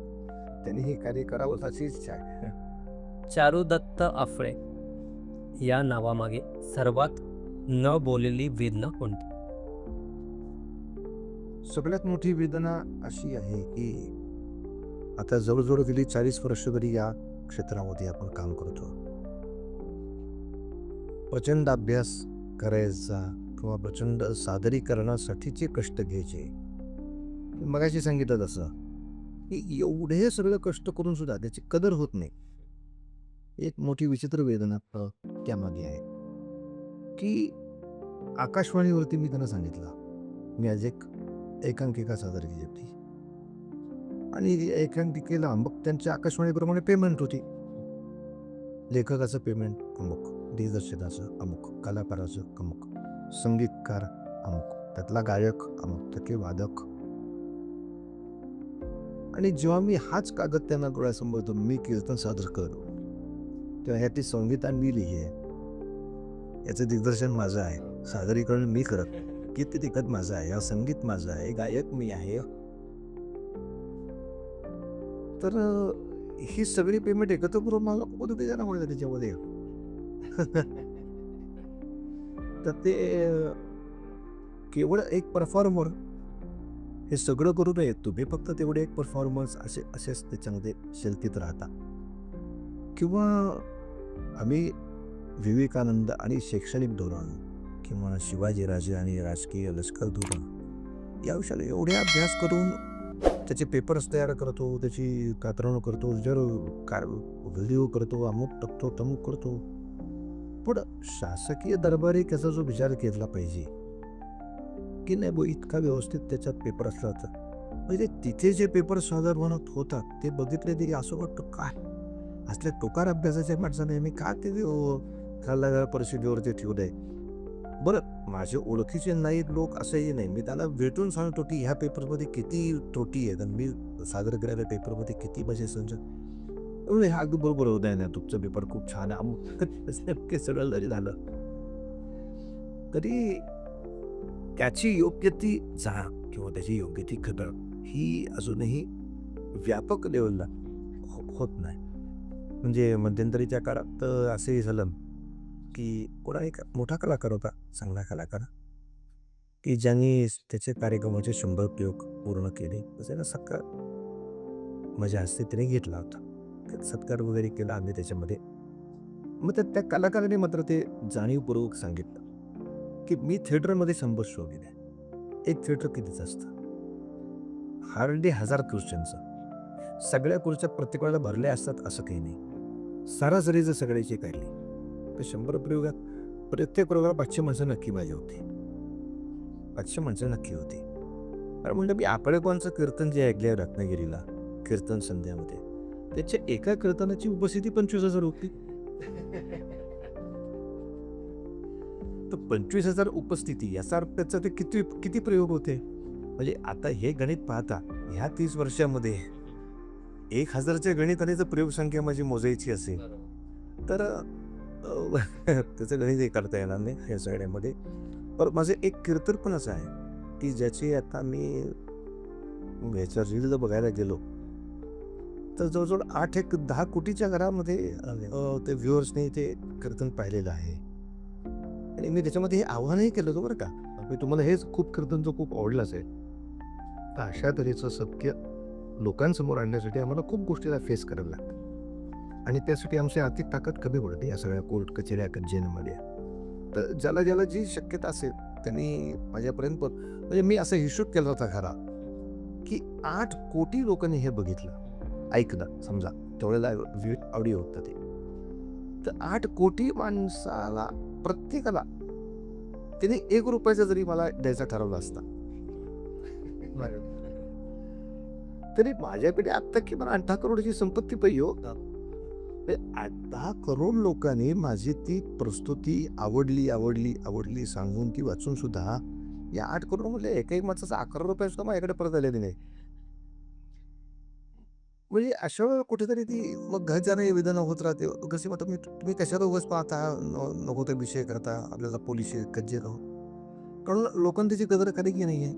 त्यांनी हे कार्य करावं अशी इच्छा आहे. चारुदत्त आफळे या नावामागे सर्वात न बोललेली वेदना कोणती? सगळ्यात मोठी वेदना अशी आहे की आता जवळजवळ गेली 40 वर्ष तरी या क्षेत्रामध्ये आपण काम करतो. प्रचंड अभ्यास करायचा किंवा प्रचंड सादरीकरणासाठीचे कष्ट घ्यायचे. मगाशी सांगितलं तसं की एवढे सगळं कष्ट करून सुद्धा त्याची कदर होत नाही. एक मोठी विचित्र वेदना त्यामागे आहे की आकाशवाणीवरती मी त्यांना सांगितलं, मी आज एक एकांकिका सादर केली होती आणि एकांकिकेला मग त्यांच्या आकाशवाणीप्रमाणे पेमेंट होती. लेखकाचं पेमेंट अमुक, दिग्दर्शकाचं अमुक, कलाकाराचं अमुक, संगीतकार अमुक, त्यातला गायक अमुक, त्यातले वादक. आणि जेव्हा मी हाच कागद त्यांना डोळ्यासमोर तो मी कीर्तन सादर करतो, तेव्हा ह्यातली संगीता मी लिही आहे, याचं दिग्दर्शन माझं आहे, सादरीकरण मी करत, गीत तिखट माझं आहे, संगीत माझं आहे, गायक मी आहे. तर ही सगळी पेमेंट एकत्र करून मला खूप देणार म्हणलं त्याच्यामध्ये. तर ते केवळ एक परफॉर्मर हे सगळं करू नये, तुम्ही फक्त तेवढे एक परफॉर्मन्स असेच त्याच्यामध्ये शिल्पित राहता. किंवा आम्ही विवेकानंद आणि शैक्षणिक धोरण किंवा शिवाजीराजे आणि राजकीय लष्कर धोरण या विषयाला एवढे अभ्यास करून त्याचे पेपर्स तयार करतो, त्याची कातरणूक करतो, व्हिडिओ करतो, अमुक टाकतो, तमुक करतो. पण शासकीय दरबारी त्याचा जो विचार केला पाहिजे की नाही बो इतका व्यवस्थित त्याच्यात पेपर असतात, म्हणजे तिथे जे पेपर सादर होतात ते बघितले तरी असं वाटतं काय असल्या टोकार अभ्यासाच्या माणसाने मी का ते खाल्ला परिस्थितीवरती ठेवलंय. बरं, माझे ओळखीचे नाहीत लोक असंही नाही, मी त्याला भेटून सांगतो की ह्या पेपरमध्ये किती त्रुटी आहेत आणि मी सादर केलेल्या पेपरमध्ये किती माझे हे अगदी बरोबर होत आहे ना, तुमचं पेपर खूप छान आहे, सगळं जरी झालं तरी त्याची योग्य ती जाण किंवा त्याची योग्य ती कदर ही अजूनही व्यापक लेवलला होत नाही. म्हणजे मध्यंतरीच्या काळात असंही झालं की कोणा एक मोठा कलाकार होता, चांगला कलाकार, की ज्यांनी त्याचे कार्यक्रमाचे 100 प्रयोग पूर्ण केले. त्याला सत्कार माझ्या हस्ते त्याने घेतला होता, सत्कार वगैरे केला आम्ही त्याच्यामध्ये. मग त्या कलाकाराने मात्र ते जाणीवपूर्वक सांगितलं की मी थिएटरमध्ये 100 शो केले. एक थिएटर कितीच असतं, हार्डली 1000 खुर्च्यांचं, सगळ्या खुर्च्या प्रत्येक वेळेला भरल्या असतात असं काही नाही. सरासरी जर सगळ्याची काढली तर 100 प्रयोगात प्रत्येक प्रयोगात 500 माणसं नक्की पाहिजे होती, 500 माणसं नक्की होती. कारण म्हणलं मी आपळेकरांचं कीर्तन जे ऐकले रत्नागिरीला कीर्तन संध्यामध्ये, त्याच्या एका कीर्तनाची उपस्थिती 25,000 होती. तर 25,000 उपस्थिती याचा अर्थ त्याचा ते किती प्रयोग होते. म्हणजे आता हे गणित पाहता ह्या 30 वर्षामध्ये 1000च्या गणिताने जर प्रयोगसंख्या माझी मोजायची असेल तर त्याचं गणित हे करता येणार नाही या सगळ्यामध्ये. पण माझं एक कीर्तन पण असं आहे की ज्याची आता मी ह्याच्या रील बघायला गेलो तर जवळजवळ 8-10 कोटीच्या घरामध्ये ते व्ह्युअर्सने ते कीर्तन पाहिलेलं आहे. आणि मी त्याच्यामध्ये हे आव्हानही केलं होतं बरं का, तुम्हाला हेच खूप कीर्तन जो खूप आवडलं असेल तर अशा तऱ्हेचं सत्य लोकांसमोर आणण्यासाठी आम्हाला खूप गोष्टीला फेस करायला लागतं. आणि त्यासाठी आमची आर्थिक ताकद कमी पडते या सगळ्या कोर्ट कचेऱ्या जेलमध्ये. तर ज्याला जी शक्यता असेल त्यांनी माझ्यापर्यंत म्हणजे मी असं हिशोब केला होता खरा की 8 कोटी लोकांनी हे बघितलं ऐकलं, समजा तेवढ्याला ऑडिओ होतं ते, तर 8 कोटी माणसाला प्रत्येकाला त्याने 1 रुपयाचा जरी मला द्यायचा ठरवला असता तरी माझ्याकडे आत्ता किमान 8 करोडची संपत्ती पाहिजे हो. 8 करोड लोकांनी माझी ती प्रस्तुती आवडली सांगून ती वाचून सुद्धा या 8 करोड म्हणजे एकही माणसाचा 11 रुपये सुद्धा माझ्याकडे परत आलेली नाही. म्हणजे अशा वेळेला कुठेतरी ती मग घर जाणं वेदना होत राहते. कशी म्हणतो मी, तुम्ही कशाला उगाच पाहता, नको ते विषय करता, आपल्याला पोलिस कज्जे राहू, कारण लोकांनी त्याची कदर कधी की नाही आहे.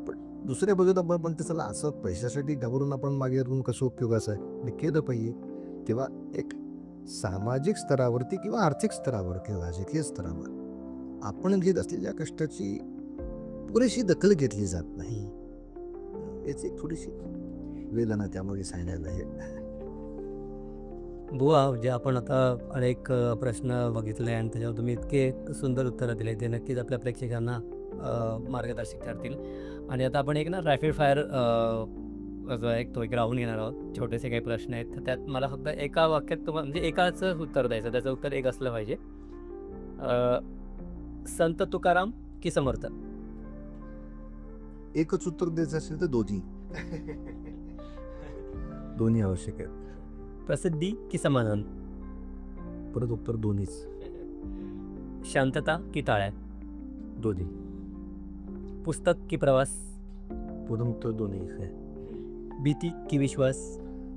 पण दुसऱ्या बाजूला पण त्याला असं पैशासाठी घाबरून आपण मागे राहून कसं उपयोगाचं आहे, मी केलं पाहिजे. तेव्हा एक सामाजिक स्तरावरती किंवा आर्थिक स्तरावर किंवा राजकीय स्तरावर आपण घेत असलेल्या कष्टाची पुरेशी दखल घेतली जात नाही. याची एक थोडीशी वेदना त्यामध्ये सांगायला आहे. बुवा म्हणजे आपण आता अनेक प्रश्न बघितले आणि त्याच्यावर तुम्ही इतके सुंदर उत्तरं दिले ते नक्कीच आपल्या प्रेक्षकांना मार्गदर्शक ठरतील. आणि आता आपण एक ना रॅपिड फायर जो एक तो एक राऊंड घेणार आहोत. छोटेसे काही प्रश्न आहेत तर त्यात मला फक्त एका वाक्यात तुम्हाला म्हणजे एकाचं उत्तर द्यायचं, त्याचं उत्तर एक असलं पाहिजे. अ, संत तुकाराम की समर्थ? एकच उत्तर द्यायचं असेल तर दोन्ही. दोन्ही आवश्यक आहेत. प्रसिद्धी की समाधान? परत उत्तर दोन्हीच. शांतता की टाळ्या? दोन्ही. पुस्तक की प्रवास? पुढं उत्तर दोन्ही आहे. भीती की विश्वास?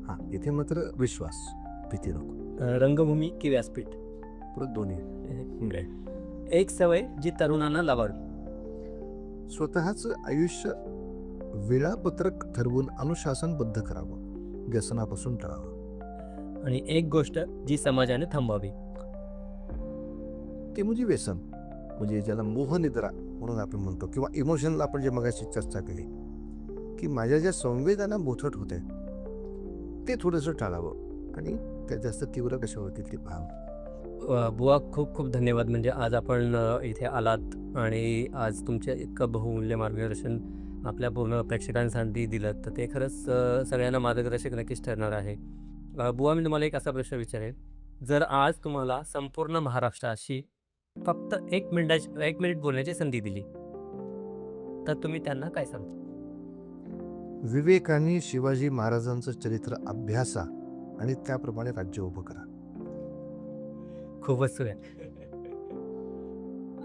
हां, इथे मात्र विश्वास, भीती नको. रंगभूमी की व्यासपीठ? परत दोन्ही. एक सवय जी तरुणांना लावावी? स्वतःचं आयुष्य वेळापत्रक ठरवून अनुशासनबद्ध करावं, व्यसनापासून टाळावं. आणि एक गोष्ट जी समाजाने थांबवावी? ते म्हणजे व्यसन, म्हणजे ज्याला मोहनिद्रा म्हणून आपण म्हणतो, किंवा इमोशनला आपण जे मगाशी चर्चा केली की माझ्या ज्या संवेदना बोथट होते ते थोडंसं टाळावं आणि त्या जास्त तीव्र कशा होतील ते पाहावं. बुवा खूप खूप धन्यवाद. म्हणजे आज आपण इथे आलात आणि आज तुमचे इतकं बहुमूल्य मार्गदर्शन आपल्या पूर्ण प्रेक्षकांसाठी दिलं तर ते खरंच सगळ्यांना मार्गदर्शक नक्कीच ठरणार आहे. बुवा मी तुम्हाला एक असा प्रश्न विचारेन, जर आज तुम्हाला संपूर्ण महाराष्ट्राशी फक्त 1 मिनिट बोलण्याची संधी दिली तर तुम्ही त्यांना काय सांगता? विवेकाने शिवाजी महाराजांचं चरित्र अभ्यासा आणि त्याप्रमाणे राज्य उभं करा. खूपच सुरेख.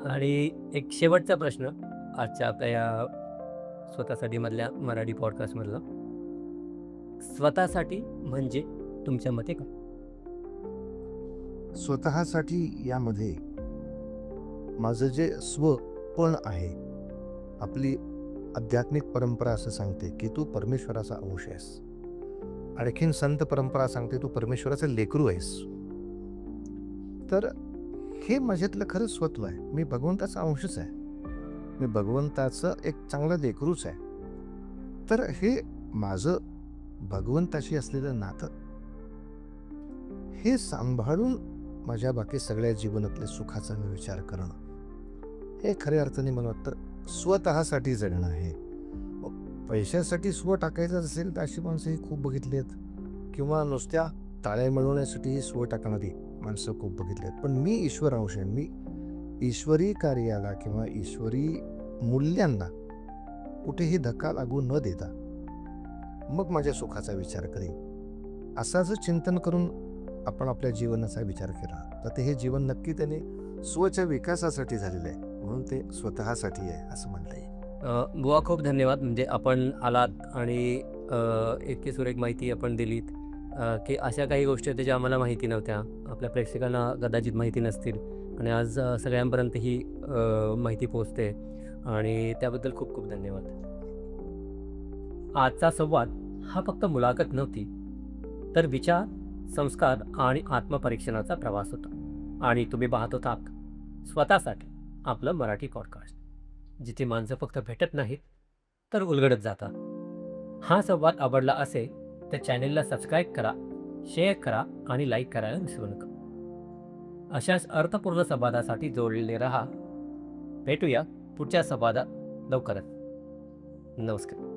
आणि एक शेवटचा प्रश्न आजच्या आपल्या या स्वतःसाठी मधल्या मराठी पॉडकास्टमधला, स्वतःसाठी म्हणजे तुमच्या मते काय? स्वतःसाठी यामध्ये माझं जे स्वपण आहे, आपली आध्यात्मिक परंपरा असं सांगते की तू परमेश्वराचा अंश आहेस. आणखीन संत परंपरा सांगते तू परमेश्वराचं लेकरू आहेस. तर हे माझ्यातलं खरं स्वत्व आहे. मी भगवंताचा अंशच आहे, मी भगवंताचं एक चांगलं लेकरूच आहे. तर हे माझं भगवंताशी असलेलं नातं हे सांभाळून माझ्या बाकी सगळ्या जीवनातल्या सुखाचा मी विचार करणं, हे खऱ्या अर्थाने मला वाटतं स्वतःसाठी जगणं आहे. पैशासाठी स्व टाकायचं असेल तर अशी माणसंही खूप बघितली आहेत, किंवा नुसत्या टाळ्या मिळवण्यासाठी स्व टाकणारी माणसं खूप बघितली आहेत. पण मी ईश्वर अंश आहे. मी ईश्वरी कार्याला किंवा ईश्वरी मूल्यांना कुठेही धक्का लागू न देता मग माझ्या सुखाचा विचार करेन. असं जर चिंतन करून आपण आपल्या जीवनाचा विचार केला तर ते हे जीवन नक्की त्याने स्वच्या विकासासाठी झालेलं आहे, म्हणून ते स्वतःसाठी आहे असं म्हणता येईल. बुवा खूप धन्यवाद. म्हणजे आपण आलात आणि इतकी सुरेख माहिती आपण दिलीत की अशा काही गोष्टी होत्या ज्या आम्हाला माहिती नव्हत्या, आपल्या प्रेक्षकांना कदाचित माहिती नसतील आणि आज सगळ्यांपर्यंत ही माहिती पोचते आणि त्याबद्दल खूप खूप धन्यवाद. आजचा संवाद हा फक्त मुलाखत नव्हती तर विचार, संस्कार आणि आत्मपरीक्षणाचा प्रवास होता. आणि तुम्ही पाहत होतात स्वतःसाठी आपलं मराठी पॉडकास्ट, जिथे माणसं फक्त भेटत नाहीत तर उलगडत जातात. हा संवाद आवडला असेल तर चॅनेलला सबस्क्राईब करा, शेअर करा आणि लाईक करायला विसरू नका. अशाच अर्थपूर्ण संवादासाठी जोडलेले राहा. भेटूया पुढच्या संवादात लवकरच. नमस्कार.